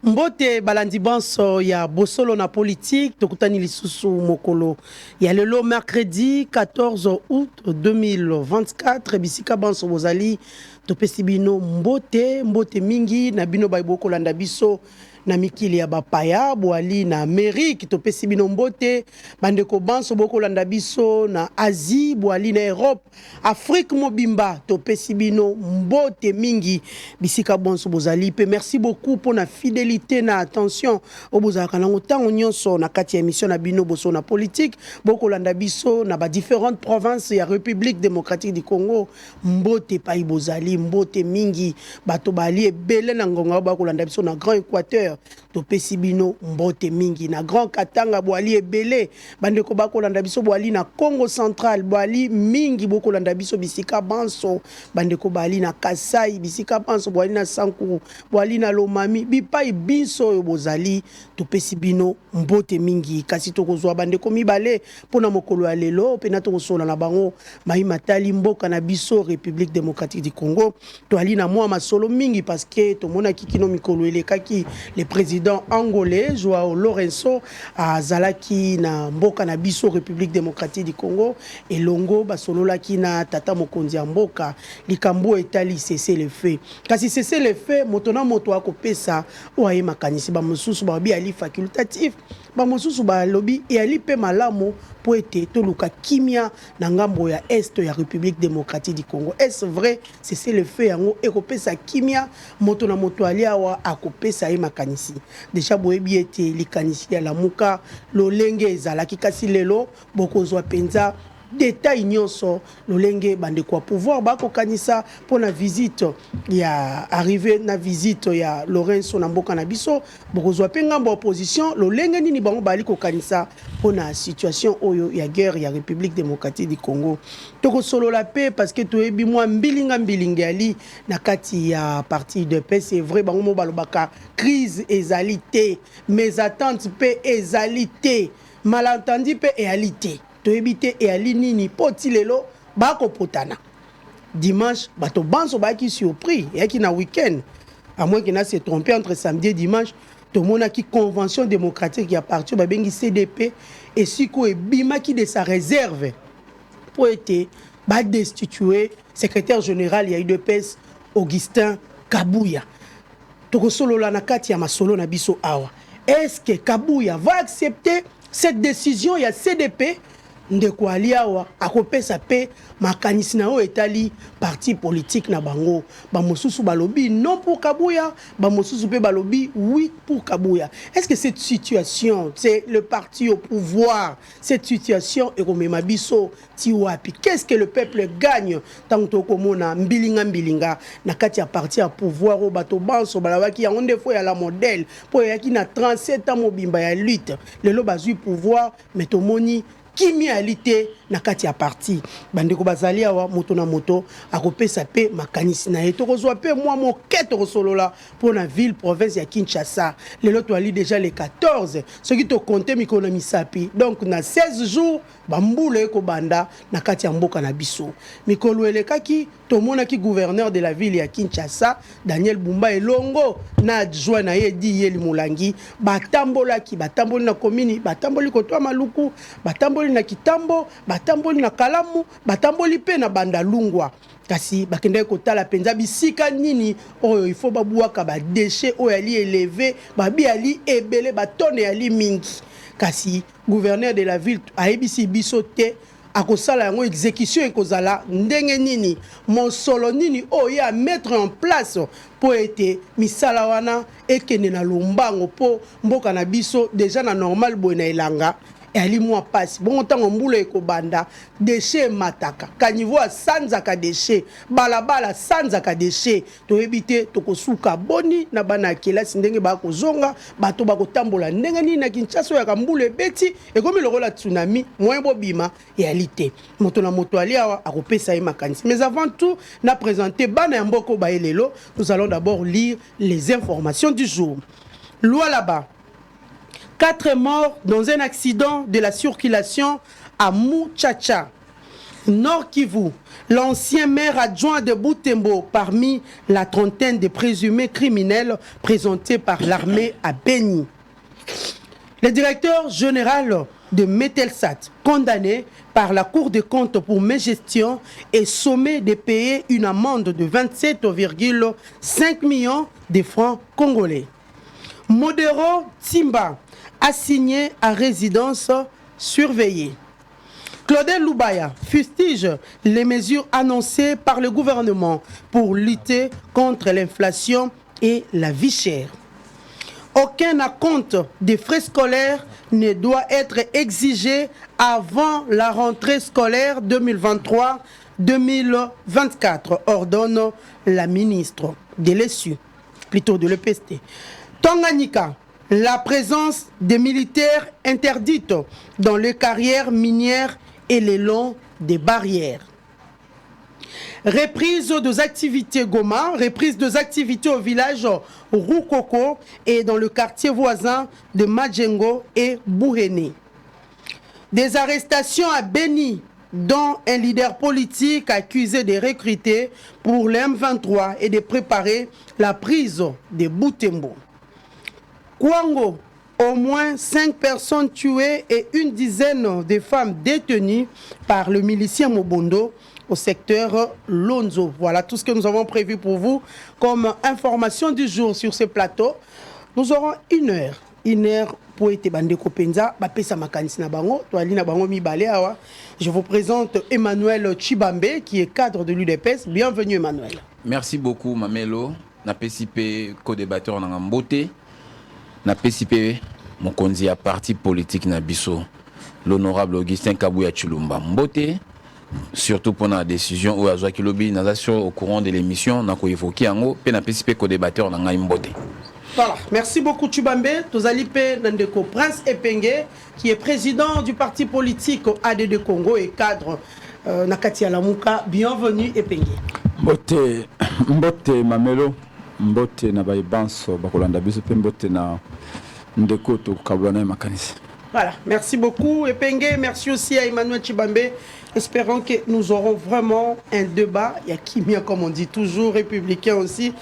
Mbote balandi banso ya bosolo na politique tokutani lisusu mokolo ya lelo mercredi 14 août 2024 bisika banso bozali topesi bino mbote mingi na bino baiboko landa biso na mikili ya bapaya boali na Amérique topesi bino mbote bandeko banso boko landa biso na Asie boali na Europe Afrique mobimba topesi bino mbote mingi bisika banso bozali pe merci beaucoup pour na fidélité na attention obozaka na ntango nyonso na kati ya émission na bino boso na politique boko landa biso na ba différentes provinces ya République démocratique du Congo mbote pa ibozali mbote mingi bato bali ebele na ngonga bako landa biso na Grand Équateur topesi bino mbote mingi na Grand Katanga boali ebele bandeko bako landa biso boali na Congo central boali mingi boko landa biso bisika banso bandeko bali na Kasai bisika banso boali na Sankuru boali na Lomami bipai biso yo bozali topesi bino mbote mingi kasi tokozwa bandeko mibale pona mokolo ya lelo pe na tokosola na bango mai matali mboka na biso République démocratique du Congo toali na mwa masolo mingi parce que tomona kikino mikolo elekaki le président angolais Joao Lourenço azalaki na mboka na biso République démocratique du Congo elongo basololaki na tata mokonzi ya mboka likambo etali cesser le feu kasi cesser le feu moto na moto akopesa oaye makanisi ba mosusu ba bi ali facultatif ba mosusu ba lobby et ali pe malamu po ete toluka kimia na ngambo ya est ya République démocratique du Congo. Est-ce vrai cesser le feu yango ekopesa kimia moto na moto ali awa akopesa ye makanisi déjà boyebi ete likanisi ya lamuka lolenge ezalaki kasi lelo bokozwa penza détail nyonso lolenge bande kwa pouvoir bako kanisa pona visite ya arrivé na visite ya Lourenço na mboka na biso bokozwa pe ngambo opposition lolenge nini bango bali ko kanisa pona situation oyo ya guerre ya République démocratique du Congo toko solo la paix parce que toyebi mwa mbilinga ali na kati ya parti de paix c'est vrai bango mo balobaka crise ezalité mes attentes pe ezalité malentendu pe réalité toebite et alini ni poti lelo bako potana dimanche bato banso baki surpris et qui na week-end à moins qu'il n'a se trompé entre samedi et dimanche tout le monde a qui convention démocratique qui a parti ba bengi CDP et siko e bima qui de sa réserve pour être ba destituer secrétaire général ya UDPS Augustin Kabouya toko solo la na kati ya masolo na biso awa est-ce que Kabouya va accepter cette décision ya CDP ndeko aliawa akopesa pe makanisi na o etali parti politique na bango ba mosusu balobi non pour Kabouya ba mosusu pe balobi oui pour Kabouya. Est-ce que cette situation c'est le parti au pouvoir cette situation et comme mabiso ti wapi qu'est-ce que le peuple gagne tant to komona mbilinga na kati ya parti à pouvoir au bato banso balawaki ya onde fo ya la modèle po ya ki na 37 ans mobimba ya lutte lelo bazui pouvoir mais tomoni kimialité na kati ya parti bandeko bazali awa moto na moto akopesa pe makanisi na yeto kozwa pe mwa moketo kosolola pour na ville province ya Kinshasa lelo to ali déjà le 14 ce qui te compter mikolo misapi donc na 16 jours bambula eko banda na kati ya mboka na biso mikolo elekaki tomona ki gouverneur de la ville ya Kinshasa Daniel Bumba elongo na adjoint na yedi yeli mulangi batamboli na commune batamboli kotwa maluku batamboli na Kitambo batamboli na Kalamu batamboli pe na Bandalungwa kasi bakende kotala penza bisika nini oyo il faut babuaka ba déchets oyo ali élevé babi ali ebele batone ali mingi kasi gouverneur de la ville aibisi bisote akosala yango exécution ekozala ndenge nini mosolo nini oyo ya mettre en place po ete misala wana ekende na lombango po mboka na biso déjà na normal boye na elanga ali mwa pasi bon tango mbula ekobanda déchet mataka kanivo sanza ka déchet balabala sanza ka déchet to ebite to kosuka boni na bana kelasi ndenge ba kozonga bato ba kotambola ndenge ni na Kinshasa ya kambula ebeti ekomi lokola tsunami moyen bobima réalité moto na moto ali awa akopesa ye makanisi mais avant tout na présenter bana ya mboko ba elelo nous allons d'abord lire les informations du jour. Loi là-bas 4 morts dans un accident de la circulation à Muchacha. Nord Kivu, l'ancien maire adjoint de Butembo parmi la trentaine de présumés criminels présentés par l'armée à Beni. Le directeur général de Metelsat, condamné par la Cour des comptes pour mégestion, est sommé de payer une amende de 27,5 millions de francs congolais. Modero Timba, assigné à résidence surveillée. Claudel Loubaya fustige les mesures annoncées par le gouvernement pour lutter contre l'inflation et la vie chère. Aucun acompte des frais scolaires ne doit être exigé avant la rentrée scolaire 2023-2024, ordonne la ministre de l'ESU, plutôt de l'EPST. Tanganyika, la présence des militaires interdite dans les carrières minières et le long des barrières. Reprise des activités Goma, reprise des activités au village Rukoko et dans le quartier voisin de Madjengo et Bouhéné. Des arrestations à Beni, dont un leader politique accusé de recruter pour l'M23 et de préparer la prise de Butembo. Kwango, au moins 5 personnes tuées et une dizaine de femmes détenues par le milicien Mobondo au secteur Lonzo. Voilà tout ce que nous avons prévu pour vous comme information du jour sur ce plateau. Nous aurons une heure pour être bandeko penza bapesa makanisi na bango to ali na bango mibale awa. Je vous présente Emmanuel Chibambe qui est cadre de l'UDPS. Bienvenue Emmanuel. Merci beaucoup Mamelo. Na PCP co-débatteur na Mbote. Na PCP mon konzi à parti politique na biso l'honorable Augustin Kabouya Chulumba Mbote. Surtout pour la décision où Azwa Kilobi au courant de l'émission n'a pas évoqué en haut, puis n'a pas co-débatteur dans Mbote. Voilà, merci beaucoup Chubambe. Tozalipe Nandeko Prince Epenge, qui est président du parti politique ADD Congo et cadre Nakati Alamuka. Bienvenue Epenge. Mbote Mamelo, Mbote na Baibanso, Bakolanda Biso, Mbote na Ndeko to Kabwana Makanisi. Voilà, merci beaucoup Epenge, merci aussi à Emmanuel Chibambe. Espérons que nous aurons vraiment un débat. Il y a Kimia, comme on dit toujours, républicain aussi.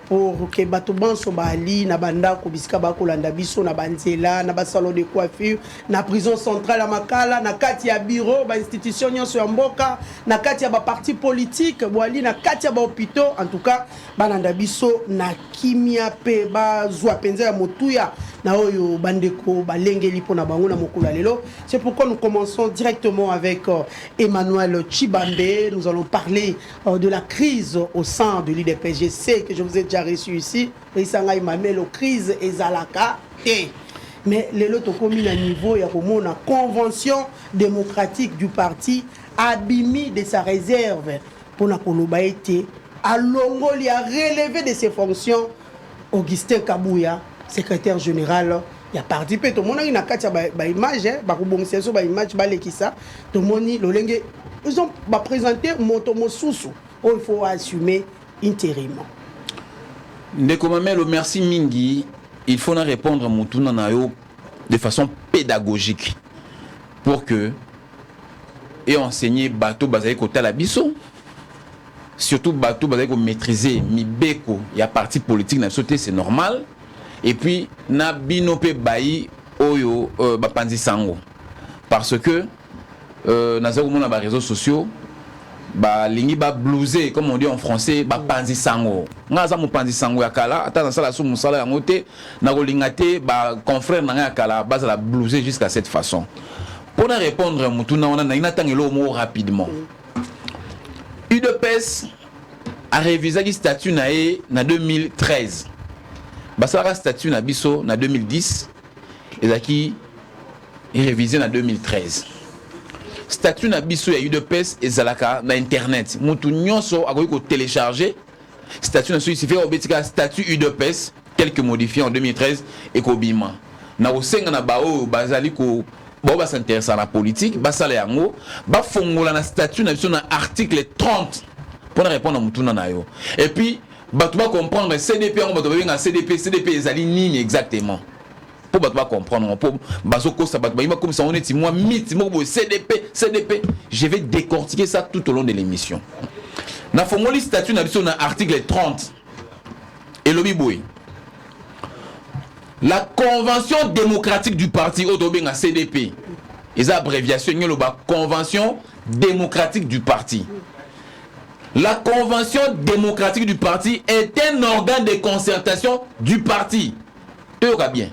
Pour que Batoban Sobali, Nabanda, Kobiska Bakolanda Biso, Nabanzela, Naba salon de coiffure, na prison centrale à Makala, na Katia bureau, ba institution sur Mboka, na Katia ba parti politique, Boali, na Katia ba hôpitaux, en tout cas, Bananda Biso, na Kimia pe ba Zwa Penza ya Motuya, na Oyo Bandeko, ba Lengeli po na bango na Mokula lelo. C'est pourquoi nous commençons directement avec Emmanuel Chibambe. Nous allons parler de la crise au sein de l'IDPS. Que je vous ai déjà reçu ici, la crise et Zalaka. Mais les autres communes à niveau, il y a une convention démocratique du parti abîmé de sa réserve pour la Kolobaïté. À Longo, il a relevé de ses fonctions Augustin Kabouya, secrétaire général. Il y a participé. Tout le monde a une image, ils ont présenté Motomo Soussou. Il faut assumer intérimement. Ndekomamelo, merci Mingi. Il faut répondre à Moutuna Nayo de façon pédagogique pour que et enseigner bateau basé côté la biso. Surtout bateau basé ko maîtriser mibeko, il y a parti politique na sauté c'est normal. Et puis na binope bayi oyo bapanzi sango parce que na za komona ba réseaux sociaux ba lingi ba bluesé comme on dit en français ba panzi sango ngaza mo panzi sango ya kala ata na sala su musala ya ngote na kolingate ba confrère na ya kala ba la bluesé jusqu'à cette façon pour répondre mutuna on a inatangelo mot rapidement. UDPS a révisé le statut na 2013 ba sala statut na biso na 2010 et qui est révisé na 2013. Statut na biso ya UDPS et Zalaka na internet. Mutu nyonso akoki ko télécharger statut na so il fait obetika statut UDPS tel que modifié en 2013 et ko bima. Na osenga na bao bazali ko ba ba s'intéresser à la politique, ba sala yango, ba fongola na statut na biso na article 30 pour répondre à mutu na yo. Et puis ba tu vas comprendre CDP on ba to benga CDP ezali nini exactement. pour battre comprendre pour bazoko ça battre comme ça on est moi mythe moi CDP je vais décortiquer ça tout au long de l'émission na fongoli statut na biso na article 30 et lobi boy la convention démocratique du parti otobenga CDP et ça abréviation la convention démocratique du parti. La convention démocratique du parti est un organe de concertation du parti. Tu vois bien.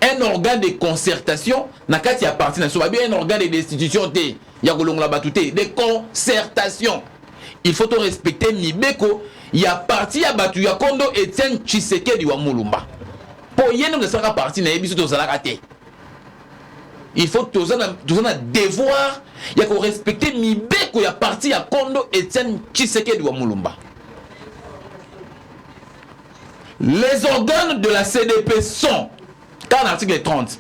Un organe de concertation n'a qu'à y parti un organe de destitution il y a de concertation. Il faut respecter Mibeko, il y a parti à Batu ya Kondo Etienne Tshisekedi wa Mulumba. Pour y aller dans parti na ebiso to zalakate. Il faut que tu aies un devoir, il faut respecter Mibeko, il y a parti à Kondo Etienne Tshisekedi wa Mulumba. Les organes de la CDP sont, dans l'article 30,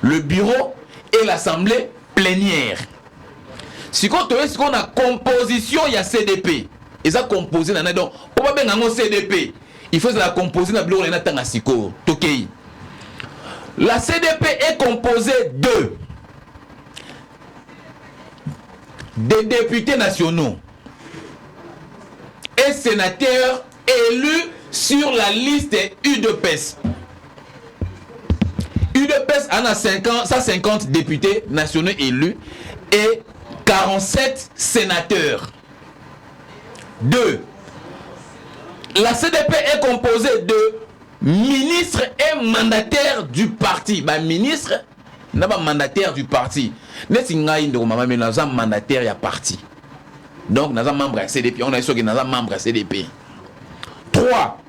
le bureau et l'assemblée plénière. Si on a composition, il y a CDP. Et ça composé, donc, pour pas bien CDP, il faut la composer dans le bureau, il y a un Siko, Tokei. La CDP est composée des députés nationaux et sénateurs élus sur la liste UDPS. UDPS a 150 députés nationaux élus et 47 sénateurs. 2. La CDP est composée de ministre et mandataire du parti. Ministre n'a pas mandataire du parti. Mandataire du parti. Donc, nous sommes membres de la CDP. On a dit que nous sommes membres de la CDP. 3.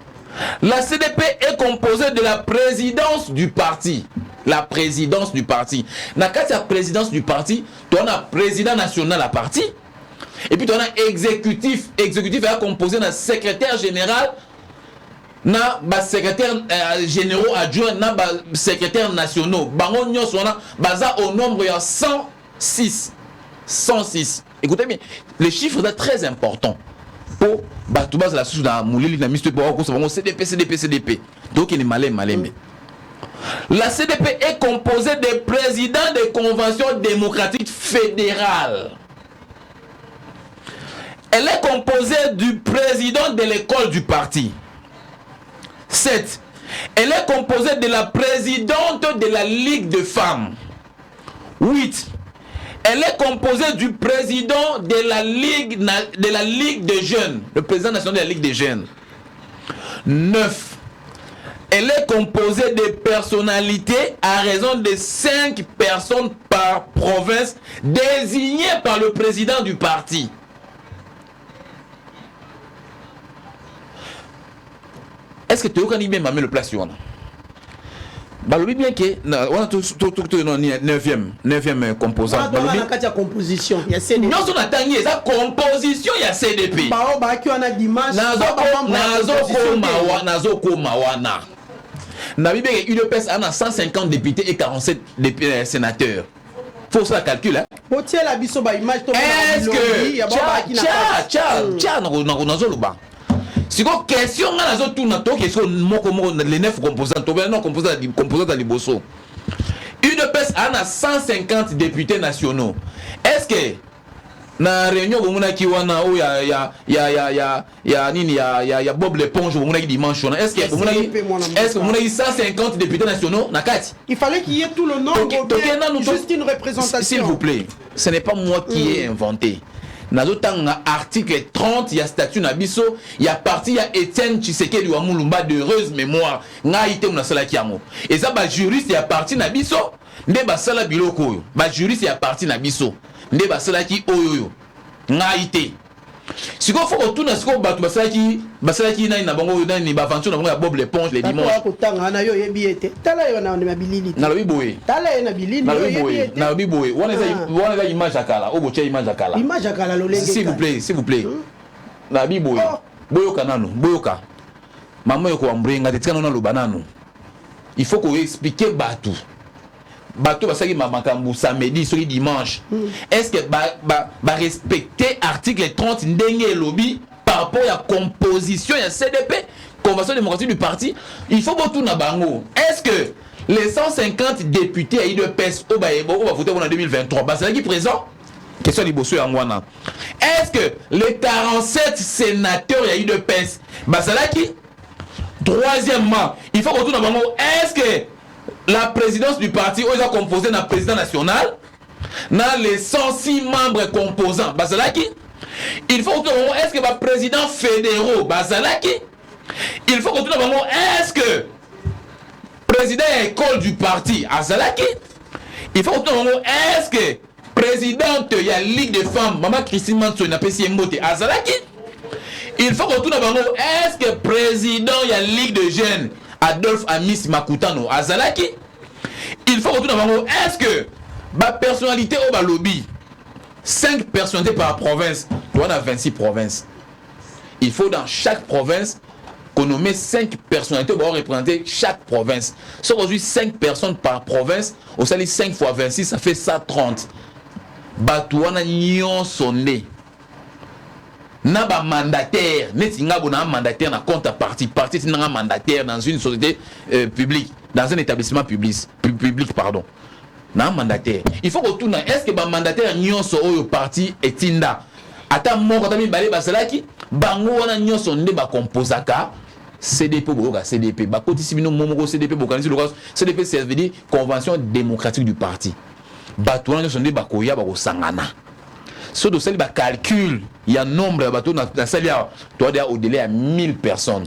La CDP est composée de la présidence du parti. La présidence du parti. Dans la présidence du parti, tu as un président national à parti. Et puis tu as un exécutif. Exécutif est composé d'un secrétaire général, na ba secrétaire généraux adjoints, na ba secrétaire nationaux. Bango nyonso na baza au nombre de 106. 106. Écoutez bien, les chiffres sont très importants pour batouba la sous la moulili na misto pour CDP. Donc il est malin. La CDP est composée des présidents des conventions démocratiques fédérales. Elle est composée du président de l'école du parti. 7. Elle est composée de la présidente de la Ligue de femmes. 8. Elle est composée du président de la Ligue des jeunes, le président national de la Ligue des jeunes. 9. Elle est composée de personnalités à raison de 5 personnes par province désignées par le président du parti. Est-ce que tu as bien mamé le place sur balobi bien que on a tout 9e composant balobi la composition il y a CDP non on attend ça composition il y a CDP ba qui on a dimanche nazo koma wana na bibe UDPS a 150 députés et 47 sénateurs. Faut ça calcul hein. Potier la biso ba image to est-ce que nazo luba si vous question nazo tout na to question moko les 9 composants to non composants à liboso. UDPS a 150 députés nationaux. Est-ce que na réunion bomuna ki wana o ya Bob l'éponge bomuna ki dimanche est-ce que bomuna 150 députés nationaux na kati il fallait qu'il y ait tout le nombre juste une représentation s'il vous plaît ce n'est pas moi qui ai inventé nazotanga article 30 il y a statut na biso il y a parti il y a Etienne Tshisekedi wa Mulumba de heureuse mémoire nga ité na sala kiamo et ça ba juriste il y a parti na biso nde ba sala biloko oyo ba juriste il y a parti na biso nde basala ki oyoyo ngaite siko foko tuna siko batu basala ki na bango ni ba aventure na bango ya Bob l'éponge les dimanches ko tanga na yo yebi ete tala yo na mabilili na lobi boye tala yo na bilili na lobi boye na lobi boye wana image akala o boche image akala lolenge s'il vous plaît na lobi boye boyoka nanu boyoka mama yo ko ambrenga tetikana na lobananu il faut ko expliquer batu bateau basaki makambu samedi sur dimanche est-ce que respecter article 30 ndenge lobby par rapport à la composition ya CDP convention démocratique du parti il faut botu na bango est-ce que les 150 députés à IDPS au va voter en 2023. C'est qui présent? Question liboso yangwana. Est-ce que les 47 sénateurs à IDPS, qui? Troisièmement, il faut retourner dans le est-ce que la présidence du parti est composée d'un président national, dans les 106 membres composants, qui? Il faut retourner dans le est-ce que le président fédéraux, qui? Il faut retourner dans le est-ce que président de l'école du parti Azalaki. Il faut que est-ce que présidente de la Ligue des femmes Maman Christine Manso n'a pas si mbote Azalaki. Il faut que est-ce que président de la Ligue de jeunes Adolphe Amis Makutano Azalaki. Il faut que est-ce que ma personnalité au lobby 5 personnalités par province, on a 26 provinces. Il faut dans chaque province qu'on nomme 5 personnalités pour représenter chaque province. Si aujourd'hui 5 personnes par province, au salaire 5 fois 26, ça fait 130. Batouana nyon sonné. Na ba mandataire, neti nga bona mandataire na compte parti, parti c'est un mandataire dans une société publique, dans un établissement public pardon. Na mandataire. Il faut retourner. Est-ce que ba mandataire nyon so oyo parti etinda? Ata moko tami balé basalaki, bango wana nyon sonné ba composaka. CDP boka CDP ba kotisibino momoko CDP bokanisi loka CDP ça veut dire convention démocratique du parti bato wana sonde bakoya bakosangana so do sali ba calcul il y a nombre de bateaux na sali ya toi déjà au-delà à 1000 personnes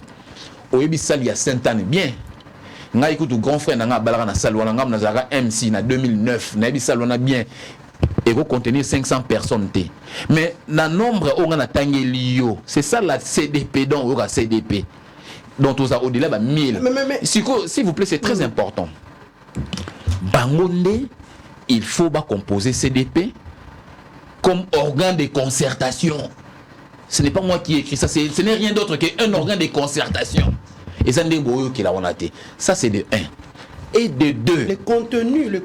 oyebi sali ya Sainte-Anne bien ngai kutu grand frère nanga balaka na sali wana ngam na zaka MC na 2009 na yebi sali wana bien et va contenir 500 personnes mais na nombre on a tangeli yo c'est ça la CDP donc on a CDP dont on a au-delà de 1000. S'il vous plaît, c'est très important. Bangonde, il faut composer CDP comme organe de concertation. Ce n'est pas moi qui ai écrit ça, ce n'est rien d'autre qu'un organe de concertation. Et ça, c'est de 1. Et de 2. Le contenu de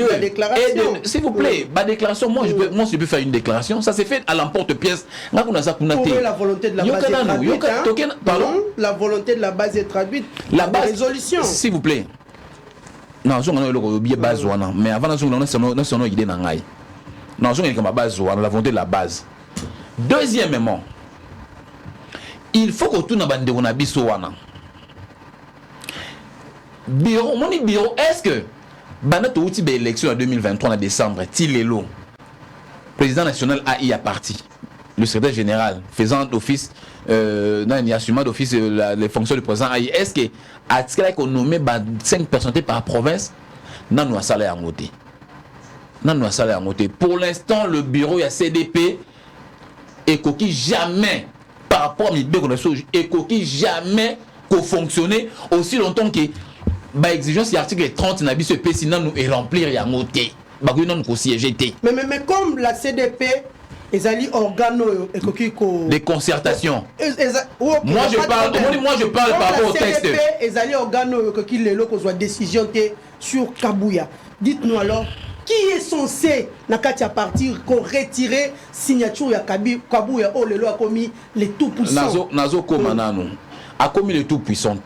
la déclaration. S'il vous plaît, ma déclaration, moi je peux faire une déclaration. Ça s'est fait à l'emporte-pièce. Pour la volonté de la base est traduite. Pardon, la volonté de la base est traduite. La résolution. S'il vous plaît. Non, je ne base mais avant la idée non, je la base la volonté de la base. Deuxièmement, il faut que tout le monde soit bureau, mon bureau, est-ce que Banato outil élection en 2023 en décembre, Tilelo, président national AI a parti, le secrétaire général faisant office, il assumant d'office les fonctions du président AI, est-ce que à ce qu'on nomme 5 personnalités par province, non nous a salaire en côté. Non nous a salaire en côté. Pour l'instant, le bureau il y a CDP et qui jamais par rapport à mes bureaux et qui jamais co-fonctionner aussi longtemps que bah exigence l'article 30 n'a ce PC nous et remplir ya moté bah non nous siéger mais comme la CDP ezali organo des concertations moi je parle par rapport au texte CDP ezali organo qui les locaux soit décision sur Kabouya. Dites-nous alors qui est censé na katia partir qu'on retirer signature ya Kabouya oh le loi a commis les tout puissants nazo komanano a commis les tout puissants.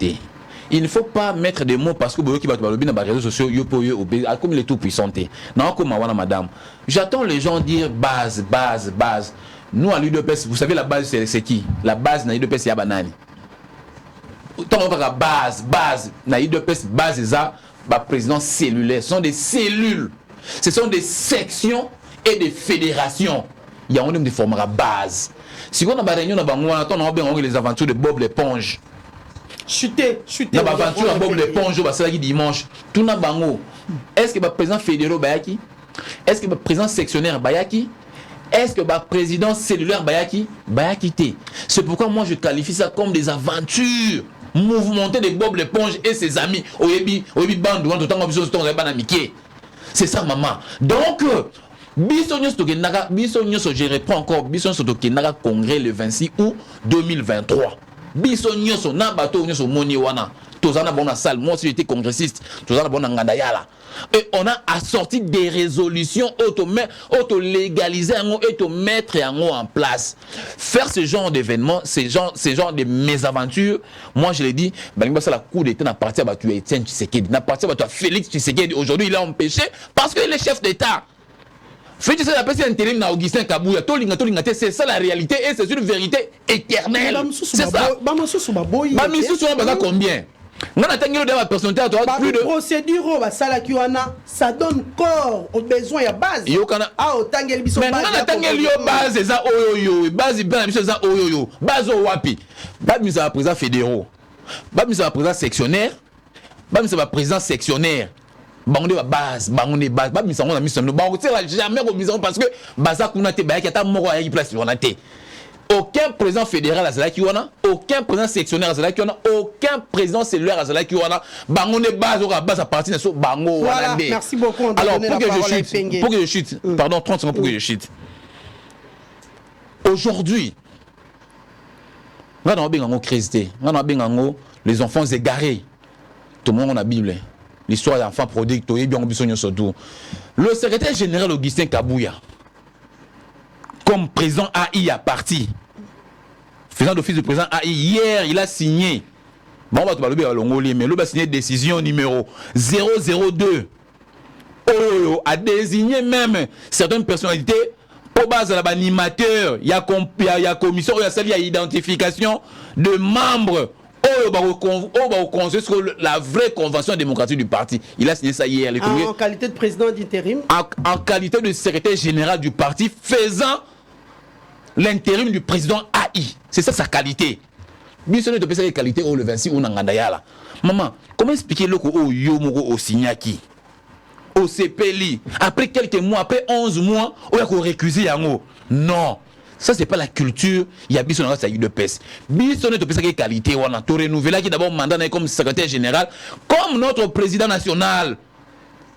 Il ne faut pas mettre des mots parce que qui va dans les réseaux sociaux, comme les tout puissants. Non, comme madame. J'attends les gens dire base. Nous à l'UDPS, vous savez la base c'est qui? La base na l'UDPS ya banani. Tant on va base na l'UDPS base ça, président cellulaire, ce sont des cellules. Ce sont des sections et des fédérations. Il y a un nombre de formats base. Si on a une réunion on a les aventures de Bob l'éponge. Chuter. Na ba aventure Bob l'éponge ba sala dimanche. Tout na bango. Est-ce que le président fédéral bayaki? Est-ce que le président sectionnaire bayaki? Est-ce que le président cellulaire bayaki? Bayaki. C'est pourquoi moi je qualifie ça comme des aventures mouvementées de Bob l'éponge et ses amis. Oyebi bande ou tant c'est ça maman. Donc je reprends encore congrès le 26 août 2023. biso nyoso na bato nyoso moni wana tozana bon na salle, moi aussi j'étais congressiste, tozana bon na ngandayala. Et on a assorti des résolutions auto-légaliser et auto mettre en place. Faire ce genre d'événements, ce genre de mésaventures, moi je l'ai dit, c'est la cour d'État n'a parti à Etienne Tshisekedi, n'a parti à Félix Tshisekedi. Aujourd'hui il est empêché parce qu'il est chef d'État. Félix Tshisekedi a passé un intérim à Augustin Kabouya. C'est ça la réalité et c'est une vérité éternelle. C'est ça. Combien? On a tangué de la personnalité à toi plus de procédure ça donne corps aux besoins à base. Ah au tangeli biso base. Mais on a tangué base za oyoyo, base bien biso za oyoyo, base o wapi. Ba misa président fédéraux. Ba misa président sectionnaire. Ba misa président sectionnaire. Bango de base, bango de base. Ba misa on a mis son bango jamais au misa parce que baza kuna te ba ki ata moko ya place on a te. Aucun président fédéral à Zalaki wana, aucun président sectionnaire à Zalaki wana, aucun président cellulaire à Zalaki wana. Bango de base à base à partir de ce bango. Voilà, merci beaucoup. Alors pour que je chute, pardon 30 secondes pour que je chute. Aujourd'hui, on a bien créé, on a bien les enfants égarés. Tout le monde a la Bible. L'histoire des enfants prodigues, le secrétaire général Augustin Kabouya, comme président AI a parti, faisant d'office du président AI, hier il a signé, bon, mais il a signé décision numéro 002 a désigné même certaines personnalités pour base de l'animateur, il y a commission, il y a identification de membres sur la vraie convention démocratique du parti. Il a signé ça hier. En qualité de président d'intérim, en qualité de secrétaire général du parti, faisant l'intérim du président AI. C'est ça sa qualité. Bien sûr, de sa qualité au le 26 ou Nangandayala. Maman, comment expliquer le au Yomoro au Signaki, au CPLI, après quelques mois, après 11 mois, on a récusé Yango? Non. Ça, c'est pas la culture. Il y a Bissonne qui a eu de peste. Bissonne de peste qui qualité. On a tout renouvelé qui d'abord mandat comme secrétaire général, comme notre président national.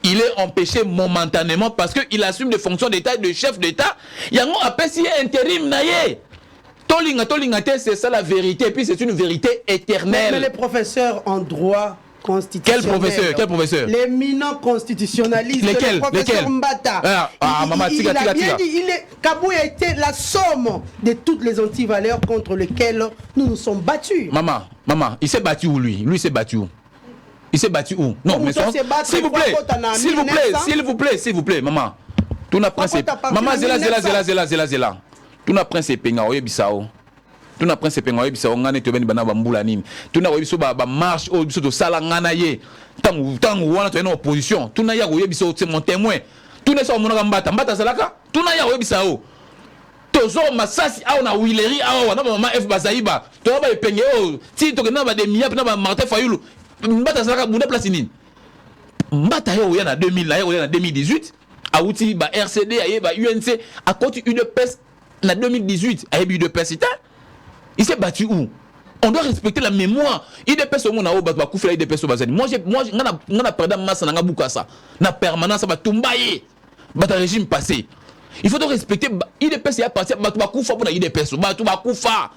Il est empêché momentanément parce qu'il assume des fonctions d'État et de chef d'État. Il y a un appel intérim. Tolinga, c'est ça la vérité. Et puis c'est une vérité éternelle. Mais les professeurs en droit constitutionnel. Quel professeur? L'éminent constitutionnaliste. Lesquels? Le professeur Mbata. Maman, il a bien dit, Kabouya a été la somme de toutes les antivaleurs contre lesquelles nous nous sommes battus. Maman, il s'est battu où lui? Lui s'est battu où? Il s'est battu où? Non, mais s'il vous plaît, maman. Tout n'a principe. Maman, zela. Tout n'a principe penga oyebisao. Tout n'a principe penga oyebisao ngane to beni bana bambula nini. Tout n'a oyebiso ba marche oyebiso to sala ngana ye. Tangu wana to ena opposition. Tout n'a ya oyebisao c'est mon témoin. Tout n'a ça monaka mbata salaka. Tout n'a ya oyebisao. Tozo masasi a na wileri a wana mama F Bazaiba. To ba epenge o ti to na ba de miap na ba Martin Fayulu. Mbata salaka bunda place nini. Mbata yo ya na 2000 na yo ya na 2018. A outi ba RCD aye ba UNC a côté une peste en 2018 a eu de persita. Il s'est battu où? On doit respecter la mémoire. Il des personnes on a ba koufela il des personnes bazani. Moi ngana perdre massa na bukasa. Na permanence ba tumbaye. Ba régime passé. Il faut donc respecter il des personnes a parti ba koufa pour il des personnes. Ba koufa.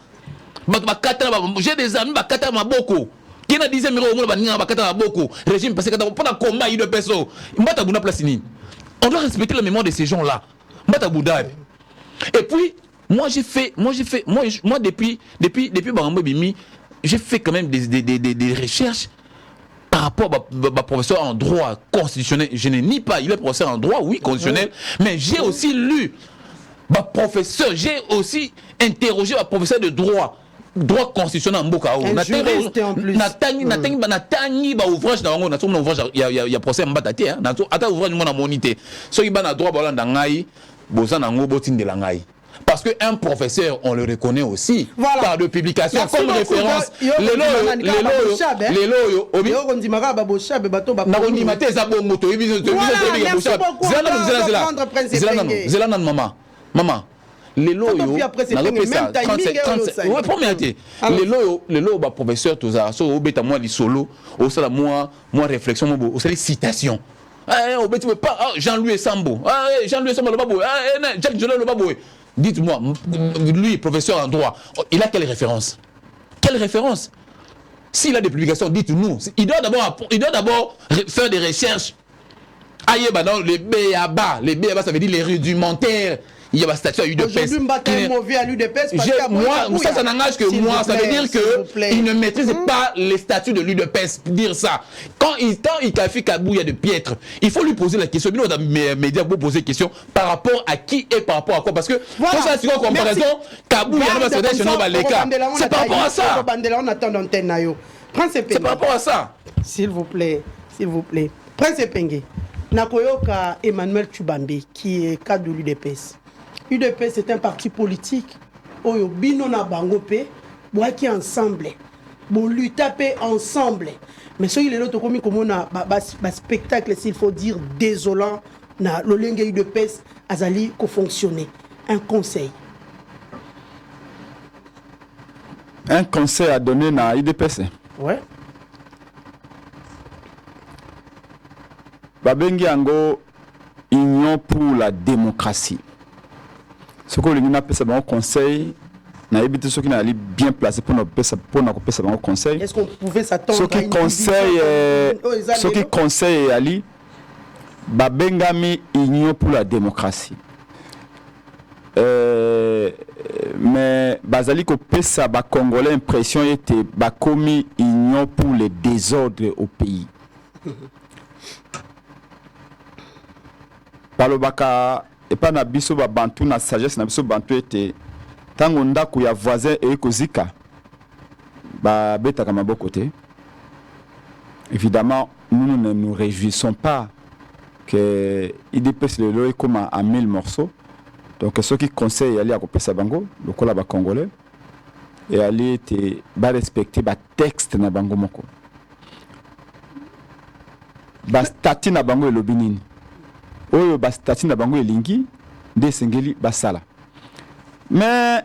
Ba kata j'ai des amis ba kata maboko. Qui na 10e miro ba ninga ba kata maboko. Régime passé kata pour na combat il des personnes. Mbata buna place ni. On doit respecter la mémoire de ces gens-là. Mbata boudade. Et puis, moi depuis Barambo Bimi, j'ai fait quand même des recherches par rapport à professeur en droit constitutionnel. Je ne nie pas, il est professeur en droit, oui, constitutionnel, mais j'ai aussi lu, professeur, j'ai aussi interrogé un professeur de droit constitutionnel en Bokao. Un juriste en plus. Natangi ba ouvrage na wango na somo ouvrage il y a procès Mbata hein. Na ata ouvrage mo na monité. So il ba na droit ba ndangai boza nango botinde la ngai. Parce que un professeur, on le reconnaît aussi par de publications comme référence. Les loyo, maman. Les loyo, les loyo, professeur, tout ça, so obéta moi li solo, au sala moi réflexion, au sala citation. Jean-Louis Sambo, Jean-Louis Sambo le babou, Jacques Jolet le babou. Dites-moi, lui, professeur en droit, il a quelle référence? Quelle référence? S'il a des publications, dites-nous. Il doit d'abord faire des recherches. Aïe, bah non, les BABA, ça veut dire les rudimentaires. Il y a un statut à l'UDPS. Aujourd'hui, Mbata est mauvais à l'UDPS. Moi, ça n'engage que moi. Ça veut dire qu'il ne maîtrise pas les statuts de l'UDPS. Dire ça. Quand il qualifie Kabouya de piètre, il faut lui poser la question. Nous, dans les médias, vous poser la question par rapport à qui et par rapport à quoi. Parce que, quand ça, c'est en comparaison, Kabouya, c'est par rapport à ça. On attend l'antenne. C'est par rapport à ça. S'il vous plaît. Prince Penge. Nakoyoka Emmanuel Tchubambe, qui est cadre de l'UDPS. UDPS c'est un parti politique. Oyo bino na bango pe, boaki ensemble. Bon lutter ensemble. Mais ce qui est l'autre comme on a spectacle, s'il faut dire désolant, na l'olenge UDPS azali ko fonctionner. Un conseil. Un conseil à donner na UDPS. Ouais. Babengi ango union pour la démocratie. Ce que l'union appelle ça un conseil, n'a évité ceux qui n'allaient bien placé pour nous un conseil. Est-ce qu'on pouvait s'attendre à une ceux qui conseillent Ali, Babengami union pour la démocratie. Mais bazali ko pesa ba Congolais impression était ba commis union pour les désordres au pays. Palobaka et pas na biso ba bantu na sagesse na biso bantu était tango ndako ya voisin et kozika ba beta kama bokote. Évidemment, nous ne nous réjouissons pas que IDPS le loi comme à 1000 morceaux. Donc ceux qui conseillent aller à kopesa bango, le kola ba congolais et aller était ba respecter ba texte na bango moko. Ba statut na bango elobinini. Oyo ba statut na bango elingi de sengeli basala. Mais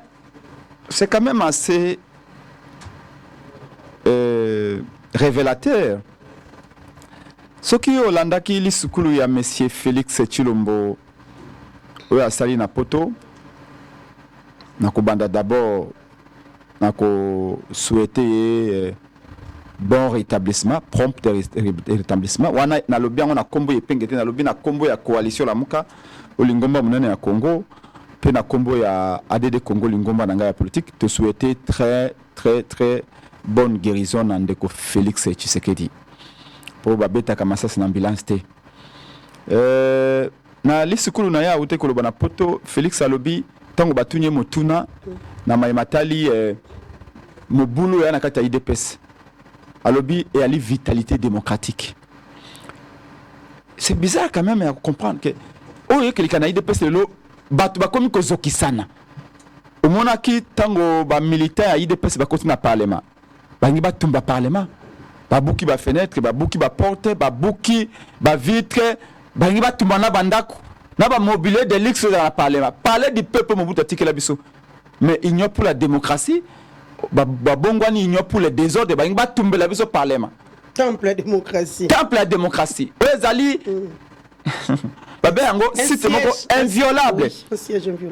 c'est quand même assez révélateur. Ce qui Olanda qui li sukulu ya monsieur Félix Tshilombo oyo asali na poto na kobanda d'abord na ko souhaiter bon rétablissement, prompt rétablissement. Wana na lobi yango na kombo epengete na lobi na kombo ya coalition la muka olingomba munene ya Congo pe na kombo ya ADD Congo lingomba na ya politique te souhaiter très bonne guérison na ndeko Félix Tshisekedi. Pour babeta kama sasa na ambulance te. Na lisikulu na ya ute koloba na poto Félix alobi tango batunye motuna na maimatali mobulu ya na kati ya IDPS. Alobi et à la vitalité démocratique. C'est bizarre quand même à comprendre que oye que les Canadiens IDPS le batu ba komi ko zokisana. Au mona ki tango ba militaire IDPS ba continue na parlement. Ba ngi ba tumba parlement. Ba buki ba fenêtre, ba buki ba porte, ba buki ba vitre, ba ngi ba tumba na bandako. Na ba mobilier de luxe dans le parlement. Parler du peuple Mobutu tikela biso. Mais union pour la démocratie Bongwani union pour les désordres ba tumbe la biso parlement. Temple la démocratie. Temple la démocratie. Ezali Babé yango c'est inviolable.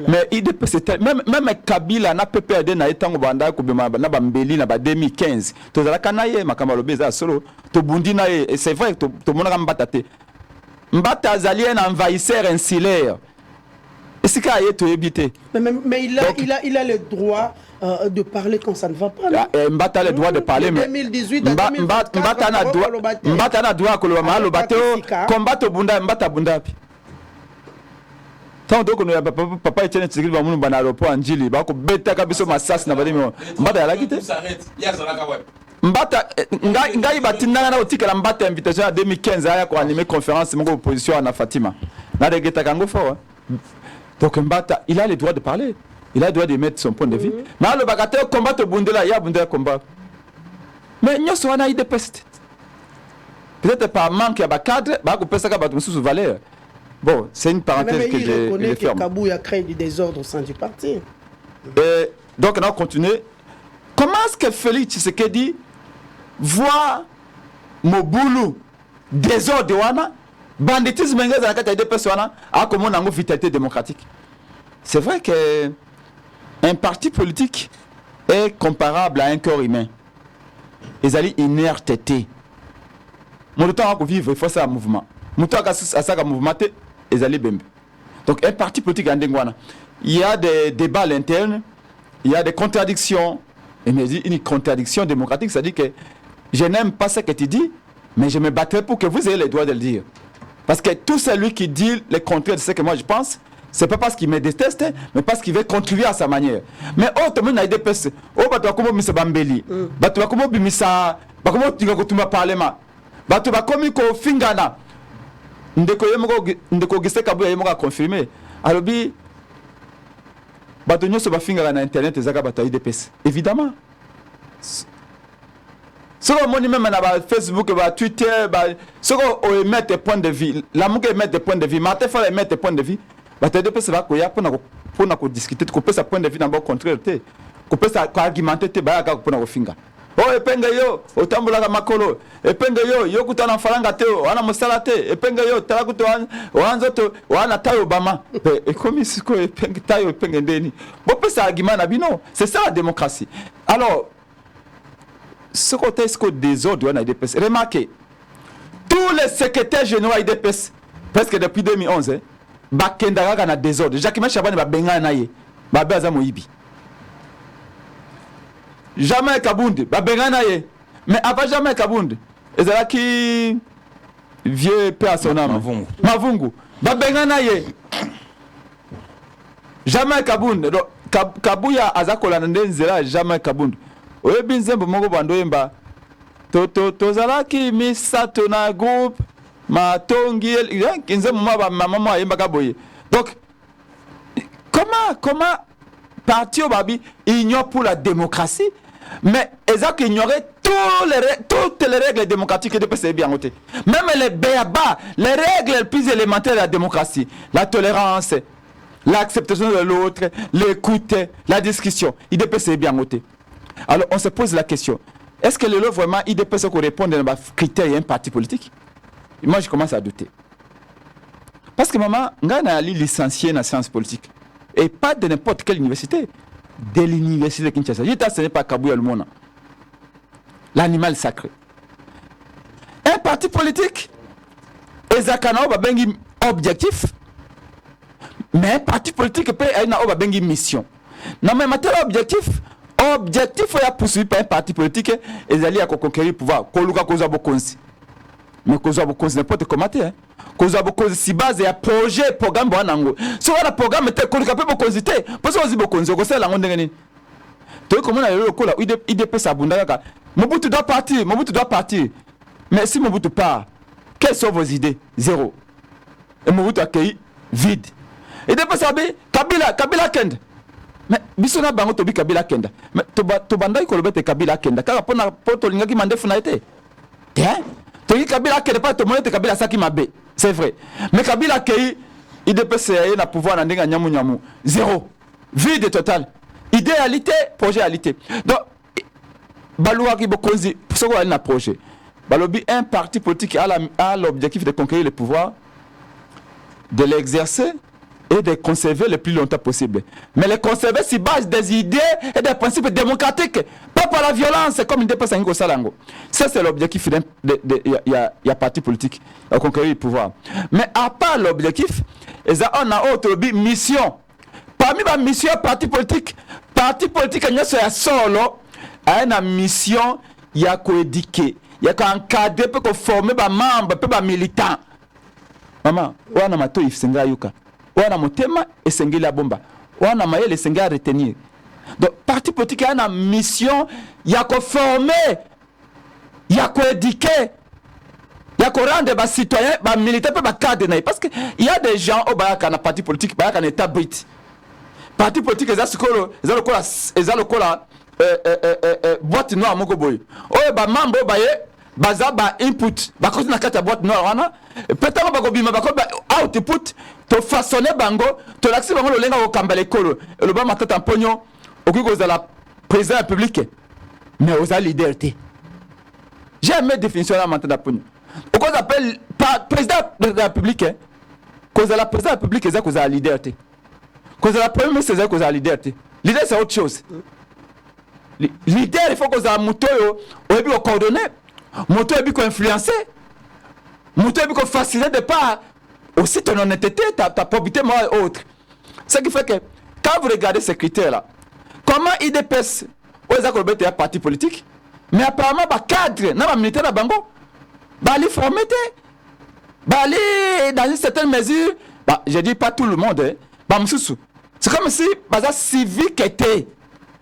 Mais IDPS même Kabila na PPRD na etango banda ko bema na bambeli na ba 2015. To zala kanaye makamba lobeza solo to bundi na et c'est vrai to monaka mbata te. Mbata azali un envahisseur insulaire. Mais il a le droit de parler quand ça ne va pas. Mbata a le droit de parler, mais 2018 à 2024, Mbata a droit de combattre Bunda, Mbata Bunda. Tant que papa Etienne Tshisekedi va mourir dans l'aéroport en Djili, il va bêter kabiso massas na badi Mbata la quitté. Mbata ngai batinanga na otikala Mbata invitation en 2015 aya ko animer conférence mon opposition à Fatima. Na de geta kango fort. Donc Mbata, il a le droit de parler. Il a le droit de mettre son point de vue. Mais le bagatelle combat au Bundela, il y a Bundela combat. Mais nous sommes en IDPS. Peut-être par manque à cadre, il peut être sous valeur. Bon, c'est une parenthèse que j'ai ferme. Mais il reconnaît que Kabouya crée du désordre au sein du parti. Donc on a continué. Comment est-ce que Félix Tshisekedi voit Moboulou désordre wana? Banditisme dans la carte de personnes a comme on vitalité démocratique. C'est vrai que un parti politique est comparable à un corps humain. Ils allaient inerté. Mon temps à vivre, il faut ça un mouvement. Mon temps à ça un mouvement, ils allaient bimbe. Donc un parti politique en Dengwana, il y a des débats à l'interne, il y a des contradictions. Et mais une contradiction démocratique, c'est-à-dire que je n'aime pas ce que tu dis, mais je me battrai pour que vous ayez le droit de le dire. Parce que tout celui qui dit le contraire de ce que moi je pense, c'est pas parce qu'il me déteste, mais parce qu'il veut contribuer à sa manière. Mais tout le monde a des personnes. Oh, bah, tu vas comment misa bambeli. Bah, tu vas comment bimisa. Bah, comment tu vas comment parlement. Bah, tu vas comment ko fingana. Ndeko gise kabu ya moka confirmer. Alors bi. Bah, tu n'as pas fingana na internet et zaka bah, tu as des personnes. Évidemment. Ce qu'on dit même sur Facebook, Twitter, ce qu'on met des points de vue, la mouque met des points de vue, Martin Fall met des points de vue, tu as des personnes pour discuter, tu peux point de vue dans le contraire, tu peux argumenter, tu peux finga. Oh, epenga yo, otambula makolo, epenga yo kutana falanga teo, wana musalate, epenga yo, talakuto wanzoto, wana tayo bama. Et comme si ko epenga tayo epenga ndeni. Bon, ça argument na bino, c'est ça la démocratie. Alors, ce côté désordre on a IDPS. Remarquez, tous les secrétaires généraux IDPS, presque depuis 2011, Bakendaraga na désordre. Jacques Chabane ba benga na ye, ba baza moyibi. Jamais Kabunde, ba benga na ye. Mais avant jamais Kabunde, ezala ki vieux père son âme. Mavungu. Ba benga na ye. Jamais Kabunde. Kabuya azakola ndenzela jamais Kabunde. Oye binzembo moko bando yemba tozalaki misato na groupe matongi kinzembo mama yemba kaboye. Donc comment parti Obabi ignore pour la démocratie, mais ils ignorer toutes les règles démocratiques de PCB bien côté. Même les béaba, les règles les plus élémentaires de la démocratie, la tolérance, l'acceptation de l'autre, l'écoute, la discussion, il dépend bien côté. Alors on se pose la question, est-ce que le lot vraiment IDPS qu'on répond à des critères et un parti politique? Et moi je commence à douter. Parce que maman, on a licencié dans la science politique. Et pas de n'importe quelle université. De l'université de Kinshasa. Ce n'est pas Kabouya le monde. L'animal sacré. Un parti politique, Ezakana va bengi objectif. Mais un parti politique peut avoir une mission. Non mais matière objectif il a poursuivi par un parti politique et ils allaient à conquérir le pouvoir. Koluka koza bokonzi. Mais koza bokonzi n'importe comment hein. Koza bokonzi si base ya projet programme bonango. So wala programme te koluka pe bokonzi te. Parce que ozi bokonzi ko sala ngonde ngeni. To comment na le kola IDP sabunda kaka. Mobutu doit partir. Mais si Mobutu part, quelles sont vos idées? Zéro. Et Mobutu accueilli vide. Et depuis ça Kabila Kend. Mais bisona bango tobi Kabila Kenda. Mais to bandai ko lobete Kabila Kenda. Kaka pona poto lingaki mande funa été. Tiens, to yi Kabila Kenda pas to monete Kabila saki mabe. C'est vrai. Mais Kabila Kei IDPS na pouvoir na ndenga nyamu. Zéro. Vide total. Idéalité, projetalité. Donc balouaki bokonzi soko ali na projet. Balobi un parti politique a l'objectif de conquérir le pouvoir, de l'exercer et de conserver le plus longtemps possible. Mais les conserver sur base des idées et des principes démocratiques, pas par la violence, comme il dépasse un Salango. Ça, c'est l'objectif il y a parti politique, à conquérir le pouvoir. Mais à part l'objectif, on a autre mission. Parmi les missions parti politique, il y a solo, une mission, il y a coéduquer, il y a encadrer, il y a former des membres, des militants. Maman, on a mato ifsenga yuka. Wana motema esengeli ya bomba wana mayele esengeli retenir. Donc parti politique a une mission ya ko former ya ko éduquer ya ko rendre ba citoyen ba militaire pe ba cadre na parce que il y a des gens au bayaka na parti politique bayaka na état brit parti politique eza lokola boîte noire moko boy oyo ba mambo baye baza ba input ba kotina kata boîte noire wana peut-être ba ko bima ba ko output to façonner bango to l'accès bango le lenga ko kambala ekolo le ba matata pognon okiko za la président république mais aux liberté jamais définition la matata pognon pourquoi on appelle président de la république cause la président de la république c'est cause la liberté cause la premier ministre c'est cause la liberté l'idée c'est autre chose leader il faut que ça moto yo oyebi ko coordonner moto oyebi ko influencer moto oyebi ko faciliter de part aussi ton honnêteté ta probité morale et autres. Ce qui fait que quand vous regardez ces critères là, comment IDPS aux accords de un parti politique, mais apparemment bah cadre na ba militaire na bango bah les former bah aller dans une certaine mesure bah je dis pas tout le monde hein, bah msusu c'est comme si bah ça civique était.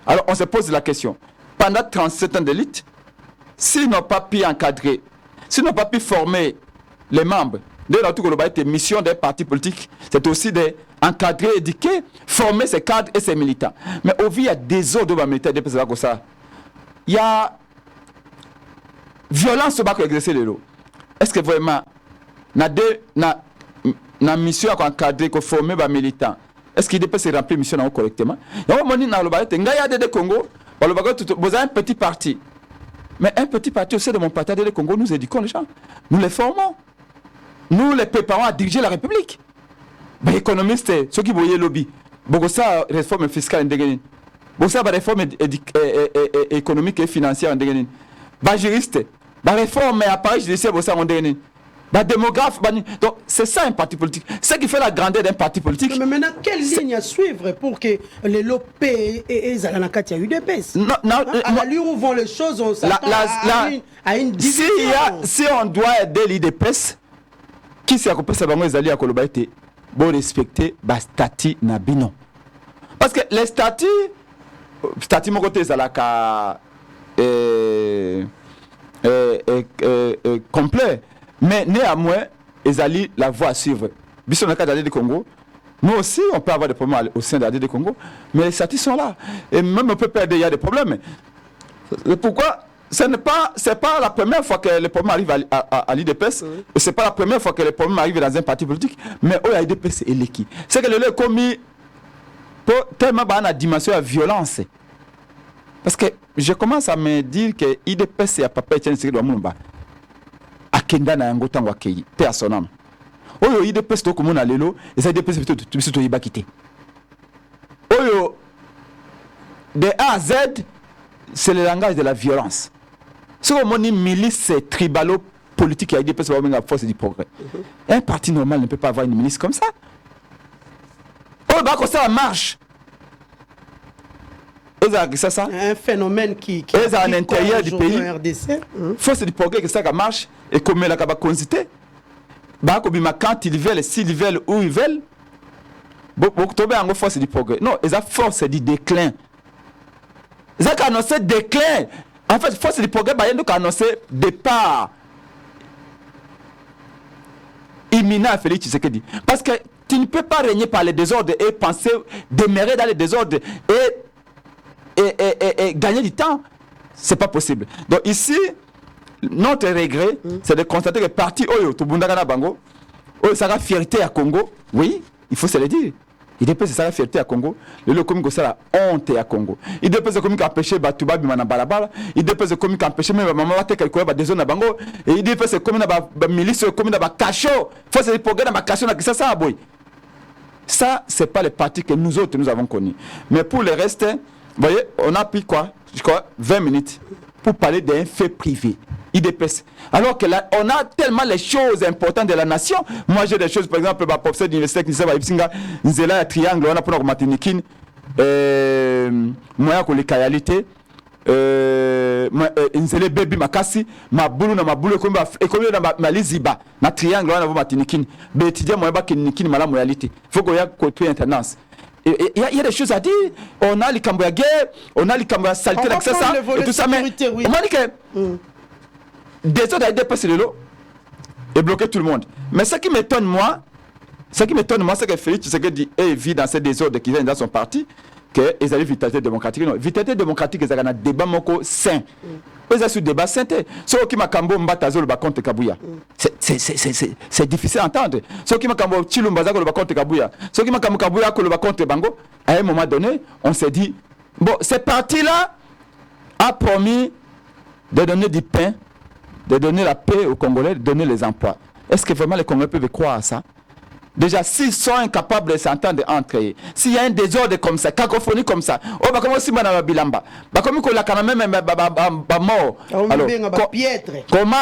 Alors on se pose la question, pendant 37 ans d'élite, s'ils n'ont pas pu encadrer, s'ils n'ont pas pu former les membres de la mission des partis politiques, c'est aussi d'encadrer, éduquer, former ces cadres et ces militants. Mais au vu, il y a des autres militaires de comme ça. Il y a violence sur le exercer les lots. Est-ce que vraiment, na mission à encadrer, à former les militants, est-ce qu'il peut se remplir mission correctement? Il y a des Congo, vous avez un petit parti. Mais un petit parti au sein de mon parti de Congo, nous éduquons les gens. Nous les formons. Nous les préparons à diriger la République. Les économistes, ceux qui voyaient le lobby, beaucoup ça réforme fiscale indégaine. Beaucoup ça réforme économique et financière indégaine. Les juristes, les réforme appareil judiciaire beaucoup ça indégaine. Les démographes, donc c'est ça un parti politique. C'est ce qui fait la grandeur d'un parti politique. Mais maintenant, quelle ligne à suivre pour que les LOP et Zalanakati aient eu des baisses? À l'allure où vont les choses, on s'attend à une division. Si on doit aider l'IDPS, qui s'est accompagné de bango ezali à Kolobaïté, bon respecter le statut Nabino. Parce que les statuts mon côté ezalaka complet, mais néanmoins ezali la voie à suivre. Biso na cadre de Congo, nous aussi on peut avoir des problèmes au sein de l'AD de Congo, mais les statuts sont là et même on peut perdre, il y a des problèmes. Pourquoi? C'est pas la première fois que les problèmes arrivent à l'IDPS, c'est pas la première fois que les problèmes arrivent dans un parti politique, mais au l'IDPS est l'équipe. C'est que le lait commis tellement dans la dimension de violence. Parce que je commence à me dire que l'IDPS est papa Etienne Tshisekedi Moulumba. Akenda na yango tango akeyi, paix à son âme. Oyo l'IDPS to komona lelo, et ça l'IDPS biso to yiba kité. Oyo de A à Z, c'est le langage de la violence. Si on dit milice tribalo-politique, il y a des personnes qui ont force du progrès. Un parti normal ne peut pas avoir une milice comme ça. Oh, bah, ça marche. C'est ça. Un phénomène qui est à l'intérieur du pays. Force du progrès, que ça marche. Et comme elle a consité. Bah, quand ils veulent, s'ils veulent, où ils veulent. Beaucoup tomber en force du progrès. Non, ils ont force du déclin. Ils ont annoncé déclin. En fait, force du progrès, ils ont annoncé départ imminent à Félix Tshisekedi. Parce que tu ne peux pas régner par les désordres et penser demeurer dans les désordres et gagner du temps. C'est pas possible. Donc ici, notre regret, c'est de constater que le parti Oyo, Tubundagana Bango, Oyo, ça a fierté à Congo. Oui, il faut se le dire. Il dépose ça la fierté à Congo. Le commun ça la honte à Congo. Il dépose le commun qui empêché Batuba Bimana Balabala. Il dépose le commun qui empêché même maman va quelque chose des zones à Bango. Et il dépose le commun à milice, le commun à cachot. Faut se progrès dans ma cachot là ça boy. Ça c'est pas le parti que nous autres nous avons connu. Mais pour le reste, vous voyez, on a pris quoi? Je crois 20 minutes pour parler d'un fait privé. IDPS. Alors que là, on a tellement les choses importantes de la nation. Moi, j'ai des choses, par exemple, le professeur d'université qui s'appelle Nzela Triangle, on a pour Matinikin, moi, pour les réalités, Nzele Baby Makasi, ma boulou, comme ma liziba, ma triangle, on a pour Matinikin, mais étudiant, moi, Bakinikin, ma réalité. Il faut qu'on y ait côté intendance. Il y a des choses à dire. On a les Cambouya guerre, on a les Cambouya saleté, et tout ça, mais on m'a dit que. Des autres a dépassé le lot et bloqué tout le monde. Mais ce qui m'étonne moi, c'est que Félix Tshisekedi vit dans ces désordres qui viennent dans son parti, qu'ils avaient vitalité démocratique. Non, vitalité démocratique, ils ont un débat sain. Ils ont un débat sain. Ceux qui m'ont Mbatazo le contre Kabouya. C'est difficile à entendre. Ceux qui m'ont Chilumbaza le contre Kabouya. Ceux qui m'ont Kabouya le contre Bango. À un moment donné, on s'est dit, bon, ce parti-là a promis de donner du pain, de donner la paix aux Congolais, de donner les emplois. Est-ce que vraiment les Congolais peuvent croire à ça? Déjà, s'ils sont incapables de s'entendre entre eux, s'il y a un désordre comme ça, cacophonie comme ça, oh, bah, comment si on a bilamba, bah, comment qu'on l'a quand même mort. Alors, comment,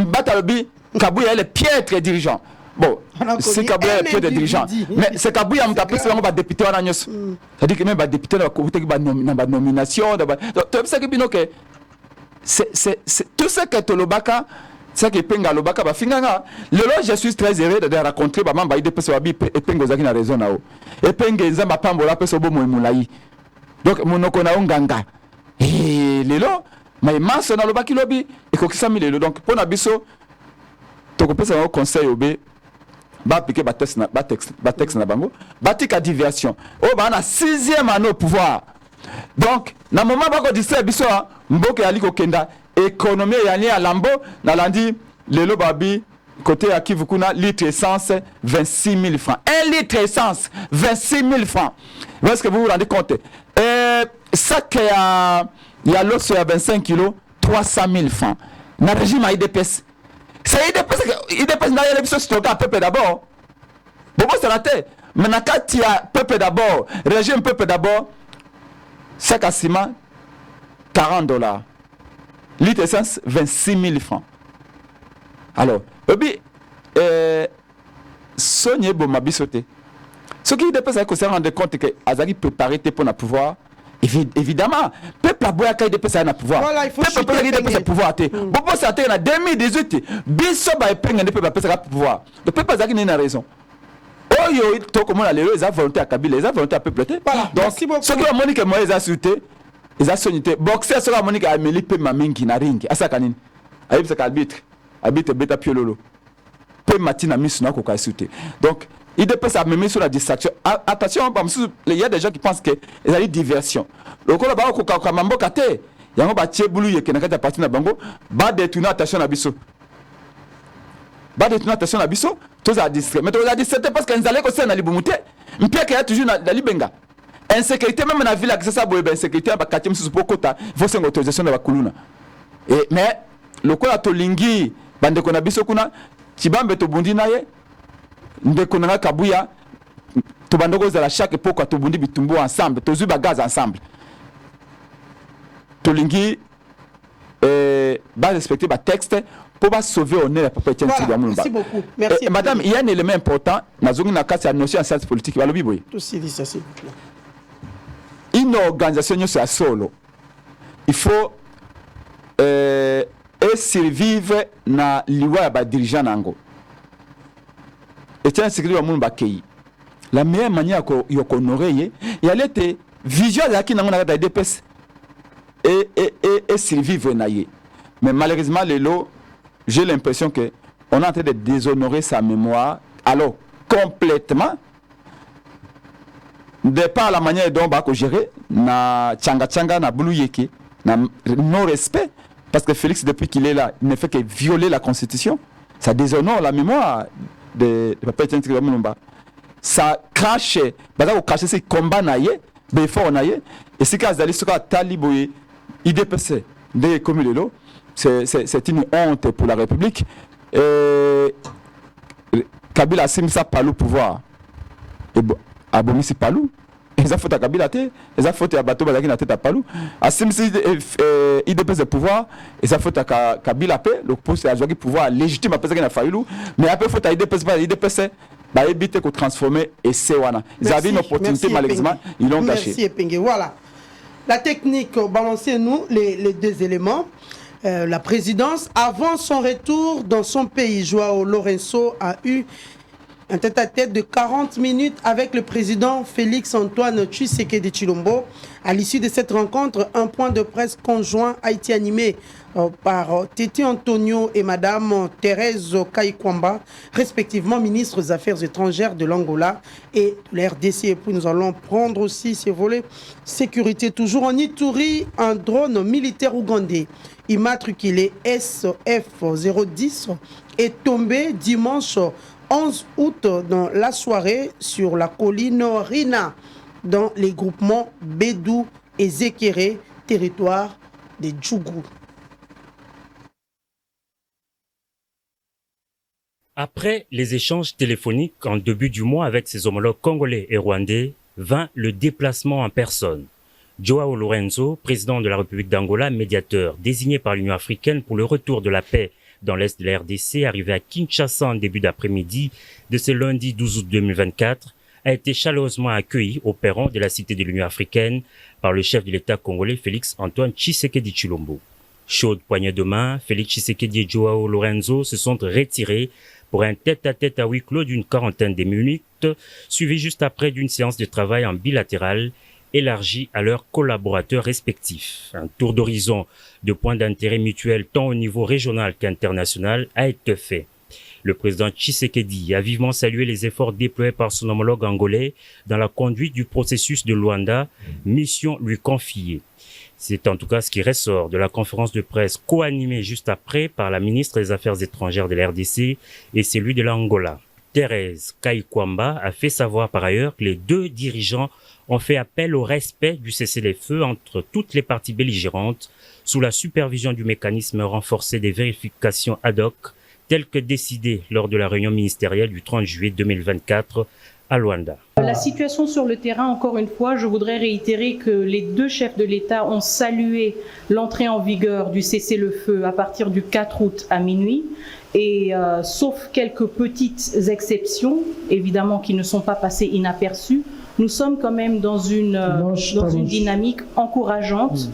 Batalobi, Kabouya est le piètre dirigeant. Bon, c'est Kabouya est le piètre dirigeant. Mais c'est Kabouya, on t'appelle, c'est un député en agnos. C'est-à-dire que même un député dans la nomination, c'est tout ce que Tolobaka. C'est que penga lobaka ba finganga lelo je suis très heureux de rencontrer ba mamba ide peso abi e pengo zaki na raison nao e penge nzamba pambola peso bo mo mulai donc monoko na nganga lelo ma manso na lobaki lobi e ko kisami lelo donc pona biso to ko pesa conseil obe ba appliquer ba texte na bango batika diversion o ba na 6e année au pouvoir donc na moment ba ko distraire biso mboke ali ko kenda économie yani à lambo nalandi lelo babi côté à Kivukuna litre essence 26 000 francs 1 litre essence 26 000 francs est-ce que vous vous rendez compte sac il y a l'os à 25 kilos 300 000 francs na régime à IDPS c'est IDPS na l'élection stock à peuple d'abord bon ça la tête maintenant quand il y a peuple d'abord régime peuple d'abord sac à ciment $40 litre essence 26 000 francs. Alors, Sonia Bomabisote. Ce qui dépasse, c'est qu'on se rend compte que Azari peut arrêter pour le pouvoir. Évidemment, peuple a beau à dépasse un pouvoir. Voilà, il faut peuple a dépassé le pouvoir. Bon, ça a été en 2018. Bisso va épingler le peuple a le pouvoir. Le peuple a une raison. Oh, yo, tout comme on a les volonté à Kabila, les volonté à peuple. Donc, ce qui a montré que moi, les a sauté. Eza sonité boxer sera Monique Amélie pe mamingi na ring asa kanini ayib sa arbitre beta piololo pe matina misu na ko ka sauter donc il dépend ça même sur la distraction attention il y a des gens qui pensent que ils ont diversion lokola ba ko ka mambo kate yango ba tiebulu yeke na kata parti na bango ba détourner attention na biso tous à distrait mais tous à distrait parce que nzalé ko sena libumute mpia que y a toujours na libenga insécurité même dans la ville que ça boye insécurité ba quartier musu pokota il faut une autorisation de bakuluna et mais lokola to lingi bande ko na biso kuna tibambe to bundi naye ndeko na kabuya to bandoko za la chaque poko to bundi bitumbu ensemble to zuba gaz ensemble to lingi ba respecter ba texte pour ba sauver honneur papa Etienne Tshidiamulumba. Merci beaucoup. Merci. Madame, il y a un élément important na zongi na kati ya notion en science politique ba lobi boye. Tout s'il dit ça s'il vous plaît. Une organisation à solo, il faut survivre na liwa ba dirigeant nango. Et tiens c'est que le monde bakei. La meilleure manière ko honorer il y a l'été visuel là qui nango na DPS et survivre naie. Mais malheureusement les lots, j'ai l'impression que on est en train de déshonorer sa mémoire alors complètement. De par la manière dont on va gérer, na tchanga na bouluyeke, na non respect, parce que Félix depuis qu'il est là, il ne fait que violer la constitution. Ça déshonore la mémoire de Papa Etienne Tshidiamulumba. Ça crache, parce que crache c'est combat naie, befort naie, et si cas d'aller sur la taliboye, IDPC, de comme le lot, c'est une honte pour la République. Kabila Simsa Palou pouvoir. Et bon, abomisi Palou. Ils ont fait à Kabila, ils ont fait à Bateau Bazaki na tête à Palou. À Simsi IDPS de pouvoir, ils ont fait à Kabila paix, le poste à jouer pouvoir légitime à Pesaki na Fayoulou, mais après faut à IDPS bah éviter qu'on transformer et c'est wana. Ils avaient une opportunité malheureusement, ils l'ont caché. Merci Epenge. Voilà. La technique, balancez-nous les deux éléments. La présidence, avant son retour dans son pays, Joao Lourenço a eu un tête-à-tête de 40 minutes avec le président Félix-Antoine Tshisekedi Tshilombo. À l'issue de cette rencontre, un point de presse conjoint a été animé par Tété Antonio et Madame Thérèse Kaikwamba, respectivement ministres des Affaires étrangères de l'Angola et de l'RDC. Et puis nous allons prendre aussi ces volets sécurité. Toujours en Ituri, un drone militaire ougandais immatriculé SF010 est tombé dimanche 11 août dans la soirée sur la colline Rina dans les groupements Bédou et Zekere, territoire des Djougou. Après les échanges téléphoniques en début du mois avec ses homologues congolais et rwandais, vint le déplacement en personne. Joao Lourenço, président de la République d'Angola, médiateur désigné par l'Union africaine pour le retour de la paix dans l'est de la RDC, arrivé à Kinshasa en début d'après-midi de ce lundi 12 août 2024, a été chaleureusement accueilli au perron de la cité de l'Union africaine par le chef de l'État congolais Félix Antoine Tshisekedi Tshilombo. Chaude poignée de main, Félix Tshisekedi et Joao Lourenço se sont retirés pour un tête-à-tête à huis clos d'une quarantaine de minutes, suivi juste après d'une séance de travail en bilatéral élargie à leurs collaborateurs respectifs. Un tour d'horizon de points d'intérêt mutuels tant au niveau régional qu'international a été fait. Le président Tshisekedi a vivement salué les efforts déployés par son homologue angolais dans la conduite du processus de Luanda, mission lui confiée. C'est en tout cas ce qui ressort de la conférence de presse co-animée juste après par la ministre des Affaires étrangères de la RDC et celui de l'Angola. Thérèse Kaikwamba a fait savoir par ailleurs que les deux dirigeants ont fait appel au respect du cessez-le-feu entre toutes les parties belligérantes sous la supervision du mécanisme renforcé des vérifications ad hoc tel que décidé lors de la réunion ministérielle du 30 juillet 2024 à Luanda. La situation sur le terrain, encore une fois, je voudrais réitérer que les deux chefs de l'État ont salué l'entrée en vigueur du cessez-le-feu à partir du 4 août à minuit. Et sauf quelques petites exceptions, évidemment qui ne sont pas passées inaperçues, nous sommes quand même dans une dynamique encourageante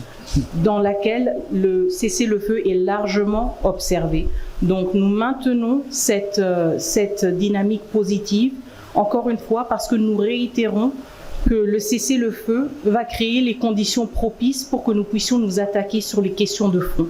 dans laquelle le cessez-le-feu est largement observé. Donc nous maintenons cette dynamique positive, encore une fois, parce que nous réitérons que le cessez-le-feu va créer les conditions propices pour que nous puissions nous attaquer sur les questions de fond.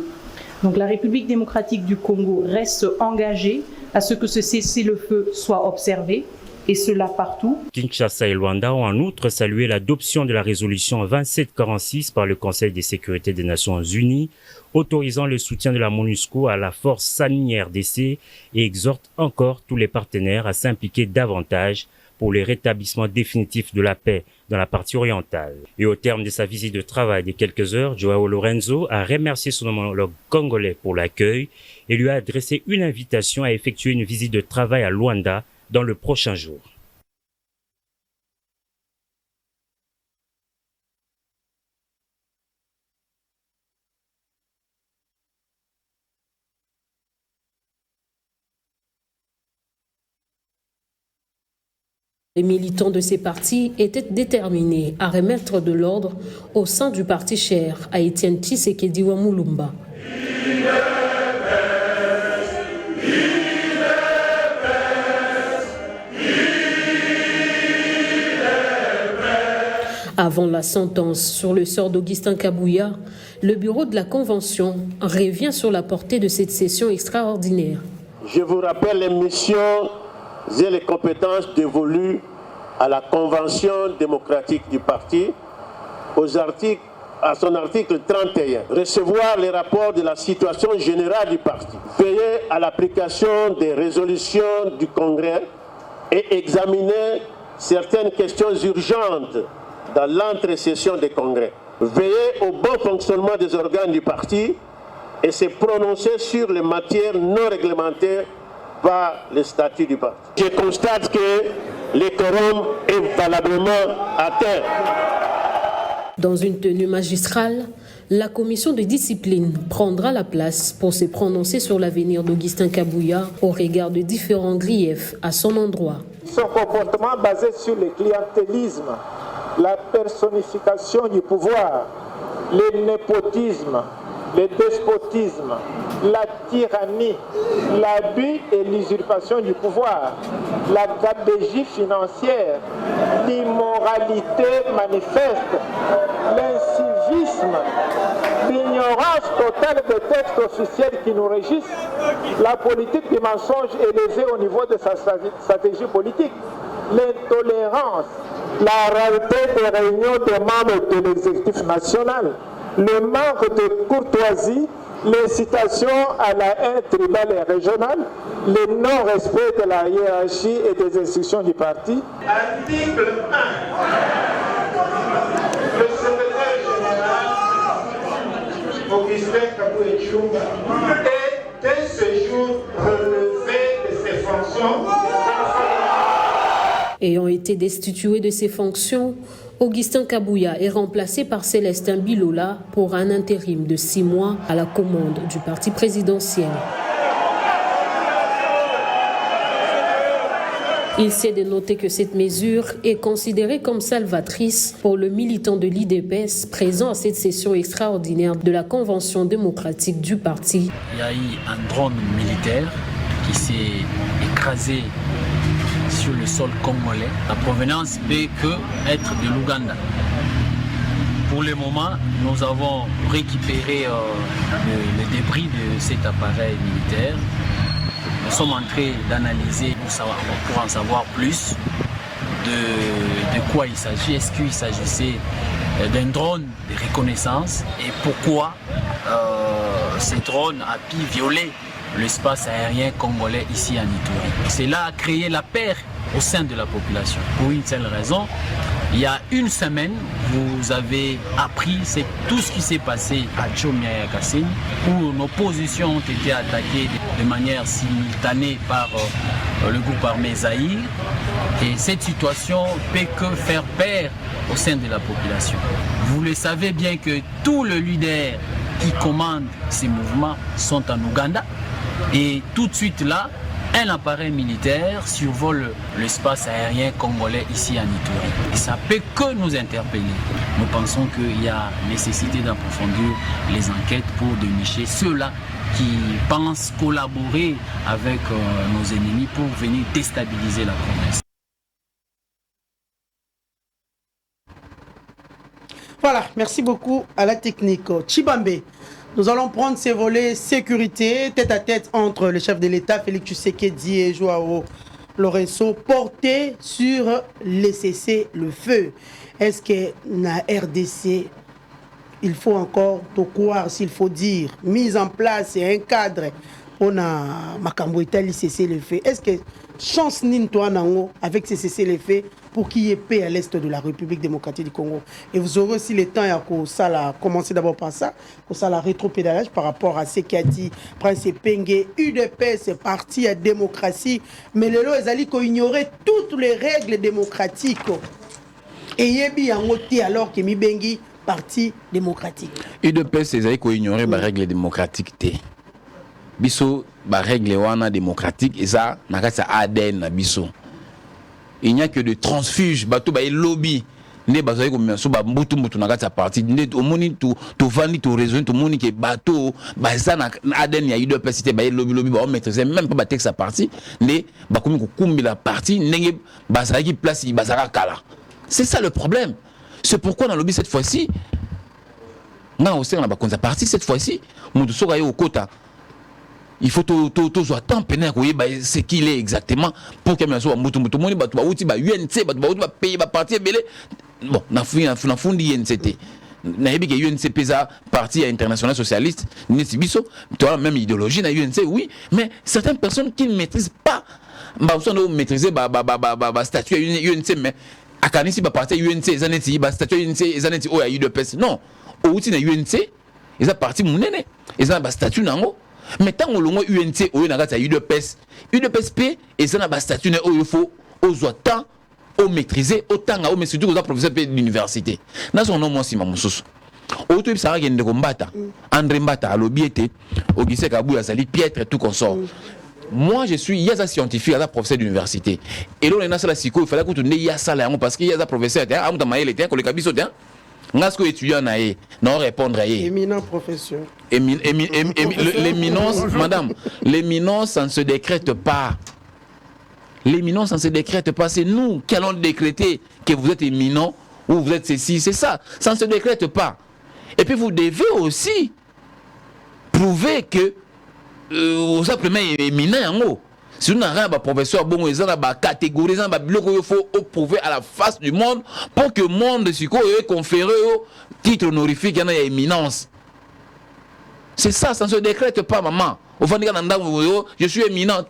Donc la République démocratique du Congo reste engagée à ce que ce cessez-le-feu soit observé, et cela partout. Kinshasa et Luanda ont en outre salué l'adoption de la résolution 2746 par le Conseil de sécurité des Nations Unies, autorisant le soutien de la MONUSCO à la force SAMI RDC et exhorte encore tous les partenaires à s'impliquer davantage pour le rétablissement définitif de la paix dans la partie orientale. Et au terme de sa visite de travail de quelques heures, Joao Lourenço a remercié son homologue congolais pour l'accueil et lui a adressé une invitation à effectuer une visite de travail à Luanda dans le prochain jour. Les militants de ces partis étaient déterminés à remettre de l'ordre au sein du parti cher à Étienne Tshisekedi Mulumba. Avant la sentence sur le sort d'Augustin Kabouya, le bureau de la Convention revient sur la portée de cette session extraordinaire. Je vous rappelle les missions et les compétences dévolues à la Convention démocratique du parti à son article 31. Recevoir les rapports de la situation générale du parti. Veiller à l'application des résolutions du Congrès et examiner certaines questions urgentes dans l'entre-session des congrès. Veiller au bon fonctionnement des organes du parti et se prononcer sur les matières non réglementées par le statut du parti. Je constate que le quorum est valablement atteint. Dans une tenue magistrale, la commission de discipline prendra la place pour se prononcer sur l'avenir d'Augustin Kabouya au regard de différents griefs à son endroit. Son comportement basé sur le clientélisme, la personnification du pouvoir, le népotisme, le despotisme, la tyrannie, l'abus et l'usurpation du pouvoir, la gabegie financière, l'immoralité manifeste, l'incivisme, l'ignorance totale des textes officiels qui nous régissent, la politique du mensonge élevée au niveau de sa stratégie politique, l'intolérance, la rareté des réunions des membres de l'exécutif national, le manque de courtoisie, l'incitation à la haine tribale et régionale, le non-respect de la hiérarchie et des instructions du parti. Article 1. Le secrétaire général Augustin Kabouya est dès ce jour relevé de ses fonctions été destitué de ses fonctions. Augustin Kabouya est remplacé par Célestin Bilola pour un intérim de 6 mois à la commande du parti présidentiel. Il s'est de noter que cette mesure est considérée comme salvatrice pour le militant de l'IDPS présent à cette session extraordinaire de la Convention démocratique du parti. Il y a eu un drone militaire qui s'est écrasé sur le sol congolais. La provenance peut que être de l'Ouganda. Pour le moment, nous avons récupéré le débris de cet appareil militaire. Nous sommes en train d'analyser pour en savoir plus de quoi il s'agit. Est-ce qu'il s'agissait d'un drone de reconnaissance et pourquoi ce drone a pu violer l'espace aérien congolais ici à Ituri. Cela a créé la peur au sein de la population. Pour une seule raison, il y a une semaine, vous avez appris tout ce qui s'est passé à Tchomia et à Kassine, où nos positions ont été attaquées de manière simultanée par le groupe armé Zaïre. Et cette situation peut que faire peur au sein de la population. Vous le savez bien que tous les leaders qui commandent ces mouvements sont en Ouganda. Et tout de suite là, un appareil militaire survole l'espace aérien congolais ici à Ituri. Et ça peut que nous interpeller. Nous pensons qu'il y a nécessité d'approfondir les enquêtes pour dénicher ceux-là qui pensent collaborer avec nos ennemis pour venir déstabiliser la province. Voilà, merci beaucoup à la technique. Chibambe. Nous allons prendre ces volets sécurité, tête à tête entre le chef de l'État, Félix Tshisekedi et Joao Lourenço, porté sur les cessez-le-feu. Est-ce que la RDC, il faut encore te croire, s'il faut dire, mise en place et un cadre pour Makambo Italie cessez-le-feu? Est-ce que chance n'intoa nango avec ces cessez-le-feu pour qu'il y ait paix à l'est de la République démocratique du Congo? Et vous aurez aussi le temps que ça a commencé d'abord par ça, que ça a rétropédalage par rapport à ce qu'a dit Prince Pengue. UDPS c'est parti à démocratie, mais le lot ils allaient ignorer toutes les règles démocratiques. Et yebi en ôté alors que Mibengi parti démocratique. UDPS c'est allaient ignorer les règles démocratiques. Biso ba règle wana démocratique et ça nakati ADN na biso. Il n'y a que de transfuge bato ba lobby ne bazali ko menso ba mbutu nakati a parti ne omoni to vandi to raison to moni ke bato ba ça na ADN ya UDPS te ba lobby ba maîtriser même pas ba texte à parti ne ba komi ko kumbi la parti ndenge bazali place bazaka kala. C'est ça le problème. C'est pourquoi dans le lobby cette fois-ci na au sein na ba konza parti cette fois-ci mutu soka yo kota. Il faut toujours attendre ce qu'il est exactement pour que les gens UNC payer parti bon na fundi UNCT na yebi que UNC pesa parti international socialiste neti biso tu as même idéologie na UNC oui mais certaines personnes qui ne maîtrisent pas maîtriser statut UNC mais akanisi ba parti UNC ezaneti ba statut UNC ezaneti o ya UDPS non outi na UNC eza parti munene eza ba statut nango. Mais tant que l'on a UNC, on a UDPS, UDPSP, et ça n'a pas statut, il faut aux autant, au maîtriser, autant à au maîtriser, aux professeurs de l'université. Dans son nom, aussi, Mamoussous. Auto, il s'arrête de combattre. André Mbata, à l'obiété, Augustin Kabouya, Sali, Pietre, tout consort. Moi, je suis Yaza scientifique, Yaza professeur d'université. Et là, on a la psycho, il fallait que tu n'aies Yaza là, parce qu'il y a un professeur, il y a un professeur, il y a un professeur, Ngasko étudiant naé, non répondre à éminent professeur. L'éminence, madame, l'éminence, ça ne se décrète pas. L'éminence, ça ne se décrète pas. C'est nous qui allons décréter que vous êtes éminent ou vous êtes ceci. C'est ça. Ça ne se décrète pas. Et puis vous devez aussi prouver que vous êtes éminent en haut. Si vous n'avez pas professeur, bon, vous avez une catégorie, vous avez il faut prouver à la face du monde pour que le monde ait conféré au titre honorifique, il y a éminence. C'est ça, ça ne se décrète pas, maman. Je suis éminent.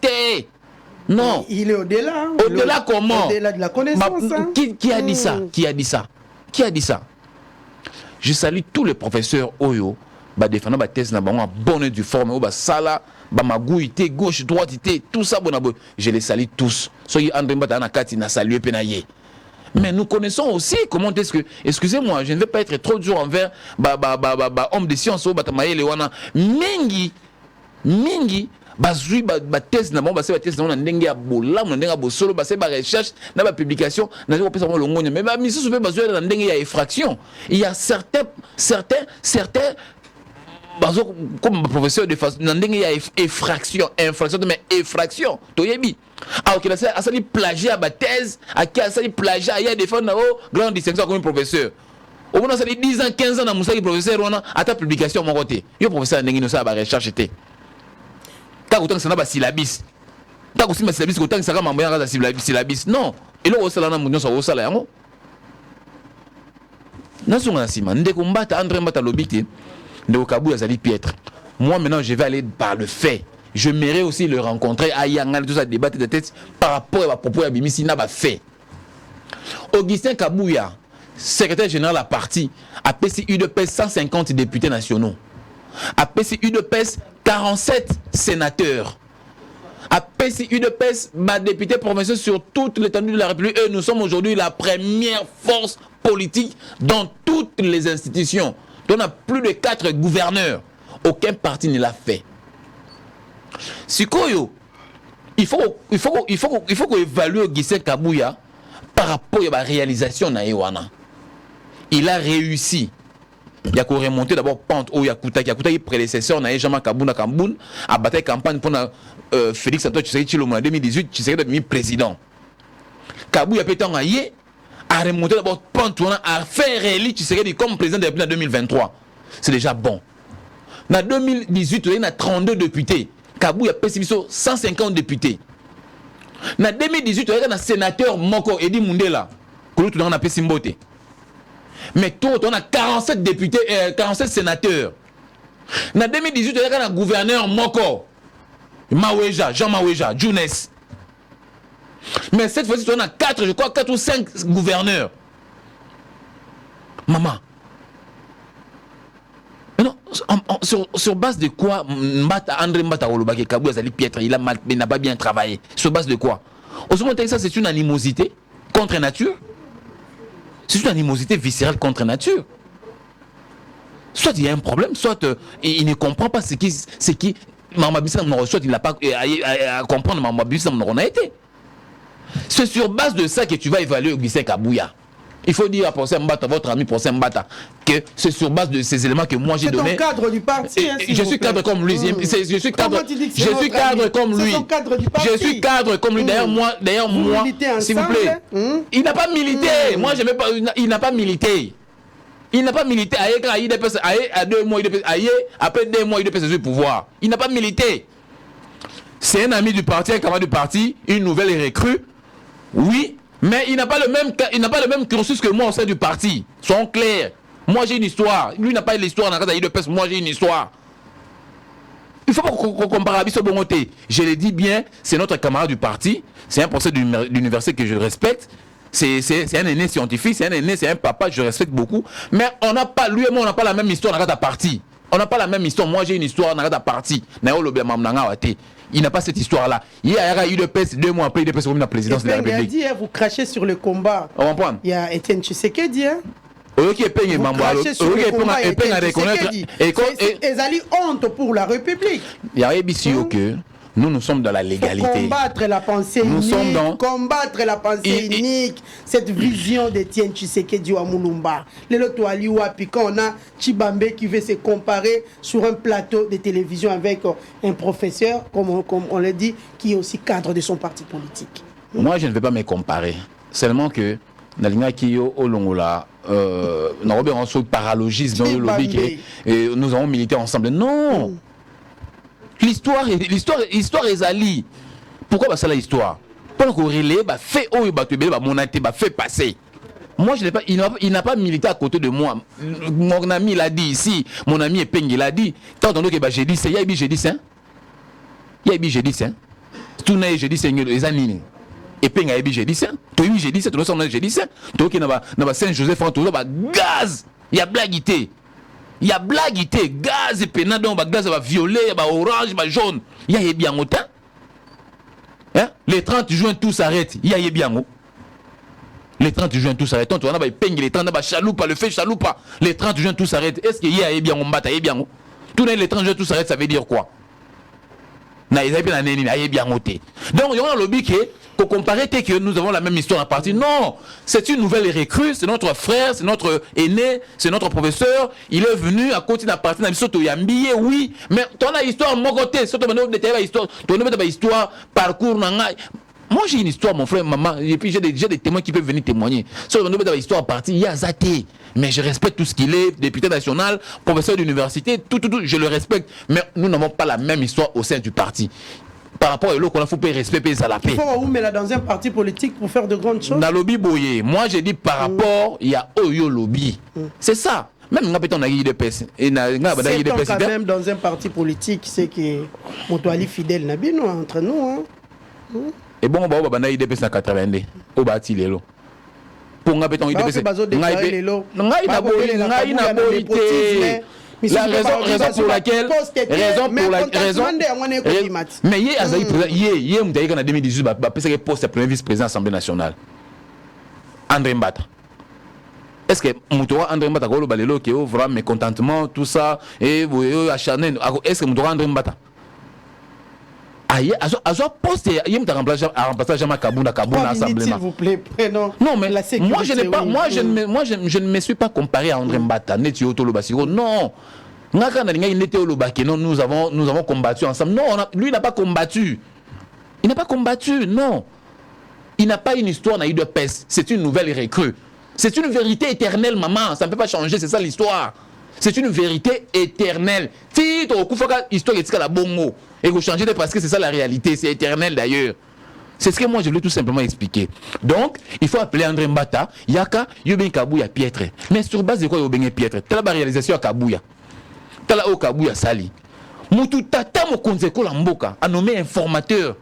Non. Il est au-delà. Au-delà comment? Au-delà de la connaissance. Qui a dit ça? Qui a dit ça? Qui a dit ça? Je salue tous les professeurs Oyo. Défendant la thèse, bonne du forme, sala, magouité, gauche, droite, tout ça, je les salue tous. Ceux qui André Mbata na kati na salué penaye. Mais nous connaissons aussi comment est-ce que, excusez-moi, je ne vais pas être trop dur envers homme de science, mingi, bazui ba thèse na ba thèse na ndenge ya bolam na ndenge ya bosolo ba ba recherche na ba publication na ko pesa mo longonya mais ba misu pe bazui na ndenge ya effraction. Il y a certains bazo comme professeur de façon na ndenge ya infraction mais effraction to yebi. Alors que ça ça li plagiat ba thèse a qui ça li plagiat ya défendre na grande distinction comme professeur. Au moins ça li 10 ans 15 ans na musaki professeur on a ta publication mon côté. Yo professeur ndenge no ça ba recherche té. Tant que ça n'a pas syllabis. Tant que ça n'a pas syllabis, tant que ça n'a pas syllabis. Non. Et là, on a un million sur salaire. Nous sommes en ciment. Nous combattons André Mbata Lobité. Nous Kabou Azali Pietre. Moi, maintenant, je vais aller par le fait. Je m'irai aussi le rencontrer à Yangal, tout ça, débattre de tête par rapport à propos de Bimisi n'a pas fait. Augustin Kabouya, secrétaire général de la partie, a PCU de PES 150 députés nationaux. A PCU de PES 47 sénateurs. À PCU de PES, ma députée provinciale sur toute l'étendue de la République. Et nous sommes aujourd'hui la première force politique dans toutes les institutions. On a plus de 4 gouverneurs. Aucun parti ne l'a fait. Sikoyo, il faut qu'on évalue Augustin Kabouya par rapport à la réalisation de Ewana. Il a réussi. Il y a qu'à remonter d'abord pente au Yakuta qui prédécesseur na Jean-Marc Kabouna Kamboun a battu campagne pour Félix Antoine Tshisekedi en 2018, Tshisekedi est devenu président. Kabouya pété en aïe a remonté d'abord pente a fait réélire Tshisekedi comme président de la République en 2023. C'est déjà bon. En 2018, il y a 32 députés. Kabouya pété 150 députés. En 2018, il y a un sénateur Moko Edi Mundela que nous avons appelé Simbote. Mais tout, on a 47 députés, 47 sénateurs. En 2018, il y a un gouverneur Moko, Maweja, Jean Maweja, Jounes. Mais cette fois-ci, on a 4 ou 5 gouverneurs. Maman. Mais non, sur base de quoi André Mbata Olobake Kabou Azali Pietre, il n'a pas bien travaillé. Sur base de quoi? Au second ça, c'est une animosité contre nature. C'est une animosité viscérale contre nature. Soit il y a un problème, soit il ne comprend pas ce qui soit il n'a pas à comprendre on a été. C'est sur base de ça que tu vas évaluer Augustin Kabouya. Il faut dire à Procès Mbata, votre ami Procès Mbata, que c'est sur base de ces éléments que moi j'ai donné. C'est ton cadre du parti. Je suis cadre comme lui. Je suis cadre comme lui. Je suis cadre comme lui. D'ailleurs, moi, s'il vous plaît, il n'a pas milité. Moi, je pas. Il n'a pas milité. Il n'a pas milité. Après 2 mois, il a le pouvoir. Il n'a pas milité. C'est un ami du parti, un camarade du parti, une nouvelle recrue. Oui. Mais il n'a pas le même cursus que moi au sein du parti. Soyons clairs. Moi j'ai une histoire. Lui n'a pas l'histoire dans la de moi j'ai une histoire. Il faut pas qu'on compare à Bisso Bongoté. Je l'ai dit bien, c'est notre camarade du parti. C'est un professeur d'université que je respecte. C'est un aîné scientifique, c'est un papa, je respecte beaucoup. Mais on n'a pas, lui et moi, on n'a pas la même histoire dans la parti. On n'a pas la même histoire. Moi j'ai une histoire dans la parti. Il n'a pas cette histoire-là. Il y a eu de PES 2 mois après, il est la présidence de la République. Il a dit, vous crachez sur le combat. On va prendre. Il y a Etienne Tshisekedi. Vous crachez sur le combat. Ils ont honte pour la République. Il y a que nous sommes dans la légalité. Combattre la pensée unique. Combattre la pensée unique. Cette vision d'Etienne Tshisekedi à Moulumba. Le loto aliwa, puis quand on a Chibambe qui veut se comparer sur un plateau de télévision avec un professeur, comme on l'a dit, qui est aussi cadre de son parti politique. Moi, je ne vais pas me comparer. Seulement que Nalina Kiyo Olongola, nous avons un paralogisme dans le lobby et nous avons milité ensemble. Non! L'histoire est ali. Pourquoi ça l'histoire? Pendant qu'on relève, fait monaté, fait passer. Moi je n'ai pas, il n'a pas milité à côté de moi. Mon ami l'a dit ici, mon ami Epeng l'a dit. Tant que j'ai dit c'est, j'ai dit ça. J'ai dit ça. Tout n'a j'ai dit c'est les années. Epeng a j'ai dit ça. Toi j'ai dit ça, tout le monde j'ai dit ça. Toi qui n'a pas Saint-Joseph en tout ça, gaz. Il y a blaguité. Il y a blaguité, gaz et pénadon, gaz va violet, orange, jaune. Il y a bien autant. Hein? Les 30 juin, tout s'arrête. Il y a bien. Le Les 30 juin, tout s'arrête. On a peigne les 30, chaloupa, le fait chaloupa. Les 30 juin, tout s'arrête. Est-ce qu'il y a bien, on bat, bien. Tous les 30 juin, tout s'arrête, ça veut dire quoi? Donc, il y a un lobby qui est, pour comparer que nous avons la même histoire à partir. Non, c'est une nouvelle recrue, c'est notre frère, c'est notre aîné, c'est notre professeur. Il est venu à côté d'un parti, oui, mais ton histoire, mon côté, c'est ton histoire, parcours, moi j'ai une histoire, mon frère, maman, et puis j'ai des témoins qui peuvent venir témoigner. Sur le histoire partie, il y a Zate, mais je respecte tout ce qu'il est, député national, professeur d'université, tout, je le respecte. Mais nous n'avons pas la même histoire au sein du parti. Par rapport à l'autre, il faut payer respect, payer ça la paix. Il faut où, mais là, dans un parti politique pour faire de grandes choses. Dans le lobby boyé, moi j'ai dit par rapport, il y a Oyo lobby. C'est ça. Même on a IDPS. C'est quand même dans un parti politique, c'est que Motoali fidèle, Nabino, entre nous. Hein. Et bon, on va IDPS en 82. On va Tilelo. Pour nga béton IDPS. La raison pour laquelle mais hier on en 2018 parce que poste premier vice-président de l'Assemblée nationale. André Mbata. Est-ce que Moutoura André Mbata ko lo balelo qui vraiment mécontentement tout ça et acharné est-ce que Moutoura André Mbata azo poste yem ta remplacer Jean Kabunda assemblée. S'il vous plaît, prénom. Non mais moi je ne me suis pas comparé à André Mbata neti otolo basiro. Non. Ngaka na linga neti olobaki non, nous avons combattu ensemble. Non, lui n'a pas combattu. Il n'a pas combattu, non. Il n'a pas une histoire na UDPS, c'est une nouvelle recrue. C'est une vérité éternelle, maman, ça ne peut pas changer, c'est ça l'histoire. C'est une vérité éternelle. Si tu as histoire de la bongo et vous changez parce que c'est ça la réalité, c'est éternel d'ailleurs. C'est ce que moi je voulais tout simplement expliquer. Donc, il faut appeler André Mbata, Yaka, Yoben Kabouya Pietre. Mais sur base de quoi Yoben Pietre? T'as la réalisation à Kabouya. T'as la Kabouya Sali. Moutou Tata Mokonzeko Lamboka a nommé informateur.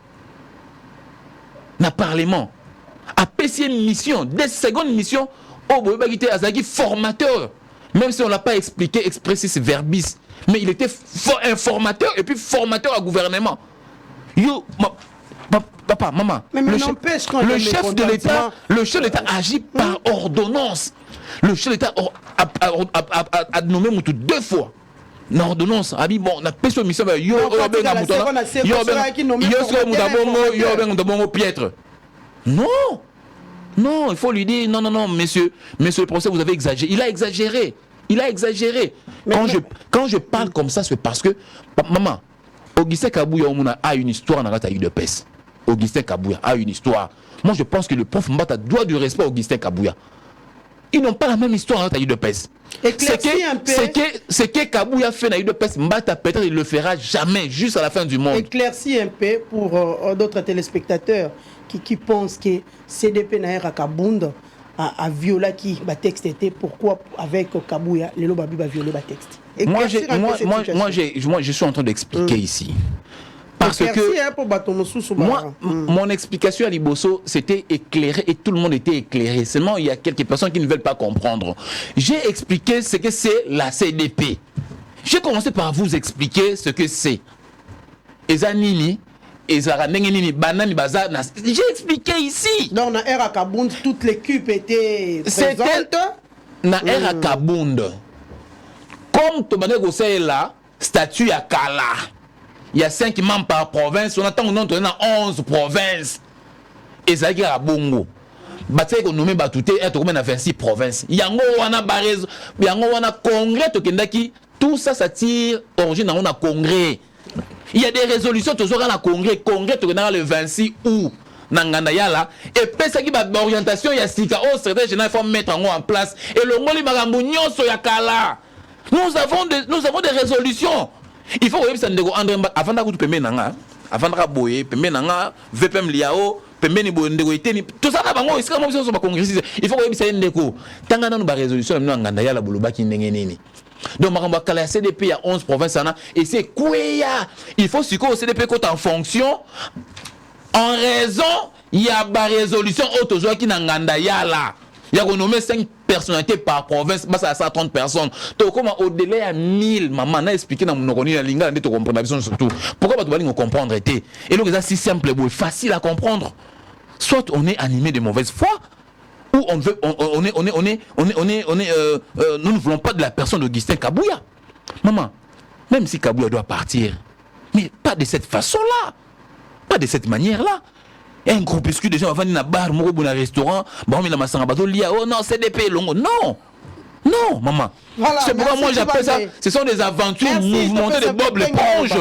Na parlement. A PCM mission, des secondes missions, au Boyobagité Azagi formateur. Même si on ne l'a pas expliqué expressis verbis, mais il était informateur et puis formateur à gouvernement. Yo, papa, maman, le chef de l'État agit par ordonnance. Le chef de l'État a nommé Moutou 2 fois. Une ordonnance, a dit bon, on a pêché une mission, Pietre. Non. Non, il faut lui dire non, monsieur le professeur, vous avez exagéré. Il a exagéré. Quand je parle comme ça, c'est parce que maman, Augustin Kabouya a une histoire dans la UDPS. Augustin Kabouya a une histoire. Moi, je pense que le prof Mbata doit du respect à Augustin Kabouya. Ils n'ont pas la même histoire dans la UDPS. C'est que Kabouya fait dans la UDPS, Mbata peut-être il le fera jamais, juste à la fin du monde. Éclaircis un peu pour d'autres téléspectateurs qui pensent que CDP Naïra Kabunda a violé qui le texte était pourquoi avec Kabouya les lobabi va violer le texte. Moi je suis en train d'expliquer ici. Parce que mon explication à Liboso c'était éclairé et tout le monde était éclairé. Seulement il y a quelques personnes qui ne veulent pas comprendre. J'ai expliqué ce que c'est la CDP. J'ai commencé par vous expliquer ce que c'est. Ezanini j'ai expliqué ici. Dans la era Kabund, toute l'équipe était présente. Na era Kabund. Comme tu m'as là, statut à Kala. Il y a 5 membres par province. On attend on a 11 provinces. Et ça y est à Bongo. Bataille qu'on nomme Batouté et on a 26 provinces. Yango wana barezo, yango wana congrès to kendaki. Tout ça ça tire origine on a congrès. Il y a des résolutions toujours à la congrès tu le 26 août nanganda yala et pesa qui ba orientation ya sika au secrétaire général faut mettre en place et le ngoli makambo nyonso ya kala. Nous avons des résolutions. Il faut que ça ndeko André avant d'akutu pembe nanga avant da boye pembe nanga VPM liao pembe ni bo ndeko iteni tout ça na bango isika mo so ba congrès il faut que ça ndeko tanga na ba résolution na nganda yala bolobaki ndenge nini. Donc, la CDP, il y a 11 provinces et c'est quoi? Il faut que le CDP soit en fonction en raison il y a une résolution qui n'a il y a renommé 5 personnalités par province, ça a 30 personnes. Donc, comme au-delà de 1000, maman a expliqué dans mon linga, tu comprends surtout. Pourquoi tu dois comprendre? Et donc, c'est si simple, facile à comprendre. Soit on est animé de mauvaise foi, où on veut, nous ne voulons pas de la personne d'Augustin Kabouya. Maman, même si Kabouya doit partir, mais pas de cette façon-là, pas de cette manière-là. Un groupuscule de gens vont venir dans bar, dans un restaurant, bon, mais la massanga bateau, oh non, CDP, longo, non. Non, maman. Voilà, c'est pourquoi moi j'appelle ça, ce sont des aventures mouvementées de Bob l'éponge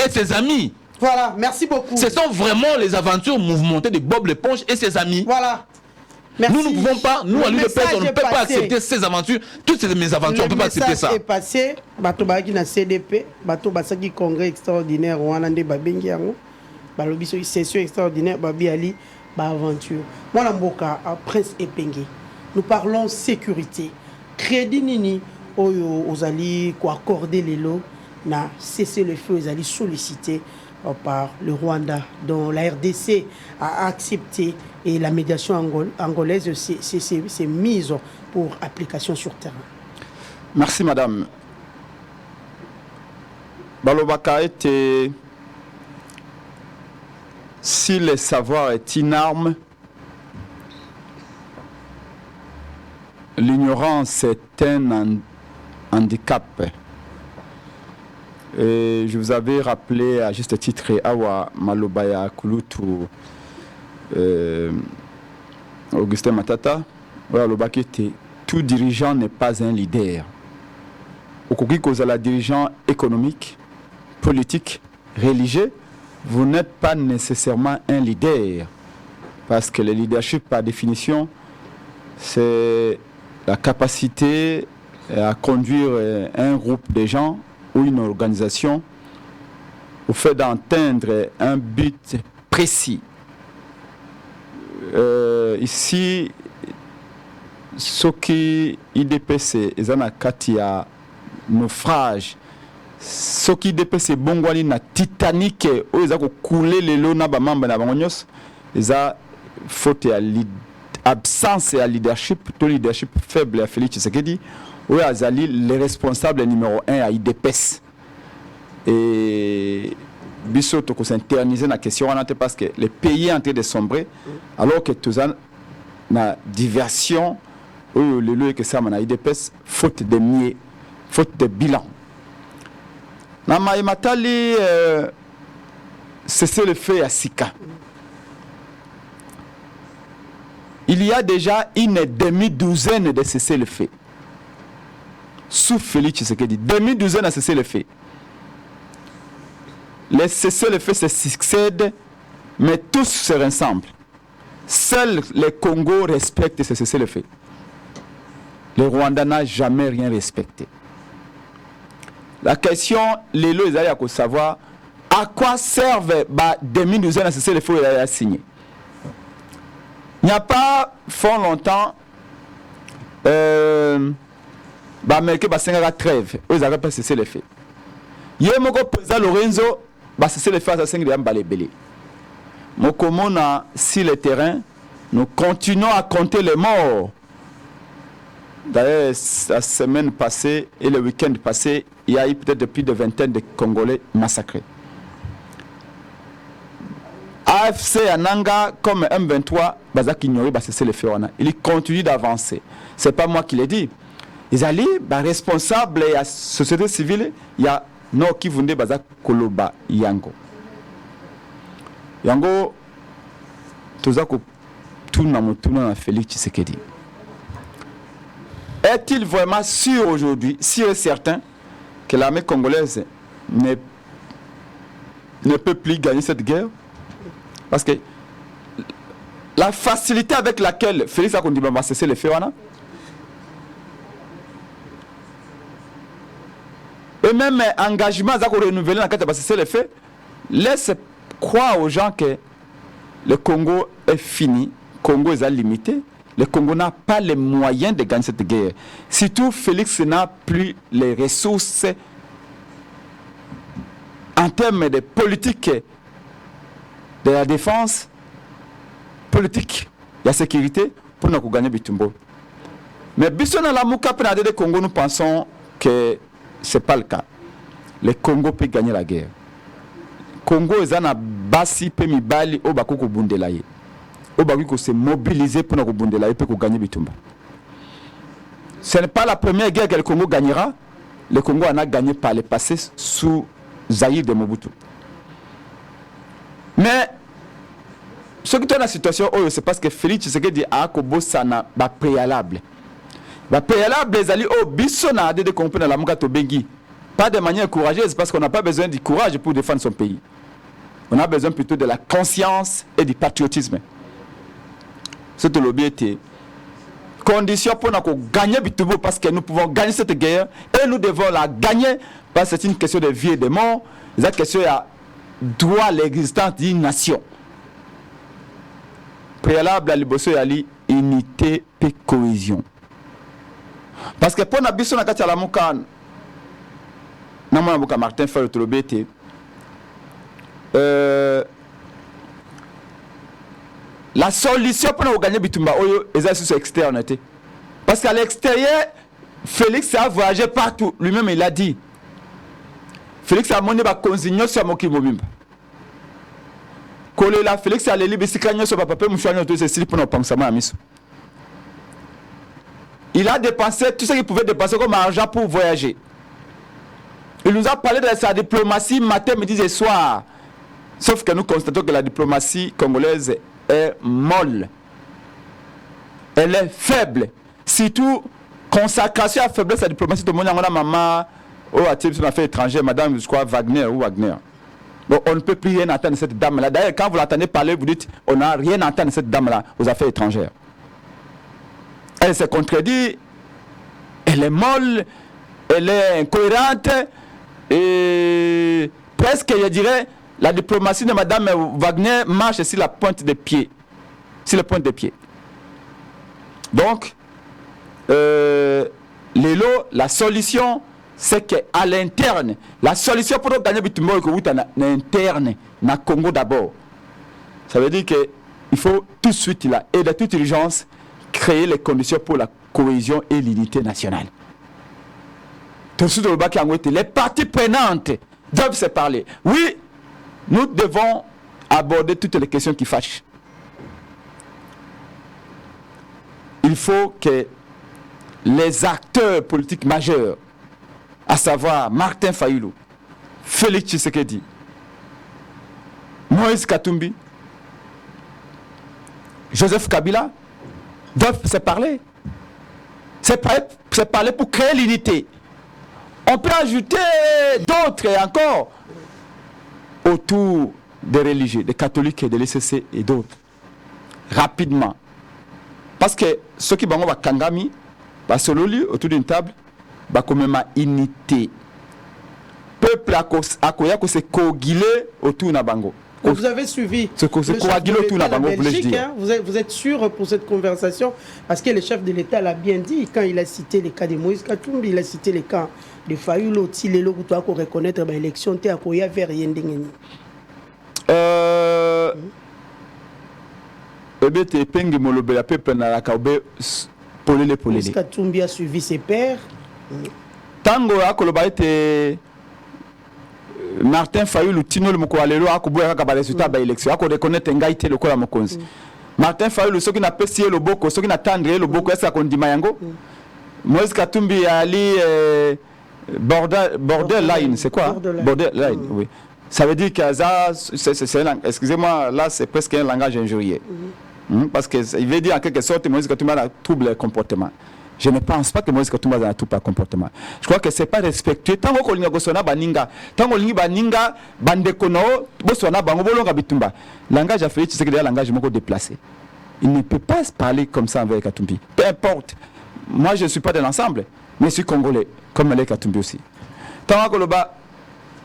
et ses amis. Voilà, merci beaucoup. Ce sont vraiment les aventures mouvementées de Bob l'éponge et ses amis. Voilà. Merci. Nous ne pouvons pas, nous à l'UDPS, on ne peut pas accepter ces aventures, toutes mes aventures, on ne peut pas accepter ça. Le message est passé, bato baki na CDP, bato basaki congrès extraordinaire, Rwanda babengi yango, balobi so session extraordinaire, babi ali, ba aventure. Moi Mboka, Prince Epenge, nous parlons sécurité. Crédit nini oyo ozali ko accorder les lots na cesser le feu, ozali sollicité par le Rwanda, dont la RDC a accepté et la médiation angolaise s'est mise pour application sur terrain. Merci madame. Balobaka était, si le savoir est une arme, l'ignorance est un handicap. Et je vous avais rappelé à juste titre Awa Malobaya Kulutu Augustin Matata, tout dirigeant n'est pas un leader. Au cas la dirigeant économique, politique, religieux, vous n'êtes pas nécessairement un leader. Parce que le leadership, par définition, c'est la capacité à conduire un groupe de gens ou une organisation au fait d'atteindre un but précis. Ici, ce qui IDPC est un katia naufrage, ce qui IDPC bongwani na Titanic où ils ont coulé les lots na bamamba na bangonyos, ils ont faute à absence à leadership, tout leadership faible à Félix Tshisekedi, où ils ont les responsables numéro 1 à IDPS. Et Bissot ko s'interniser na question parce que le pays est en train de sombrer alors que tout ça na diversion où le lieu que ça na IDPS faute de mieux, faute de bilan. Na Matali c'est le fait à Sika. Il y a déjà une demi-douzaine de cessez-le-feu. Sous Félix Tshisekedi, demi-douzaine à cessez-le-feu. Les cessez-le-feu se succèdent, mais tous se ressemblent. Seul le Congo respecte ce cessez-le-feu. Le Rwanda n'a jamais rien respecté. La question, les lois, ils allaient savoir à quoi servent demi-douzaine à cessez-le-feu qu'il a signé. Il n'y a pas fort longtemps, Américain va signer la trêve, ils n'avaient pas cessé le fait. Il y a un président Lorenzo, va cesser le fait à 5 de Mbalébélé. Mokomona, sur le terrain, nous continuons à compter les morts. D'ailleurs, la semaine passée et le week-end passé, il y a eu peut-être plus de vingtaine de Congolais massacrés. AFC Ananga comme M23, Bazak ignoré, c'est le fait. Il continue d'avancer. Ce n'est pas moi qui l'ai dit. Ils allaient, responsables de la société civile, il y a no qui vundé Bazak Koloba Yango. Yango, Tozako Touna Félix Tshisekedi. Est-il vraiment sûr aujourd'hui, sûr et certain, que l'armée congolaise ne peut plus gagner cette guerre? Parce que la facilité avec laquelle Félix Akondiba va cesser le feu, et même engagement à renouveler dans le cadre de cesser le feu, laisse croire aux gens que le Congo est fini, le Congo est limité, le Congo n'a pas les moyens de gagner cette guerre. Surtout, Félix n'a plus les ressources en termes de politique de la défense, politique, la sécurité, pour nous gagner Bitumbo. Mais si on a la Mouka de Congo, nous pensons que ce n'est pas le cas. Le Congo peut gagner la guerre. Le Congo est un basi pe mibali au bakoko bundelaye. Obagui se mobiliser pour nous rebondir et pour gagner Bitumba. Ce n'est pas la première guerre que le Congo gagnera. Le Congo en a gagné par le passé sous Zaïre de Mobutu. Mais ce qui est dans la situation, c'est parce que Félix Tshisekedi a Kobo Sana ba préalable. Ba préalable les alliés au Bissona de comprendre la Mugato Bengi. Pas de manière courageuse parce qu'on n'a pas besoin du courage pour défendre son pays. On a besoin plutôt de la conscience et du patriotisme. C'est l'objectif. Condition pour nous gagner Bitubo parce que nous pouvons gagner cette guerre et nous devons la gagner parce que c'est une question de vie et de mort. C'est une question de droit à l'existence d'une nation. Préalable à l'Ibosso Yali, unité et cohésion. Parce que pour nous, nous avons dit Martin Fayulu Tolobete. La solution pour nous gagner Bitumba est sur externe. Parce qu'à l'extérieur, Félix a voyagé partout. Lui-même, il a dit. Félix a monné ba consignation sur Moki Mobimba. Kolela Félix a l'éli bisikagno sur papa Mouchouagno tout ceci pour nous penser à Misso. Il a dépensé tout ce qu'il pouvait dépenser comme argent pour voyager. Il nous a parlé de sa diplomatie matin, midi et soir. Sauf que nous constatons que la diplomatie congolaise est molle. Elle est faible. Surtout, consacration à faiblesse de la diplomatie, tout le monde a maman, sur l'affaire étrangère, madame, je crois, Wagner ou Wagner. Bon, on ne peut plus rien entendre de cette dame-là. D'ailleurs, quand vous l'entendez parler, vous dites, on n'a rien entendu de cette dame-là aux affaires étrangères. Elle se contredit, elle est molle, elle est incohérente, et presque, je dirais, la diplomatie de madame Wagner marche sur la pointe des pieds. Sur la pointe des pieds. Donc, la solution, c'est qu'à l'interne, la solution pour gagner Bitumba est interne, dans le Congo d'abord. Ça veut dire qu'il faut tout de suite, là, et de toute urgence, créer les conditions pour la cohésion et l'unité nationale. Tout de suite, les parties prenantes doivent se parler. Oui, nous devons aborder toutes les questions qui fâchent. Il faut que les acteurs politiques majeurs, à savoir Martin Fayulu, Félix Tshisekedi, Moïse Katumbi, Joseph Kabila, doivent se parler. Se parler pour créer l'unité. On peut ajouter d'autres encore autour des religieux, des catholiques et de l'ECC et d'autres. Rapidement. Parce que ceux qui vont Kangami, autour d'une table, va quand même unité. Peuple a se coaguler autour de Bango. Vous avez suivi le chef de l'État, la Belgique, hein? Vous êtes sûr pour cette conversation parce que le chef de l'État l'a bien dit quand il a cité les cas de Moïse Katumbi, il a cité les cas de Fayulu, il est là pour reconnaître l'élection de Akoya vers Yendengeni. Moïse Katumbi a suivi ses pères. Tango Akoloba était Martin Fayulu tino le moko alelo akubuya kaka ba résultat ba élection ako reconnaître ngaité le kola mokonzi. Martin Fayulu soki na pesi le boko soki na tendre le boko esa kondima yango. Moïse Katumbi ali borderline, c'est quoi? Borderline, oui. Ça veut dire que ça excusez-moi, là c'est presque un langage injurieux. Parce que il veut dire en quelque sorte Moïse Katumbi a un trouble comportement. Je ne pense pas que Moïse Katumbi a un trouble comportement. Je crois que c'est pas respectueux. Tant qu'on linga gosona baninga, tant qu'on linga baninga bandekono bosona bango bolonga bitumba. Langage a fait c'est que le langage moko déplacé. Il ne peut pas se parler comme ça avec Katumbi. Peu importe. Moi je ne suis pas de l'ensemble, mais je suis congolais comme les Katumbi aussi. Tant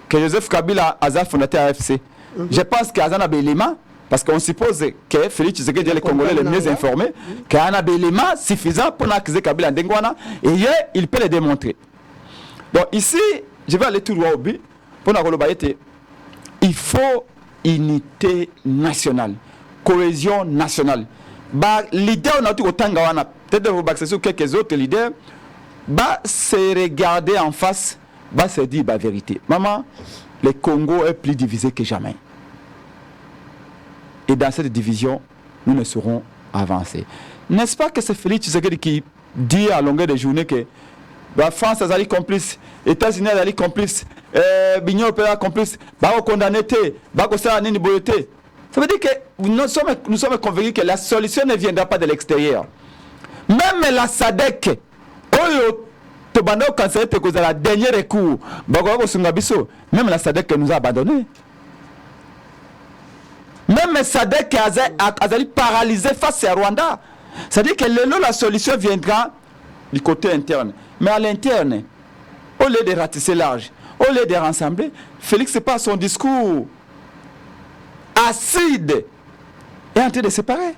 que Joseph Kabila a fondateur AFC. Je pense qu'il y a un élément. Parce qu'on suppose que Félix Tshisekedi est le Congolais le mieux informé, qu'il y a un élément suffisant pour accuser Kabila Ndengwana, et il peut le démontrer. Donc ici, je vais aller tout droit au but, pour nous dire il faut unité nationale, cohésion nationale. L'idée, on a tout autant, peut-être vous basez sur quelques autres leaders, se regarder en face, se dire la vérité. Maman, le Congo est plus divisé que jamais. Et dans cette division, nous ne saurons avancer. N'est-ce pas que c'est Félix Tshisekedi qui dit à longueur de journée que la France est complice, les États-Unis sont complices, l'Union européenne est complice, ils condamné, ça veut dire que nous sommes convaincus que la solution ne viendra pas de l'extérieur. Même la SADC, la dernière recours, même la SADC nous a abandonnés. Même la SADC a paralysé face à Rwanda. C'est-à-dire que la solution viendra du côté interne. Mais à l'interne, au lieu de ratisser large, au lieu de rassembler, Félix, c'est pas son discours acide est en train de séparer.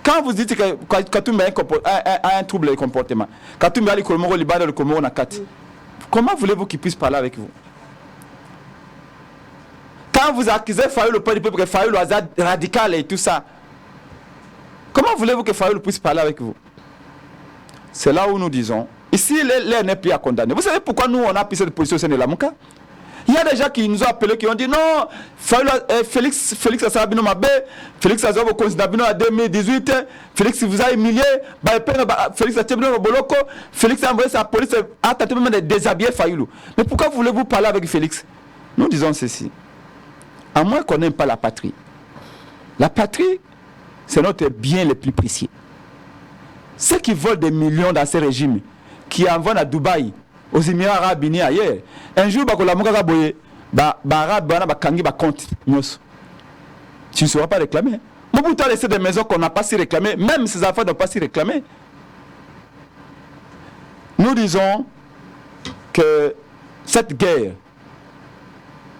Quand vous dites que Katumbi a un trouble de comportement, Katumbi a le Komoro, le Komoro, comment voulez-vous qu'il puisse parler avec vous? Quand vous accusez Fayoulou, le peuple que Fayoulou est radical et tout ça, comment voulez-vous que Fayoulou puisse parler avec vous? C'est là où nous disons, ici, l'air n'est plus à condamner. Vous savez pourquoi nous, on a pris cette position au sein de la Mouka? Il y a des gens qui nous ont appelés, qui ont dit non, Félix Asabino Mabé, Félix Azabo Konsidabino en 2018, Félix vous a humilié, Félix Atebino Boloko, Félix a envoyé sa police, a tenté même de déshabiller Fayoulou. Mais pourquoi voulez-vous parler avec Félix? Nous disons ceci. À moins qu'on n'aime pas la patrie. La patrie, c'est notre bien le plus précieux. Ceux qui volent des millions dans ces régimes, qui envoient à Dubaï, aux Émirats Arabes Unis ailleurs, un jour, tu ne seras pas réclamé. Mobutu a laissé des maisons qu'on n'a pas si réclamées, même ses enfants n'ont pas si réclamées. Nous disons que cette guerre,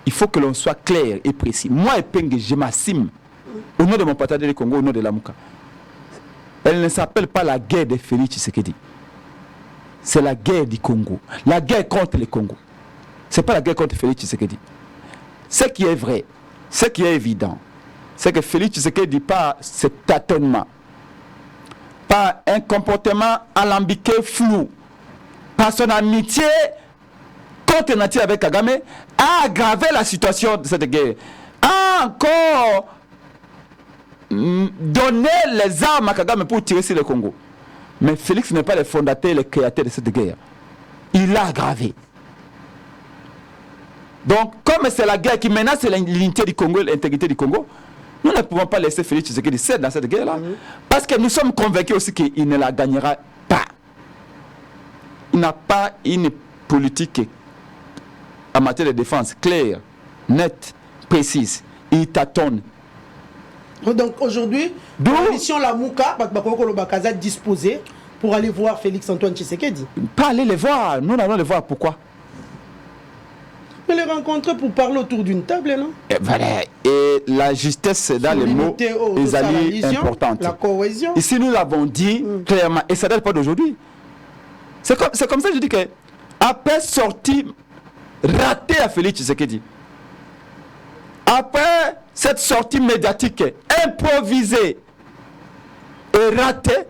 il faut que l'on soit clair et précis. Moi, Epenge, je m'assume au nom de mon parti du Congo, au nom de la Mouka. Elle ne s'appelle pas la guerre de Félix Tshisekedi. C'est la guerre du Congo. La guerre contre le Congo. Ce n'est pas la guerre contre Félix Tshisekedi. Ce qui est vrai, ce qui est évident, c'est que Félix Tshisekedi, par ce tâtonnement, par un comportement alambiqué flou, par son amitié contre nature avec Kagame, a aggravé la situation de cette guerre. A encore donné les armes à Kagame pour tirer sur le Congo. Mais Félix n'est pas le fondateur et le créateur de cette guerre. Il l'a aggravé. Donc, comme c'est la guerre qui menace l'unité du Congo et l'intégrité du Congo, nous ne pouvons pas laisser Félix Tshisekedi céder dans cette guerre-là. Parce que nous sommes convaincus aussi qu'il ne la gagnera pas. Il n'a pas une politique en matière de défense claire, nette, précise. Il tâtonne. Donc aujourd'hui, la mission La Mouka, Bakaza disposée pour aller voir Félix Antoine Tshisekedi. Pas aller les voir, nous allons les voir. Pourquoi? Mais les rencontrer pour parler autour d'une table, non? Et, voilà. Et la justesse dans les mots est importante. La cohésion. Ici, nous l'avons dit clairement, et ça ne date pas d'aujourd'hui. C'est comme ça que je dis que après sortie ratée à Félix Tshisekedi, après cette sortie médiatique improvisée et ratée,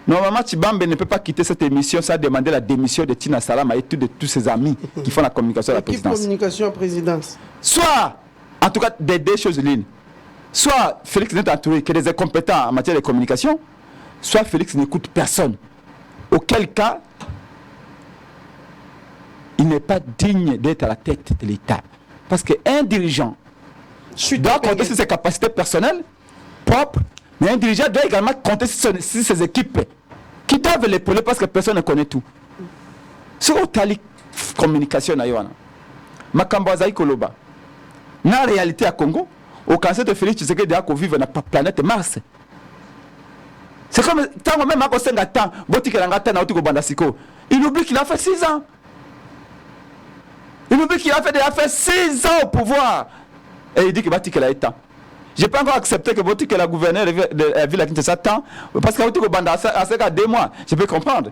normalement Tshibambe ne peut pas quitter cette émission sans demander la démission de Tina Salama et de tous ses amis qui font la communication à la présidence. Communication à la présidence. Soit, en tout cas, des deux choses lignes. Soit Félix n'est entouré que des incompétents en matière de communication, soit Félix n'écoute personne. Auquel cas, il n'est pas digne d'être à la tête de l'État. Parce qu'un dirigeant doit compter sur ses capacités personnelles, propres, mais un dirigeant doit également compter sur ses équipes qui doivent l'épauler parce que personne ne connaît tout. C'est une communication. Makambo Azaï Koloba. Dans la réalité à Congo, au cancer de Félix Tshisekedi à vivre dans la planète Mars. C'est comme tant même à Kosenga temps, il oublie qu'il a fait 6 ans. Il oublie qu'il a fait 6 ans au pouvoir. Et il dit qu'il va tirer l'État. Je n'ai pas encore accepté que la gouverneure de la ville à Kinshasa temps, parce qu'il a 2 mois. Je peux comprendre.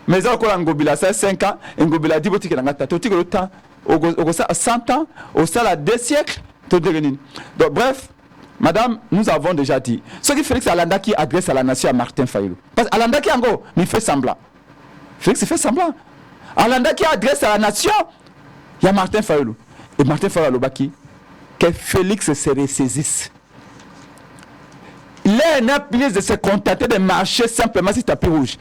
Mais ça, quand Ngobila a 5 ans, Ngobila a dit qu'il a le temps. Au 100 ans, au sein de 2 siècles. Donc, bref, madame, nous avons déjà dit. Ce qui Félix Alanda qui adresse à la nation à Martin Fayoulou. Parce qu'Alanda qui en gros, il fait semblant. Félix fait semblant. Alanda qui adresse à la nation, il y a Martin Fayoulou. Et Martin Fayoulou qui que Félix se ressaisisse L'air n'a plus de se contenter de marcher simplement sur tapis rouge,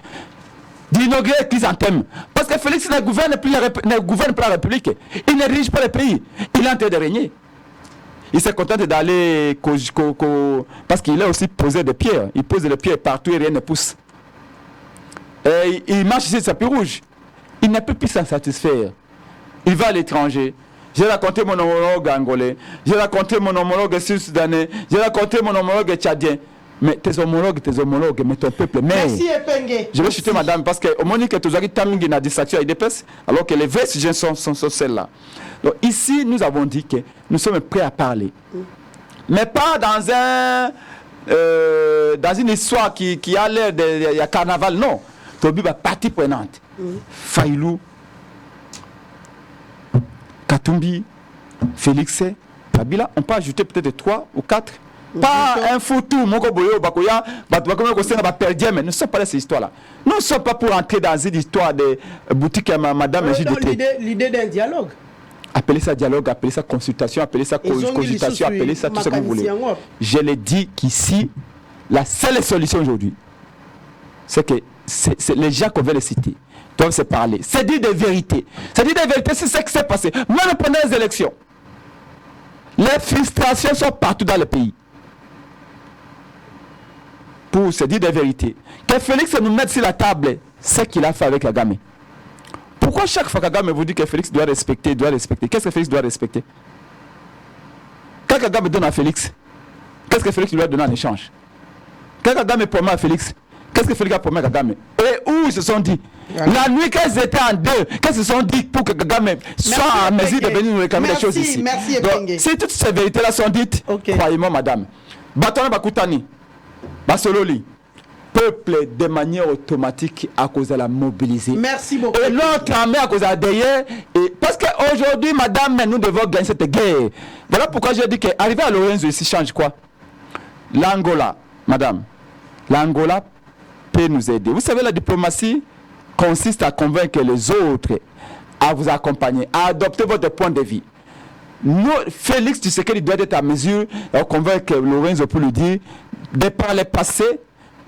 d'inaugurer les chrysanthèmes. Parce que Félix ne gouverne pas la République. Il ne dirige pas le pays. Il est en train de régner. Il se contente d'aller parce qu'il a aussi posé des pierres. Il pose des pierres partout et rien ne pousse. Et il marche sur le tapis rouge. Il ne peut plus s'en satisfaire. Il va à l'étranger. J'ai raconté mon homologue angolais. J'ai raconté mon homologue sud-soudanais. J'ai raconté mon homologue tchadien. Mais tes homologues, mais ton peuple. Mais merci Epenge. Je vais chuter madame parce que au moment que tu as dit na distraction IDPS, alors que les vrais sujets sont celles-là. Donc ici, nous avons dit que nous sommes prêts à parler. Mais pas dans une histoire qui a l'air de carnaval, non. Tobi va partie prenante. Faïlou, Katumbi, Félix, Kabila, on peut ajouter peut-être 3 ou 4. Pas un foutu, Moko Boyo, Bakoya, mais nous ne sommes pas dans cette histoire-là. Nous ne sommes pas pour entrer dans une histoire de boutique à madame JDT. L'idée d'un dialogue. Appelez ça dialogue, appelez ça consultation, appelez ça cogitation, appelez ça tout ce que vous voulez. Je l'ai dit qu'ici, la seule solution aujourd'hui, c'est que les gens qu'on veut les citer doivent se parler. C'est dire des vérités. C'est dire des vérités, c'est ce qui s'est passé. Même pendant les élections, les frustrations sont partout dans le pays. Pour se dire des vérités. Que Félix nous mette sur la table ce qu'il a fait avec Kagame. Pourquoi chaque fois Kagame vous dit que Félix doit respecter, qu'est-ce que Félix doit respecter? Quand Kagame donne à Félix, qu'est-ce que Félix lui a donné en échange? Quand Kagame promet à Félix, qu'est-ce que Félix a promis à Kagame? Et où ils se sont dit? La nuit qu'ils étaient en deux, qu'est-ce qu'ils se sont dit pour que Kagame soit en mesure de venir nous réclamer des choses ici? Merci, donc, si toutes ces vérités-là sont dites, croyez-moi madame, Batona Bakutani, Basololi, peuple de manière automatique à cause de la mobiliser. Merci beaucoup. Et l'autre armée à cause de la derrière. Parce qu'aujourd'hui, madame, nous devons gagner cette guerre. Voilà pourquoi j'ai dit qu'arriver à Lorenzo ici change quoi? L'Angola, madame, l'Angola peut nous aider. Vous savez, la diplomatie consiste à convaincre les autres à vous accompagner, à adopter votre point de vue. Nous, Félix Tshisekedi doit être à mesure de convaincre Lorenzo pour lui dire, de par le passé,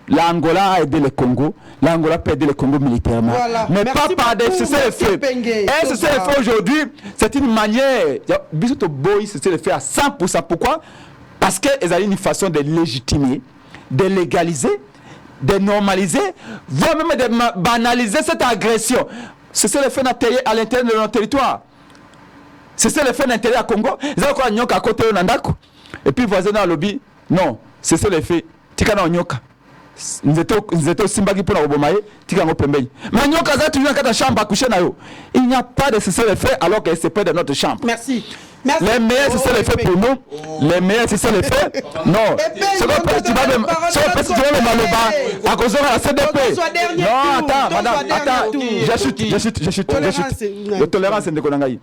l'Angola a aidé le Congo, l'Angola peut aider le Congo militairement, voilà. Mais merci pas par des cessez-le-feu. Et cessez-le-feu aujourd'hui, c'est une manière, Bissoto Boy cessez-le-feu à 100%. Pourquoi? Parce qu'ils ont une façon de légitimer, de légaliser, de normaliser, voire même de banaliser cette agression. Cessez-le-feu à l'intérieur de notre territoire. Cessez-le-feu à l'intérieur du Congo. Ils ont quoi Nyoka à côté de Nandako. Et puis voisin dans le lobby, non, cessez-le-feu. Tikana Nyoka. Nous étions au Simbagi pour la Obomaye, Tikana Pembei. Mais Nyoka a toujours dans la chambre à coucher. Il n'y a pas de cessez-le-feu alors qu'elle se près de notre chambre. Merci. Les meilleurs, c'est le fait pour nous. Les meilleurs, c'est le fait. Non. C'est le fait tu vas me maloba. À cause de la CDP. Non, attends, madame, attends. Je chute. Le tolérance, c'est de Konangaï.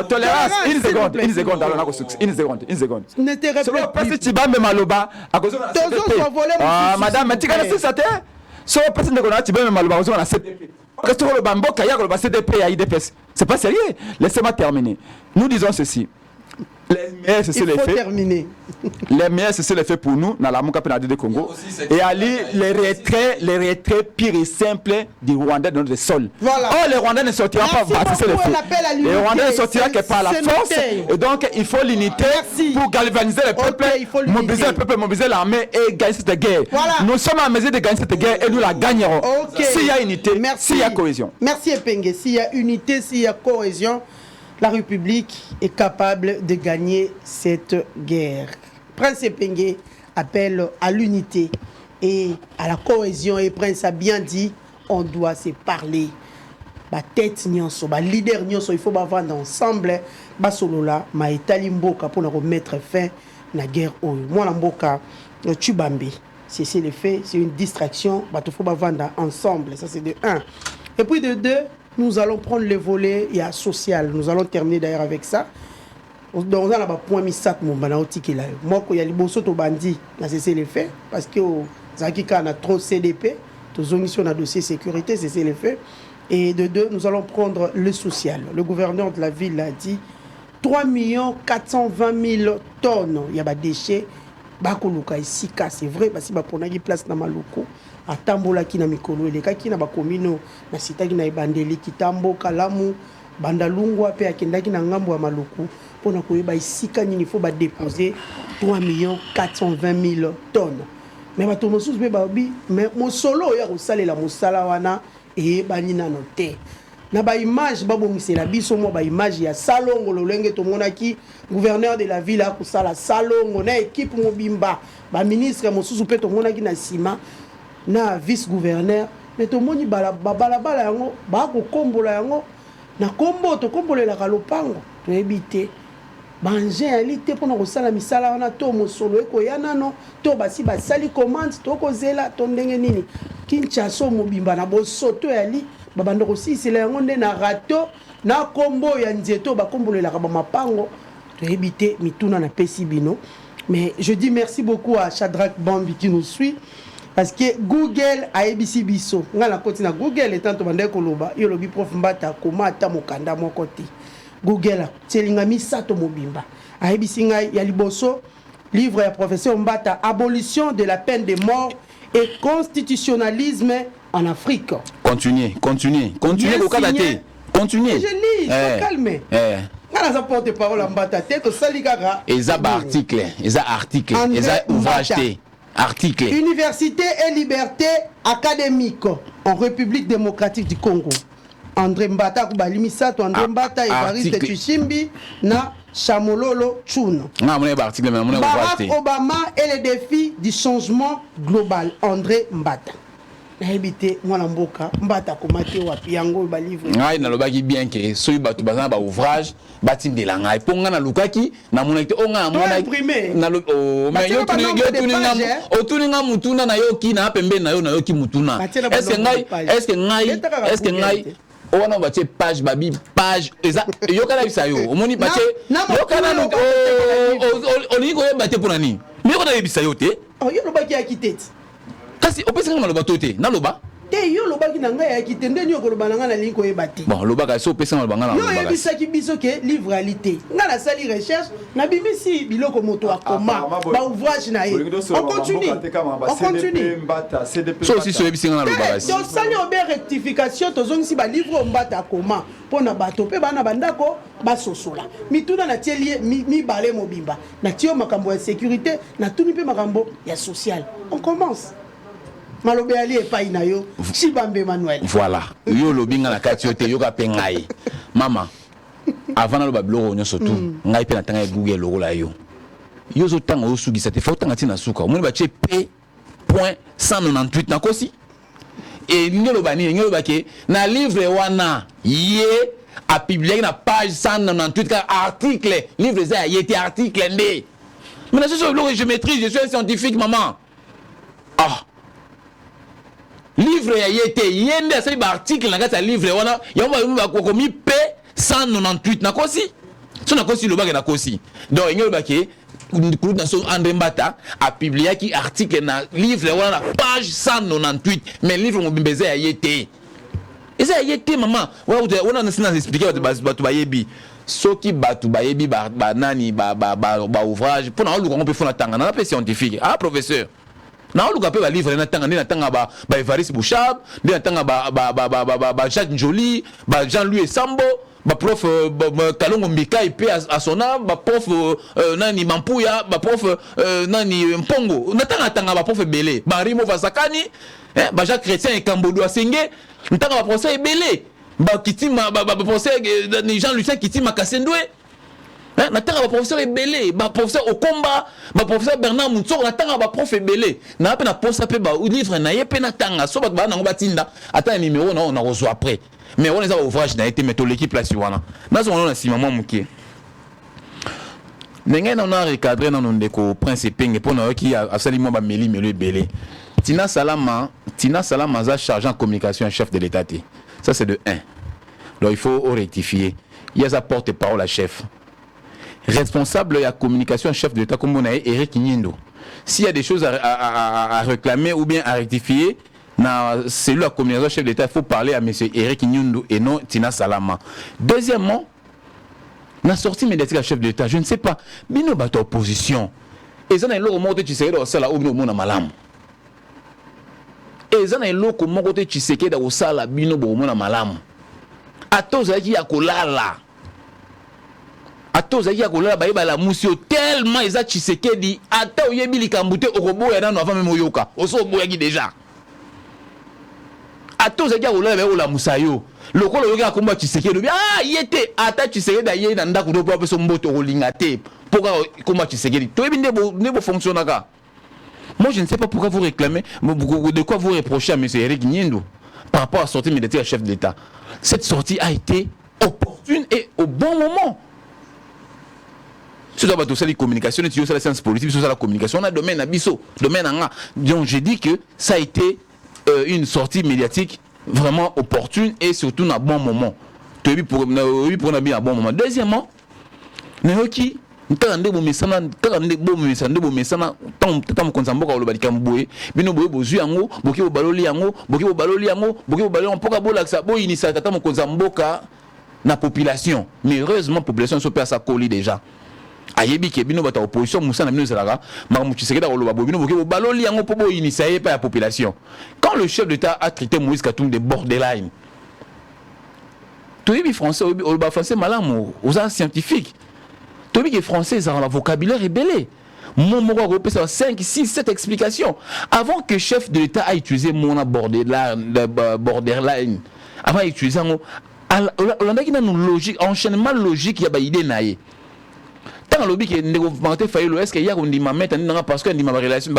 Tolérance, une seconde. Une seconde. Ne te répète pas. Parce que tu vas me maloba. À cause de la CDP. Ah, madame, mais tu connais ça, so personne ne connaît, tu vas me maloba. À cause de la CDP. Parce que le bambo, le CDP et IDPS. C'est pas sérieux. Laissez-moi terminer. Nous disons ceci. Les meilleurs, c'est le fait. Les meilleurs, c'est le fait pour nous, dans la Mouka Penade de Congo. Et aller les retraits pires et simples du Rwanda dans notre sol. Voilà. Oh, les Rwandais ne sortiront pas. C'est le fait. Les Rwandais ne sortiront que par la force. Et donc, il faut l'unité pour galvaniser le peuple, mobiliser le peuple, mobiliser l'armée et gagner cette guerre. Voilà. Nous sommes en mesure de gagner cette guerre et nous la gagnerons. S'il y a unité, s'il y a cohésion. Merci Epenge. S'il y a unité, s'il y a cohésion, la République est capable de gagner cette guerre. Prince Epenge appelle à l'unité et à la cohésion. Et Prince a bien dit, on doit se parler. Ba tête nyonso, ba leader nyonso, il faut vendre ensemble. Ba solo la, ma etali mboka pour remettre fin à la guerre. Moi la mboka, Tubambe, c'est le fait, c'est une distraction. Ba il faut vendre ensemble. Ça c'est de 1. Et puis de 2. Nous allons prendre le volet social. Nous allons terminer d'ailleurs avec ça. Donc, on a point misat mon banauti qui là. Moi, il y a les bossos au bandit, là c'est les faits parce que Zakika a trop CDP, tous omissions dans dossier sécurité, c'est les faits. Et de 2, nous allons prendre le social. Le gouverneur de la ville a dit 3 420 000 tonnes. Il y a des déchets bakoluka esika c'est vrai parce que baponaki place na maluku atambolaki na mikolo elekaki na bakomino na sitaki na ebandeli kitambo kalamu bandalungwa pe akendaki na ngambo ya maluku pona koyeba esika nini faut ba déposer 3 420 000 tonnes mais bato mosusu pe babi mais mosolo ya kosalela mosala wana eyebani nano te na ba image babongisela biso mo ba image ya salongo lolenge tomonaki gouverneur de la ville akosala salongo na équipe mobimba ba ministre mosusu pe tomonaki na sima na vice gouverneur mais tomoni balabala yango bakokombola yango na kombo tokombolelaka lopango toyebi te banje ali te mpona kosala misala wana to mosolo ekoya nano to basi basali commande tokozela to ndenge nini Kinshasa mobimba na bosoto yali babanda kosisela yango nde na rato na kombo ya nzeto bakombolelaka bamapango toyebi te mituna na pesi bino. Mais je dis merci beaucoup à Shadrach Bambi qui nous suit parce que Google a ABC biso ngala koti na Google etant to banda koloba yo lobi prof Mbata koma ata mokanda moko te Google tselinga misato mobimba a ABC ngai ya liboso livre ya professeur Mbata abolition de la peine de mort et constitutionnalisme en Afrique. Continuez au Canada. Continuez. Je lis, calme. Ngala za porte parole Mbata te to salikaka eza article, eza ouvrage te. Article. Université et liberté académique en République démocratique du Congo. André Mbata Kubalimisato, André Mbata Evariste Tshimbi na Chamololo Tchoun. Barack Obama et les défis du changement global. André Mbata. Naibité mwana mboka Mbata komate wapi yango ba livre. Ngai na lobaki bien que soyi batu bazana ba ouvrage batindela ngai ponga na lukaki na monakite onga mona na lo mais yo tuninga mutuna na yo ki na pembe na yo ki mutuna. Est-ce que ngai on va page babi page yo kana bisa yo omoni bache yo kana no oni ko yebate ponani mais ko na yebisa yo te yo lobaki akitete kasi opesa ngana loba tote na loba te yo lobaki na ngai akite ndeni yo ko loba na linko yebate bon loba ka so opesa ngana loba ngana loba yo yebisaki biso ke livre réalité ngana sali recherche na bimisi biloko moto akoma ba ouvrage na ye on continue so aussi so yebisi ngana loba kasi to sali obe rectification to zongisi ba livre Mbata akoma pona bato pe bana bandako basosola mituna na tielie mi balé mobimba na tio makambo ya sécurité na tuni pe makambo ya social. On commence malobe ali epai na yo Chibambe Manuel. Voilà yo lobinga na kati yo te yo ka pengai mama avant lo babloro nyo surtout ngai pe na tanga Google lo la yo zo tanga o sugisa te faut tanga tina suka omoni ba che p.198 na kosi et ngelo bani ngelo bake na livre wana ye a publié na page 198 car article livre ça y était article ndé mais je maîtrise, je suis un scientifique maman. Ah livre ya yete yende ça ba article na kata livre wana ya ba komi p198 na kosi so na kosi lobaka na kosi donc ngelo bake André Mbata a publié qui article na livre wana page 198 mais livre mobimbeze ya yete eza yete maman wana nasina expliquer batu bayebi soki batu bayebi ba nani ba ouvrage pour na luka on peut faire tanga na pe scientifique professeur na luka pe ba livre na tanga ba Evariste Bouchab na tanga ba Jacques Njoli ba Jean-Louis Sambo ba prof Kalongo Mbika et à son âme ba prof nani Mampuya ba prof nani Mpongo na tanga ba prof Belé ba Rimo Vasakani ba Jacques Chrétien et Kambodo Asenge ntanga ba procès Belé ba kitima ba procès ni Jean-Lucien Kitima Kasendwe na tanga ba professeur Belé ba professeur Okomba ba professeur Bernard Moutsoro na tanga ba prof Belé na pe na posa pe ba livre na ye pe na tanga so ba na batinda ata numéro na on a reçu après mais on les a ouvrage na été méto l'équipe là sur wana na so on a si maman mukie ndenge na on recadrer na ndeko prince penge pona ki absolument ba meli Belé Tina Salama za chargé en communication chef de l'état. Ça c'est de 1. Donc il faut rectifier. Il y a sa porte-parole à chef. Responsable de la communication chef de l'état comme on a Eric Niendo. S'il y a des choses à réclamer ou bien à rectifier, c'est lui la communication chef de l'état, il faut parler à monsieur Eric Niendo et non Tina Salama. Deuxièmement, la sortie médiatique à chef de l'état, je ne sais pas, bino bato opposition. eza na eloko moko te Tshisekedi osala obino mona malamu eza na eloko moko te Tshisekedi osala bino bomona malamu atozaki ya kolala bayebala musio tellement eza Tshisekedi ata oyebi likambo te okoboya nano avant même oyoka oso oboyaki déjà atozaki ya kolala bayola musayo lokolo yoki akomba Tshisekedi yete ata Tshisekedi aye na ndako to po so mboto kolinga te pourquoi komba Tshisekedi toyebi ndebo fonctionnaka. Moi je ne sais pas pourquoi vous réclamez de quoi vous reprochez à M. Eric Nyindo par rapport à la sortie militaire chef d'État. Cette sortie a été opportune et au bon moment. Sur la communication, sur la science politique, sur la communication, on a domaine à Bisso, domaine à. Donc j'ai dit que ça a été une sortie médiatique vraiment opportune et surtout à un bon moment. Pour un bon moment. Deuxièmement, Nayoki, Tande bomesana tam konzamboka oloba likamboe bino boye bozu yango boki bobaloli yango mpoka bolakisa bo initiative tata mo konzamboka na population mais heureusement population so pesa koli déjà ayebi ke bino bata opposition musana bino zelaka makamu Tshisekedi oloba bo bino boki bobaloli yango po bo initiative pa la population. Quand le chef d'État a traité Moïse Katumbi de borderline toyebi français oloba français malamu aux scientifiques Tobi que français ont le vocabulaire rebellé. Mon mot européen c'est 5, 6, 7 explications. Avant que le chef de l'État a utilisé mon borderline, avant d'utiliser on a une logique, enchaînement logique, il y a une idée naïe. Tant lobby que ne failli l'ouest qu'il y a un dimamètre parce que une relation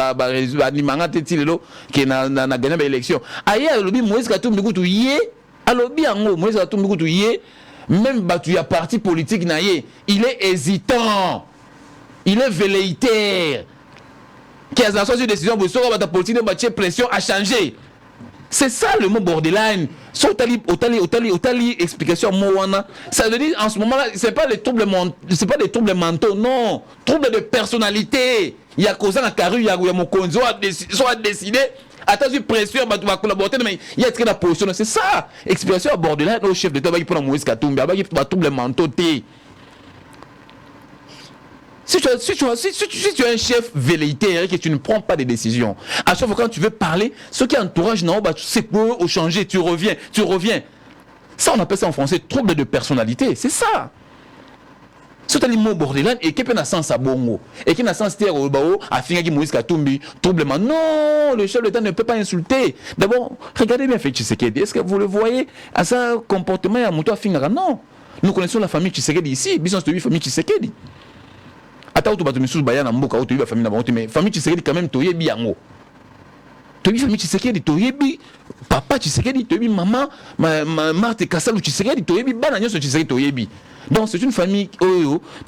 dimangate tilelo qui na gagné l'élection. Ailleurs lobby Moïse Katumbi kutu yé, a lobby en Moïse Katumbi kutu yé. Même battu à parti politique naïe, il est hésitant, il est velléitaire. Qui a une décision pour sauver la politique de bâtir pression à changer. C'est ça le mot borderline. Otali explication moana. Ça veut dire en ce moment-là, c'est pas les troubles mentaux, non, troubles de personnalité. Il y a cause à carré, il y a mon conzo soit décidé. Attention pression va collaborer mais il y a la position c'est ça explication à borderline au chef d'État qui prend Moïse Katumbi qui va trouble mentaux té. Si tu es un chef velléitaire et que tu ne prends pas de décisions, à chaque fois quand tu veux parler, ce qui entourage non c'est pour changer, tu reviens. Ça on appelle ça en français trouble de personnalité, c'est ça. C'est un mot borderline et qui peut na sens à bongo et qui na sens terre au bao a fini qui Moïse Katumbi troublement. Non, le chef de l'État ne peut pas insulter. D'abord, regardez bien fait Tshisekedi. Est-ce que vous le voyez à sa comportement à Mouto Finara? Non. Nous connaissons la famille Tshisekedi ici, bisons de famille Tshisekedi. Ata auto batu misus bayana mboka auto la famille na bonté mais famille Tshisekedi quand même toyebi yango. Toyebi famille Tshisekedi toyebi papa Tshisekedi toyebi maman Marthe Kassalu Tshisekedi toyebi bana nyoso Tshisekedi toyebi. Donc c'est une famille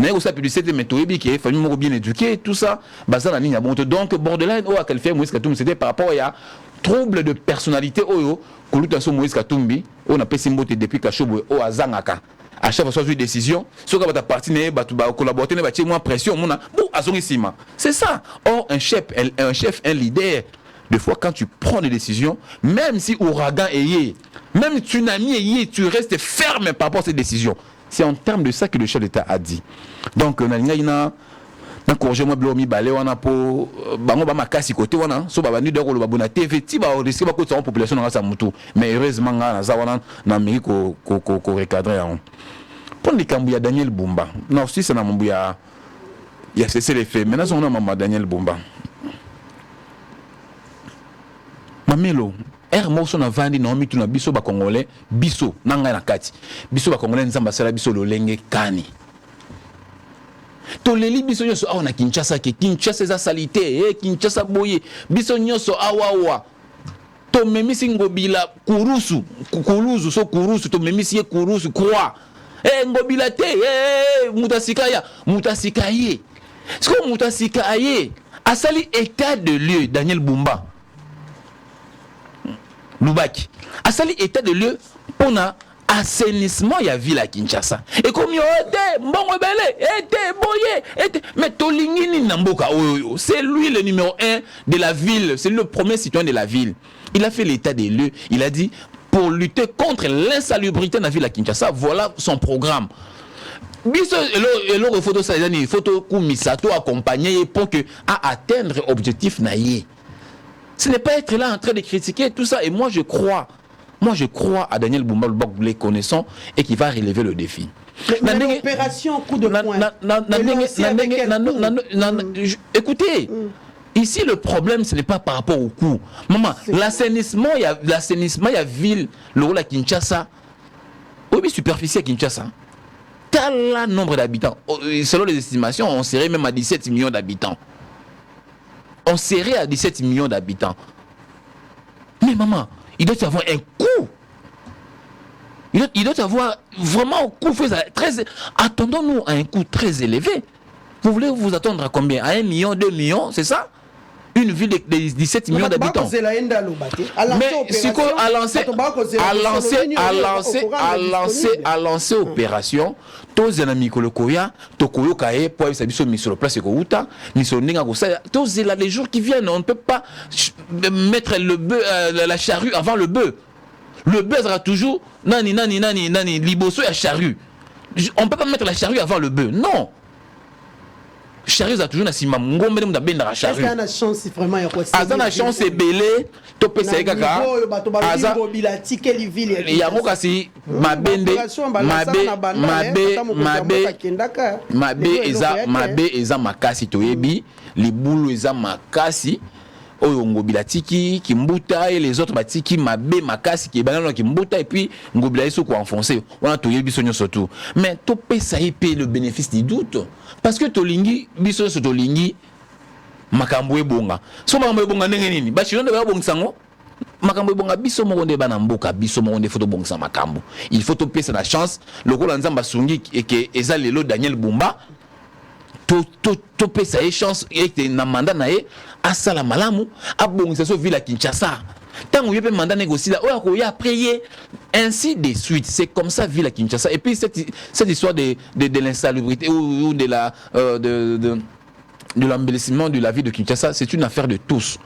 mais aussi publicité mais toyebi qui est famille bien éduquée tout ça bazana ninya bonté. Donc borderline a qualifié Moïse Katumbi c'était par rapport à trouble de personnalité koluta so Moïse Katumbi on a pesi mbote depuis Kashobo o azangaka. À chaque fois une décision, ce que va partenaire va collaborer, va tirer moins pression, bon azongisima. C'est ça. Or un chef, un leader, des fois quand tu prends des décisions, même si ouragan est même tsunami est tu restes ferme par rapport à ces décisions. C'est en termes de ça que le chef d'État a dit. Donc on a na corriger moi blomi balé wana po bango ba makasi côté wana so ba bandi de ko lo ba TV ti ba risque ba ko sa population na sa mutu mais heureusement nga na za wana na miri ko recadrer en pour les kambu ya Daniel Bumba non si c'est na mambu ya cessé les faits maintenant on a maman Daniel Bumba mamelo moso na vandi na mitu na biso ba congolais biso nanga na kati biso ba congolais nzamba sala biso lolenge kani to leli biso nyoso awa na Kinshasa ke Kinshasa za salité Kinshasa boye biso nyoso awa to memisi ngobila kurusu so kurusu to memisi ye kurusu croix ngobila te mutasikaye sko mutasikaye asali état de lieu Daniel Bumba Lubaki asali état de lieu pona assainissement ya ville à Kinshasa et comme yo mbongo belé boye mais tolingini namboka c'est lui le numéro 1 de la ville, c'est le premier citoyen de la ville. Il a fait l'état des lieux, il a dit pour lutter contre l'insalubrité dans la ville à Kinshasa, voilà son programme. biso eloko photo ça il photo kumisa to accompagner pour que à atteindre objectif naïe. Ce n'est pas être là en train de critiquer tout ça. Et moi je crois à Daniel Bumba les connaissant et qui va relever le défi. Mais l'opération coup de poing. Écoutez, ici le problème ce n'est pas par rapport au coup. Maman, l'assainissement il y a ville le rôle à Kinshasa. Oui, superficie à Kinshasa. Tel nombre d'habitants. Selon les estimations, on serait même à 17 millions d'habitants. On serait à 17 millions d'habitants. Mais maman, il doit y avoir un coût. Il doit y avoir vraiment un coût très... Attendons-nous à un coût très élevé. Vous voulez vous attendre à combien? À 1 million, 2 millions, c'est ça? Une ville de 17 millions d'habitants. Mais si qu'on a lancé opération, tous les amis le Koya, Tokoyo Kae, pour mis sur le place Kouta, mis sur Ninga Gosa, tous les jours qui viennent, on ne peut pas mettre le bœuf, la charrue avant le bœuf. Le bœuf sera toujours nani, liboso et charrue. On ne peut pas mettre la charrue avant le bœuf, non. Charrue a toujours na ngombe na benda la charrue. Est-ce qu'il y a une chance vraiment ya quoi? Aza na chance belé to pesa kaka. Aza bilati quelle ville ya mokasi mabende mabe eza makasi toyebi libulu eza makasi oyo ngobilatiki kimbuta et les autres batiki mabe makasi ki banana kimbuta et puis ngobila iso ko enfoncer on a toyebi sonyo surtout mais to pesa épée le bénéfice du doute parce que tolingi biso so tolingi makambo ebonga so makambo ebonga ndenge nini ba chilonde ba bongisango makambo ebonga biso moko nde bana mboka biso moko nde faut to bongisa makambo il faut to pesa la chance lokola nzamba sungi et que eza lelo Daniel Bumba to pesa e chance et na mandat na e asala malamu abongisa so ville à Kinshasa tango yepe mandat négocier oya ko ya prier ainsi de suite c'est comme ça ville à Kinshasa et puis cette histoire de l'insalubrité ou de la de l'embellissement de la vie de Kinshasa c'est une affaire de tous.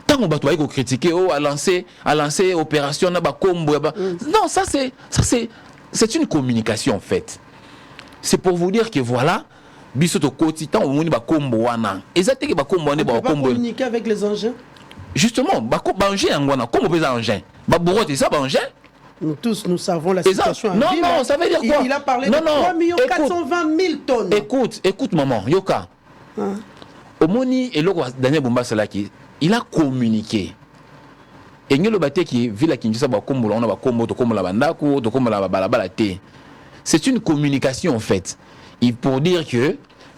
Tango bato ay ko critiquer a lancé opération na ba kombo non ça c'est une communication en fait. C'est pour vous dire que voilà biso to koti tant on ba kombo wana ezate ke ba kombo wana ba kombo communiquer avec les engins justement ba engin ngwana kombo pesa engin ba borote ça ba engin nous tous nous savons la situation non non ça veut dire quoi il a parlé de 3 420 000 tonnes écoute maman yoka omoni eloko Daniel Bumba salaki il a communiqué et ngelo bateki ville Kinshasa ba kombo on ba kombo to kombo la bandako to kombo la balabala te c'est une communication en fait. Il pour dire que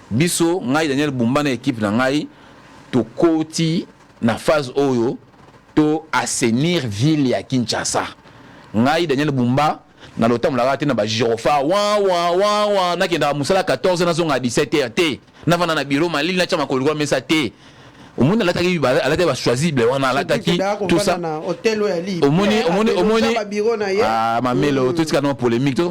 biso ngai Daniel Bumba na équipe na ngai to koti na phase oyo to assainir ville ya Kinshasa. Ngai Daniel Bumba na lotam la rate na ba girofa wa na kenda musala 14 na zonga 17h te na vana na bureau malili na chama kolwa mesa te. Au monde la taki ala te ba choisible wana la taki tout ça hôtel ali omoni mamelo tout ça non polémique tout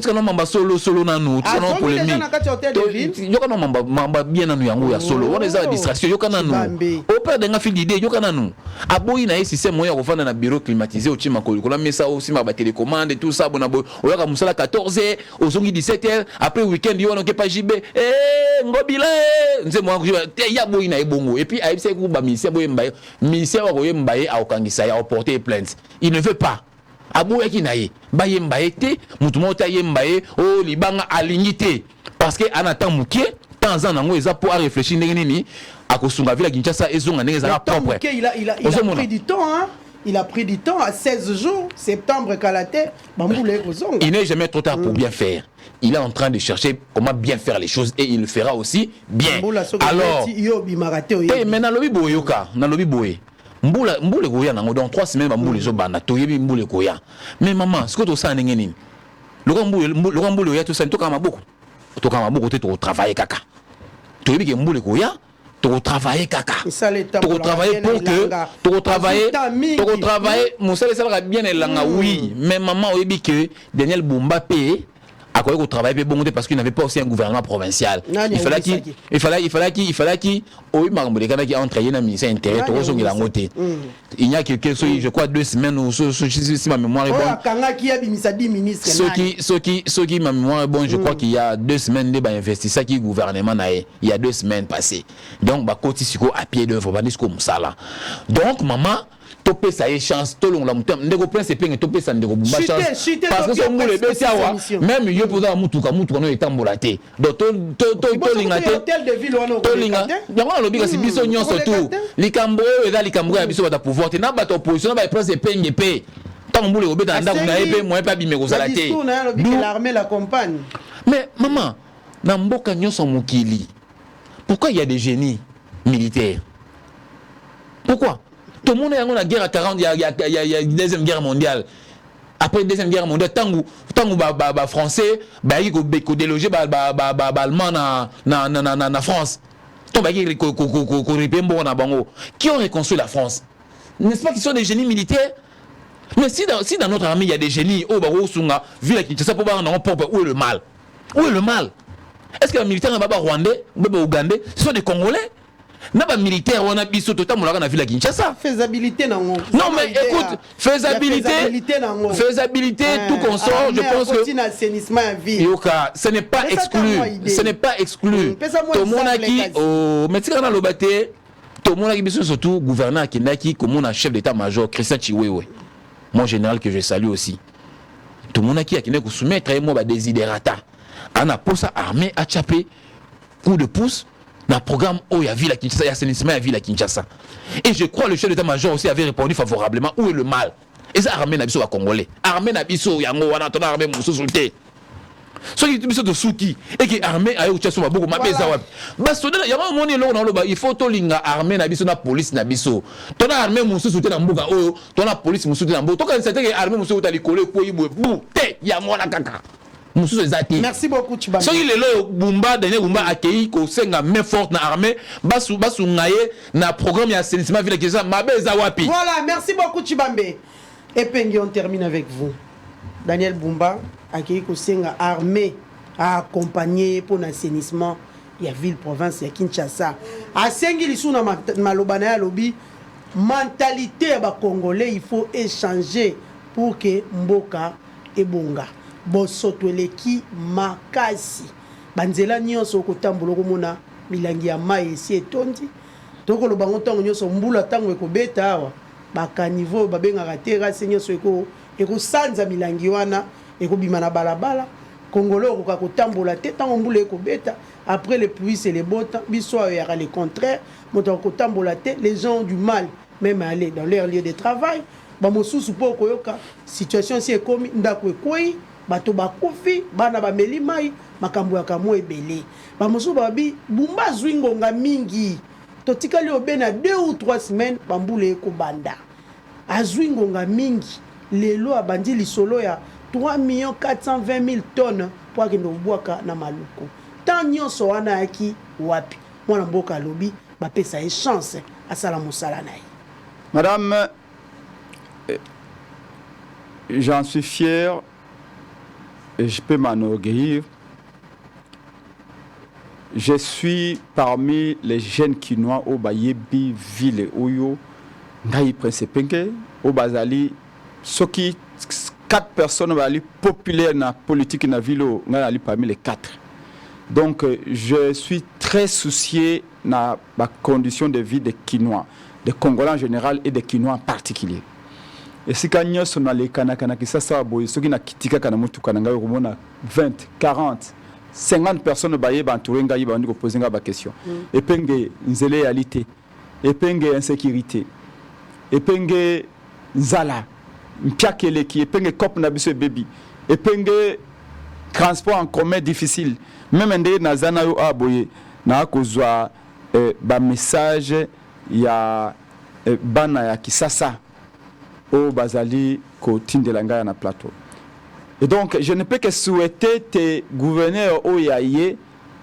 ça non mamba solo nanu tout ça non polémique yoka non mamba bien nanu yango ya solo on est à distraction yoka nanu au père de nga fil d'idée yoka nanu aboyi na système moya ko fanda na bureau climatisé au chima ko la mesa aussi ma ba télécommande tout ça bona boy oyoka musala 14h ozongi 17h après week-end yo on pas JB ngobila nze moi ya na ebongo et puis aibse ku ba ministère boyemba ministère wa boyemba a okangisa ya porter plainte il ne veut pas aboya ki na ye ba yemba été mutu mota yemba o libanga alignité parce que anata mukie temps en nango eza pour réfléchir ndenge nini akosunga vila Kinshasa ezonga ndenge za propre il a pris du temps hein. Il a pris du temps à 16 jours, septembre Kalate, il n'est jamais trop tard pour bien faire. Il est en train de chercher comment bien faire les choses et il le fera aussi bien. Alors, mais na lobi boyoka, na lobi boye. Mbule goya nango dans 3 semaines mbule zo bana toyebi mbule goya. Mais maman, ce que tu sens ndenge nini? Le mbule ya tout ça toka maboko. Toka maboko te to travailler kaka. Toyebi ke mbule goya to travailler kaka to travailler pour que to travailler mon salaire ça va bien elanga oui mais maman oyebi que Daniel Bumba pe à quoi travailler bon parce qu'il n'avait pas aussi un gouvernement provincial. Il fallait qu'il oui mais qui entre un ministère intérieur il n'y a que je crois 2 semaines ou si ma mémoire est bonne. Ceux qui ma mémoire est bonne, je crois qu'il y a 2 semaines de investisseurs qui gouvernement il y a 2 semaines passées. Donc ba côté à pied d'œuvre ba comme ça là. Donc maman topé ça chance tout long la mutam ndeko prince penge topé ça ndeko bumba chance parce que son moule be sawa même yo poza mutuka no etambola te donc to lingate hôtel de ville wana to linga yango lobi kasi biso nyonso tout likambo eza likambo ya biso bata pouvoir te na bata opposition ba prince penge pe tant moule obeta ndako na ebe moi pas bimeko zala te l'armée la compagne. Mais maman na mboka nyonso mokili pourquoi il y a des génies militaires? Pourquoi? Tout le monde est en guerre à 40, il y a une deuxième guerre mondiale. Après la deuxième guerre mondiale, tant que français, ils ont délogé allemand na France. Qui ont reconstruit la France? N'est-ce pas qu'ils sont des génies militaires? Mais si dans notre armée il y a des génies, où est le mal? Où est le mal? Est-ce que les militaires rwandais ou ougandais sont des Congolais? N'a militaire on a biso total mon na ville Kinshasa. Faisabilité non. Non mais écoute, faisabilité tout consort, je pense que assainissement ville. Ce n'est pas exclu. Ce n'est pas exclu. Tout mon qui au métier na lobaté, tout mon qui biso surtout gouverneur Kindaki comme mon chef d'état-major Christian Chiwewe. Mon général que je salue aussi. Tout mon qui a Kindaki soumettre moi ba desiderata. Ana posa armée a chapé coup de pouce. Dans le programme où il y a ville à Kinshasa, il y a assainissement à ville à Kinshasa. Et je crois que le chef d'état-major aussi avait répondu favorablement. Où est le mal? Et ça, armée Nabiso à Congolais. Armée Nabiso, Yango, Wana, ton armée Moussou Souté. Ce qui est Nabiso de Souki. Et qui armée à Youtchasso, beaucoup, ma bézawab. Il y a un moment où il faut que l'inga armée Nabiso, la police Nabiso. Ton armée Moussou Souté dans Mbouga, ton armée Moussou Souté dans Mbouga. Ton armée armée Moussou Souté dans Mbouga. Yamona Kaka. Merci beaucoup Chibambe. So il est là Bumba dernier Bumba accueilli ko senga main forte na armée basu ngaye na programme ya assainissement ville Kinshasa mabeza wapi. Voilà, merci beaucoup Chibambe. Et puis on termine avec vous. Daniel Bumba accueilli ko senga armée a accompagné pour l'assainissement ya ville province ya Kinshasa. A sengi lisuna malobana ya lobi mentalité ya ba congolais il faut échanger pour que mboka ebonga. Bosoto eleki makasi banzela nyonso kotambola komona milangi ya mai esi etondi tokolo bango ntango nyonso mbula ntango ekobeta awa bakanivo babengaka te rasi nyonso ekosanza milangi wana ekobima na balabala kongolo okoka kotambola te ntango mbula ekobeta après les pluies et les beaux temps biso ayo yaka le contraire moto akotambola te les gens ont du mal même à aller dans leur lieu de travail bamosusu po koyoka situation si ekomi ndako ekoi bato bakufi bana bameli mai makambo ya kamo ebele bamosusu babi Bumba zwingonga mingi totikali obena 2 ou 3 semaines bambula ekobanda azwingonga mingi lelo abandi lisolo ya 3 420 000 tonnes po akende obwaka na maluku tant nyonso wana yaki wapi mwana mboka alobi bapesa ye chance asala mosala na ye. Madame, j'en suis fier et je peux m'enorgueillir. Je suis parmi les jeunes Kinois au Bayebi ville Oyo, Ngaï Prince Penke, au Bazali, ce qui 4 personnes populaires dans la politique dans la ville, parmi les 4. Donc je suis très soucié de la condition de vie des Kinois, des Congolais en général et des Kinois en particulier. Et si quand nous sommes allés à Kisasa, ceux qui n'ont quitté Kanamoutou, 20, 40, 50 personnes entourées ont posé des questions. Et puis, il y a réalité, et puis, il y a insécurité, et puis, il y a Zala, et puis, il y a Cop Nabiso Baby, et puis, il y a transport en commun difficile. Même si il y a Zana Aboye, il y a un message, il y a Bana Kisasa. Au Bazali, côté de l'Angaya na plateau. Et donc, je ne peux que souhaiter tes gouverneurs au Yaye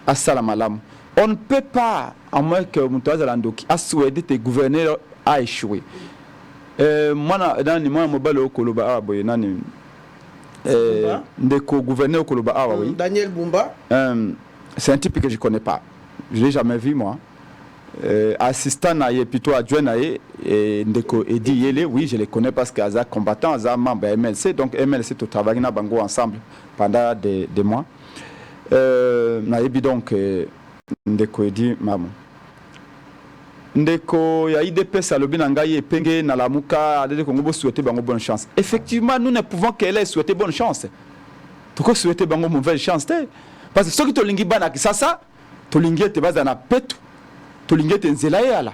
à Salamalam. On ne peut pas, à moins que Moutouaz Alandoki, à souhaiter tes gouverneurs à échouer. Moi, dans le mobile au Koloba, ndeko gouverneur Koloba Awa, oui. Daniel Bumba. C'est un type que je ne connais pas. Je ne l'ai jamais vu, moi. Assistant naïe, plutôt adjoint naïe, et ndeko Edi Yele, oui, je les connais parce qu'ils sont combattants, ils sont membres de MLC. Donc MLC, tout travaille dans Bango ensemble pendant des mois. Naïe, donc, ndeko Edi Maman. Ndeko ya IDPS alobi na ngai epenge na lamuka adede Congo souhaiter bango bonne chance. Effectivement, nous ne pouvons qu'elle souhaiter bonne chance. Pourquoi souhaiter bango mauvaise chance parce que ceux qui tolingi bana kisasa tolingi te baza na petu tolingi te nzela yala.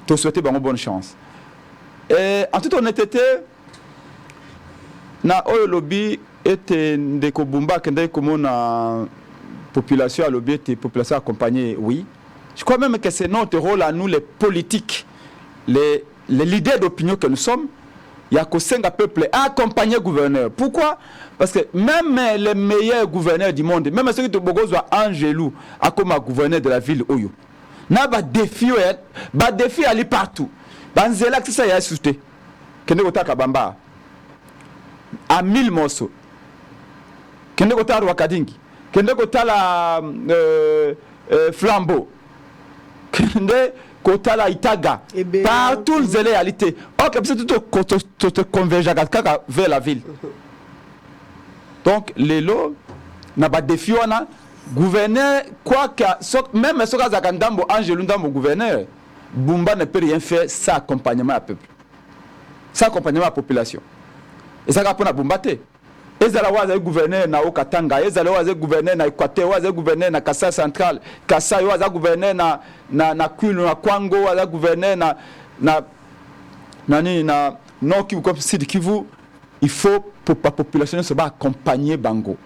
To souhaiter bango bonne chance. Et en toute honnêteté na oyo lobby était ndeko Bumba kende comme na population lobby était population accompagnée, oui. Je crois même que c'est notre rôle à nous, les politiques, les leaders d'opinion que nous sommes. Il y a que 5 peuples à accompagner le gouverneur. Pourquoi? Parce que même les meilleurs gouverneurs du monde, même ceux qui sont Angelou, comme gouverneur de la ville Oyo, n'a pas défi aller partout. Banzela que ça y a souté. Kende kota kabamba à 1000 morceaux. Kende kota Rwakadingi. Kende kota la flambeau. Kende kota la Itaga. Partout les réalités. Ok, c'est tout te converge vers la ville. Donc les lots n'a pas défi on a gouverneur quoi que même ce cas Zakandambo Angelou Ndambo gouverneur Bumba ne peut rien faire sans accompagnement à peuple. Sans accompagnement à la population. Et ça va pour Bumba te. Ezala waza gouverneur na Okatanga, ezala waza gouverneur na Équateur, waza gouverneur na Kasai central, Kasai waza gouverneur na Kwilu na Kwango, waza gouverneur na Nord Kivu comme Sud Kivu. Il faut pour la population se va accompagner Bango.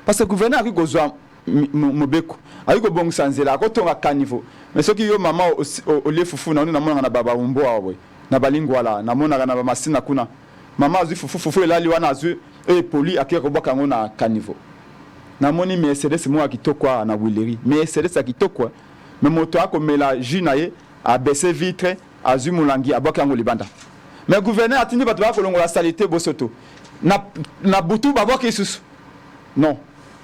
Parce que le gouverneur a besoin Mobeko, a eu bon sanzela, quand on a caniveau. Mais ceux qui ont maman au lieu foufou, na mona na baba umbo awe, na balingwala, na mona na masina kuna. Maman a dit foufou là liwana azu et poli a keko boka ngona caniveau. Na moni Mercedes moi kitoko na Willery. Mercedes a kitoko. Mais moto a comme la jinaye a baissé vitre azu mulangi a boka ngo libanda. Mais le gouverneur a tenu battre la salité Bosoto. Na butu baboka isusu. Non.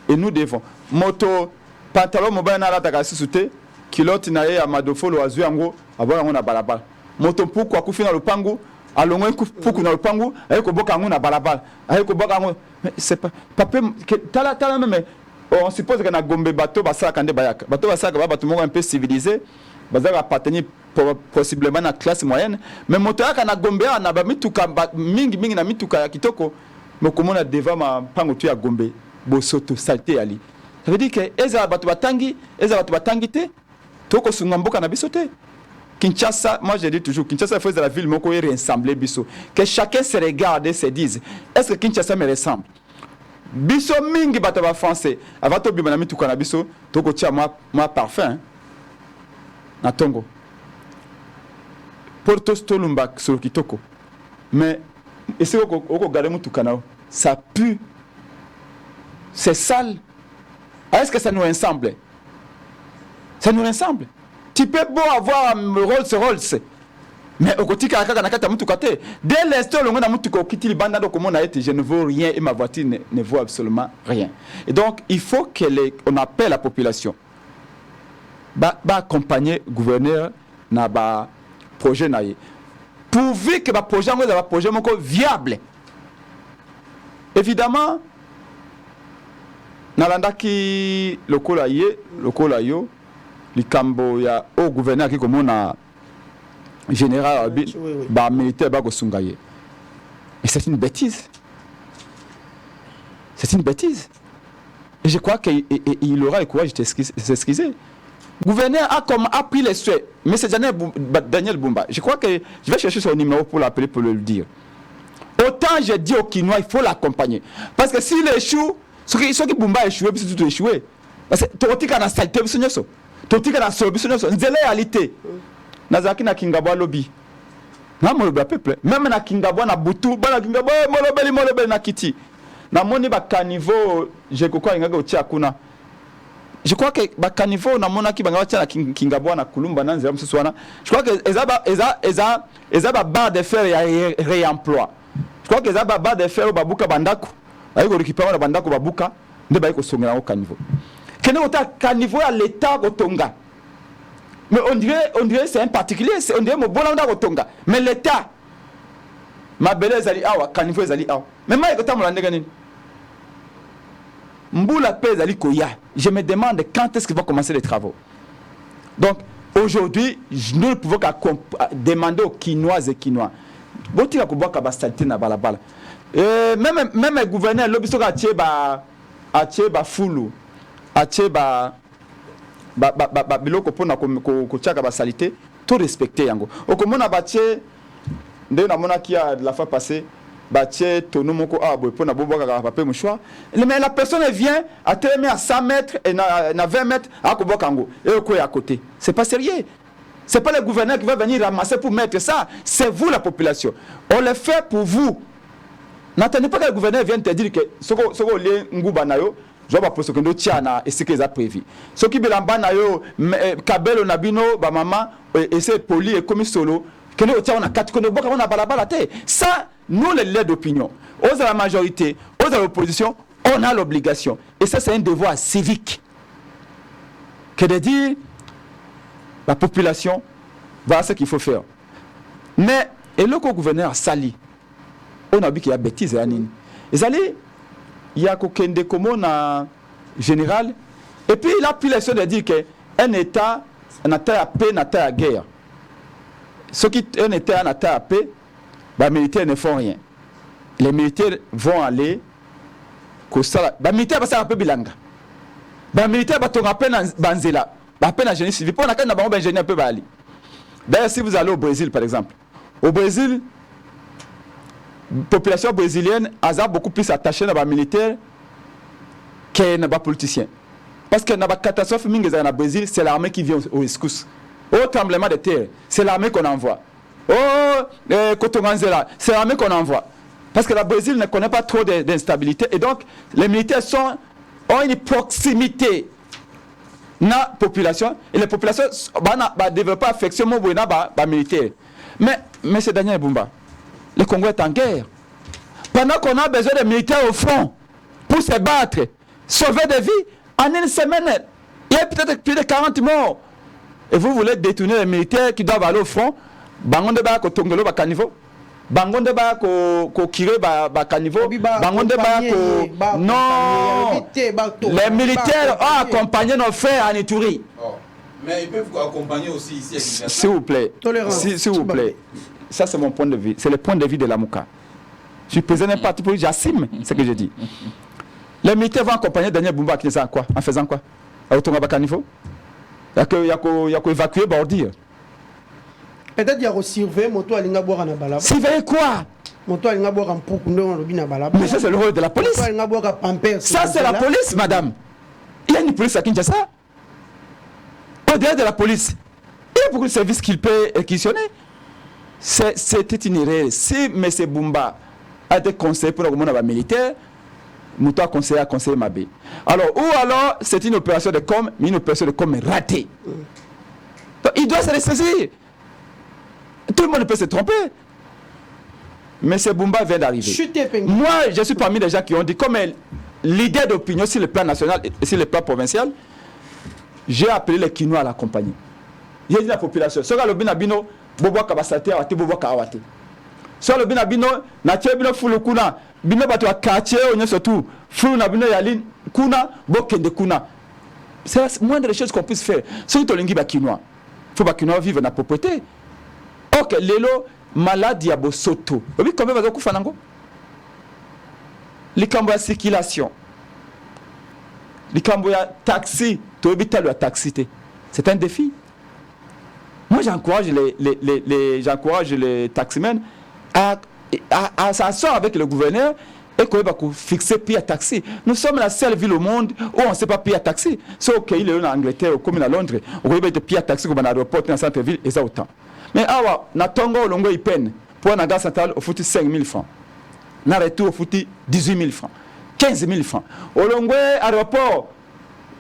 Et nous devons. Moto pantalon mobile na la takasisute kilote na ye amadofo lo azu yango abona ngo na balabala. Moto puku akufina lupangu alongwe puku na lupangu ayeko boka ngo na balabala. Ayeko boka ngo c'est pas papé tala même on suppose que na Gombe bateau basaka nde bayaka. Bateau basaka ba bateau moko un peu civilisé bazaka appartenir possiblement na classe moyenne mais moto yaka na Gombe na ba mituka mingi na mituka ya kitoko mokomona devant ma pango tu ya Gombe Bosoto saleté ali. Ça veut dire que eza batu batangi te toko sungamboka na biso te. Kinshasa, moi je dis toujours Kinshasa faut de la ville moko y rassembler biso. Que chacun se regarde et se dise est-ce que Kinshasa me ressemble? Biso mingi batu ba français avant to bima na mituka na biso toko tia moi parfum na tongo. Porto Stolumba sur kitoko. Mais essaye oko garder mutuka na ça pue. C'est sale. Est-ce que ça nous ressemble? Ça nous ressemble. Tu peux beau avoir un Rolls, mais au côté dès l'instant où on a je ne veux rien et ma voiture ne vaut absolument rien. Et donc il faut qu'on appelle la population. Accompagner le gouverneur dans le projet. Pourvu que le projet soit un projet viable. Évidemment, nalandaki lokola yo likambo ya au gouverneur qui komona général ba militaire ba kosunga ye. Mais c'est une bêtise. C'est une bêtise. Et je crois qu'il aura le courage de s'excuser. Gouverneur a pris les souhaits. Mais c'est Daniel Bumba. Je crois que je vais chercher son numéro pour l'appeler pour le dire. Autant j'ai dit au Kinois, il faut l'accompagner. Parce que s'il échoue, ceux qui Bumba échoué, puis c'est tout échoué. Parce que totika na saleté biso nyoso. Totika na solo biso nyoso. Nzela réalité. Nazaki na Kingabwa lobby. Na moloba peuple. Même na Kingabwa na butu, bana Kingabwa molobeli na kiti. Na moni ba caniveau, je kokwa ingaka otia kuna. Je crois que ba caniveau na mona ki banga tia na Kingabwa na kulumba na nzela msusu wana. Je crois que ezaba barre de fer ya réemploi. Je donc eza baba de fer babuka bandako ayi ko récupérer na bandako babuka nde bayi ko songela au caniveau kene ota caniveau à l'état kotonga mais on dirait c'est un particulier on dirait mo bona ndako tonga mais l'état ma belle ezali awa caniveau ezali awa mais mai ko tamola ndenge nini mbula pe ezali koya je me demande quand est-ce qu'ils vont commencer les travaux donc aujourd'hui nous ne pouvons qu'à demander aux Quinoises et Quinois botika ko boka ba saleté na balabala même le gouverneur lobiso ka tie ba fulu atie ba biloko pona ko tiaka ba saleté tout respecter yango okomona ba tie nde na mona ki a la fois passée ba tie tono moko abo pona boboka ka papier mouchoir mais la personne vient à terme à 100 mètres et na 20 mètres à ko boka ngo et ko à côté c'est pas sérieux. C'est pas le gouverneur qui va venir ramasser pour mettre ça. C'est vous la population. On le fait pour vous. N'attendez pas que le gouverneur vienne te dire que ce que les ngouba na yo, je vais poser que nous tiana et ce qu'ils a prévu. Ce qui belamba na yo, kabelo nabino ba maman et c'est poli et comme solo que nous tiana na quatre que nous boka na balabala te. Ça nous les leaders d'opinion, aux la majorité, aux l'opposition, on a l'obligation et ça c'est un devoir civique que de dire la population, voilà ce qu'il faut faire. Mais, et le gouverneur Sali, on a vu qu'il y a bêtises à Nini. Il y a Kokende Komona général, et puis il a pris les choses de dire qu'un État n'a pas à paix, n'a pas à guerre. Ce qui est un État n'a pas à paix, les militaires ne font rien. Les militaires vont aller, les militaires vont faire un peu bilanga. Les militaires vont faire un peu banzela. D'ailleurs, si vous allez au Brésil, par exemple, au Brésil, la population brésilienne a beaucoup plus attachée à les militaires que les politiciens. Parce que la catastrophe au Brésil, c'est l'armée qui vient au rescousse. Au tremblement de terre, c'est l'armée qu'on envoie. Au Kotonganzela, c'est l'armée qu'on envoie. Parce que le Brésil ne connaît pas trop d'instabilité. Et donc, les militaires ont une proximité na population et les populations va développer affection ba militaire. Mais c'est Daniel Bumba. Le Congo est en guerre. Pendant qu'on a besoin de militaires au front pour se battre, sauver des vies, en une semaine, il y a peut-être plus de 40 morts. Et vous voulez détourner les militaires qui doivent aller au front, bangonde ba ko tongolo ba caniveau, bangonde ba ko kire ba caniveau, bangonde ba ko non. Les militaires ont accompagné nos frères en Ituri. Mais ils peuvent accompagner aussi ici. S'il vous plaît. S'il vous plaît. Ça c'est mon point de vue. C'est le point de vue de la Mouka. Je suis président d'un parti politique, j'assume ce que je dis. Les militaires vont accompagner Daniel Bumba en faisant quoi? À Otonga Caniveau. Il y a qu'à évacuer Bordir. Peut-être qu'il y a aussi surveiller moto à l'ingabouara na balaba. Surveiller quoi? Moto à l'ingabouara en prokundo na balaba. Mais ça c'est le rôle de la police. Ça c'est la police, madame. Il y a une police à Kinshasa. Au-delà de la police, il y a beaucoup de services qu'il peut réquisitionner. C'était une erreur. Si M. Bumba a été conseillé pour le gouvernement militaire, Mouto a conseillé Mabé. Alors, ou alors, c'est une opération de com, mais une opération de com ratée. Donc, il doit se ressaisir. Tout le monde peut se tromper. Mais M. Bumba vient d'arriver. Moi, je suis parmi les gens qui ont dit, comme l'idée d'opinion sur le plan national et sur le plan provincial, j'ai appelé les Quinois à l'accompagner. J'ai dit à la population, ce le binabino, bobo kabasate awate bobo kawate. Ce le binabino, na tchebino fulu kuna, bino bato a quartier on surtout, fulu na bino yaline kuna, bokende kuna. C'est la moindre chose qu'on puisse faire. Si tu lingi ba Quinois, faut ba Quinois vivre na propreté. Ok, lelo maladie abo soto. Oui, combien va ku fanango? Likambo ya circulation. Likambo ya taxi, to ebita le taxi. C'est un défi. Moi, j'encourage les taximens à s'asseoir avec le gouverneur et qu'on va fixer pied à taxi. Nous sommes la seule ville au monde où on ne sait pas pied à taxi. Sauf qu'il est en Angleterre ou comme à Londres, on va être pied à taxi comme à l'aéroport dans le centre-ville et ça autant. Mais awa, na tongo au longo peine pour un gare central au foutu 5 000 francs. Na retour au foutu 18 000 francs. 15 000 francs. Au longo aéroport,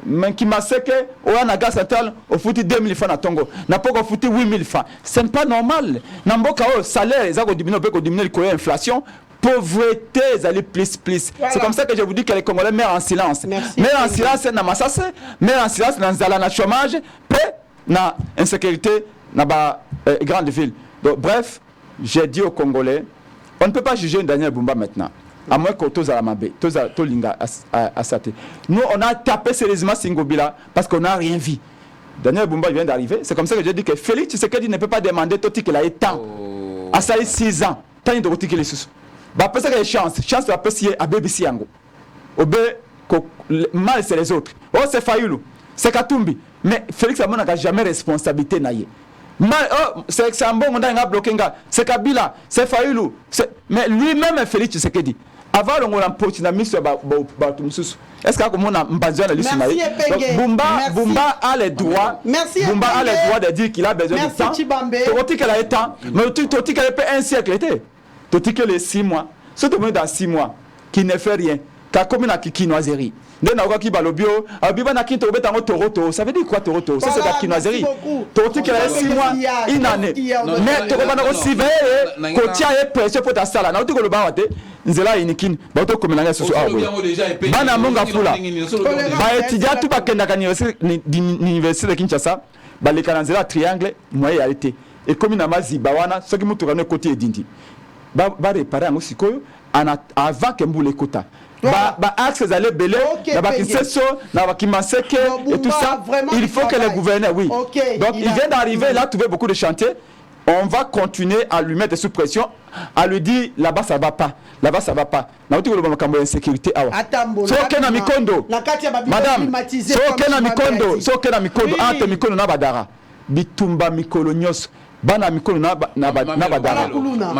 mais qui m'a séqué, au Anaga Central, au foutu 2 000 francs à Tongo. N'a pas au foutu 8 000 francs. Ce n'est pas normal. N'a pas au salaire, ils ont diminué l'inflation. pauvreté ezali plus. Voilà. C'est comme ça que je vous dis que les Congolais meurent en silence. Meurent en silence na massacre, meurent en silence dans la chômage, paix, na insécurité, na grande ville. Donc bref, j'ai dit aux Congolais, on ne peut pas juger Daniel Bumba maintenant. À moins que tous à la Mabé, tous à Tolinga à Sate. Nous, on a tapé sérieusement Singobila parce qu'on n'a rien vu. Daniel Bumba vient d'arriver. C'est comme ça que j'ai dit que Félix Tshisekedi ne peut pas demander Toti qu'il a eu temps. À ça, 6 ans. Tant de retirer les sous. Bah, parce que les chances de la PCA à BBC Yango. Mal, c'est les autres. Oh, c'est Fayoulou. C'est Katumbi. Mais Félix Amon n'a jamais responsabilité. C'est un bon on a bloqué. C'est Kabila. C'est Fayoulou. Mais lui-même, Félix Tshisekedi. Avant le mis sur est-ce que comme on a besoin de lui Bumba a le droit de dire qu'il a besoin de temps. Toti qu'elle a temps, mais Toti qu'elle peut un siècle été. Toti que les 6 mois. Ce monde dans 6 mois qui ne fait rien. Car comme il a kinoiserie. Qui balobio, abiba na kinto beta ngo Toronto. Ça veut dire quoi Toronto? Ça c'est la kinoiserie. Toti qu'elle a 6 mois, une année. Mais Toronto va aussi veiller. Kotia est pressé pour ta salle. Na utiko le bawate. Nzela inikin bato komelanga susu awo bana monga fula ba étudiant tout ba kenda kani université de Kinshasa ba le kananzela triangle moyen arrêté et comme na mazi bawana soki mutu kana côté edindi ba réparer ngo sikoyo avant que mbule kota ba axe allait belé na ba kinseso na ba kimaseke et tout ça il faut que le gouverneur donc il vient d'arriver là trouver beaucoup de chantiers. On va continuer à lui mettre sous pression, à lui dire là-bas ça va pas, là-bas ça va pas. Na uti koloma kambo insécurité awa. Soke na mikondo. Madame, soke na mikondo, ante mikondo na badara. Bitumba mikolo nyos. Bana mikolo na badara.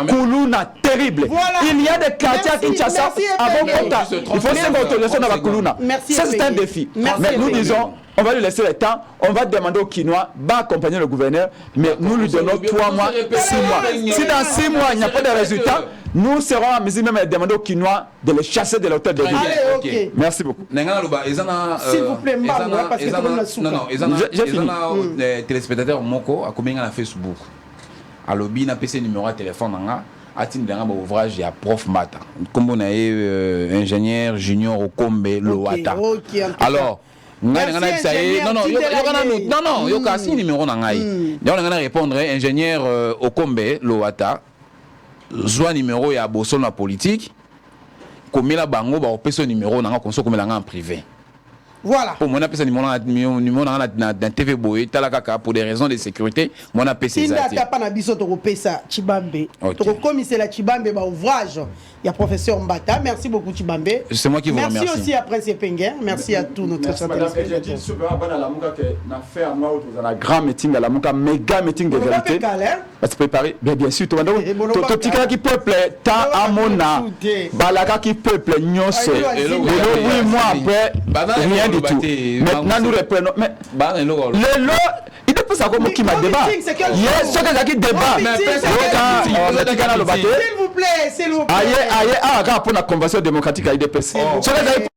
Kuluna terrible. Il y a des quartiers à Kinshasa avant Kota. Il faut se autorisation dans la Kuluna. Ça c'est un défi. Mais nous disons on va lui laisser le temps, on va demander au Kinois d'accompagner le gouverneur, mais nous lui donnons 3 mois, 6 mois. Si dans 6 mois il n'y a pas de résultat, nous serons à mesure même de demander au Kinois de le chasser de l'hôtel de ville. Merci beaucoup. S'il vous plaît, parce que non, j'ai fini. Téléspectateur Moko a combien à Facebook. À lobby, n'a PC numéro de téléphone. Atin d'un ouvrage il y a prof Mata. Comme on a ingénieur junior au Kombe Loata. Alors non, yo kasi numéro na ngai. Donc on va répondre ingénieur Okombe Loata. Soit numéro ya boso na politique. Comme la bango ba opération numéro na konso comme la en privé. Voilà. Pour mon appel numéro dans TV Boy talaka pour des raisons de sécurité, mon appel c'est ça. Si n'as pas na biso to kopesa Chibambe. To commissaire la Chibambe ba ouvrage. Il y a professeur Mbata. Merci beaucoup Chibambe. C'est moi qui vous remercie. Merci aussi à Prince Penguin. Merci à tous notre téléspectateurs. J'ai dit sur la Muka que n'a fait un mois dans un grand meeting à la Muka, méga meeting de vérité. Parce que préparer bien sûr to tika qui peuple ta amona balaka qui peuple nyose. Oui mois après rien du tout. Maintenant nous reprenons mais le il ne peut pas comme qui m'a débat. Yes, ce que qui débat. S'il vous plaît, s'il vous plaît. Aïe, pour la convention démocratique à IDPS. Ce que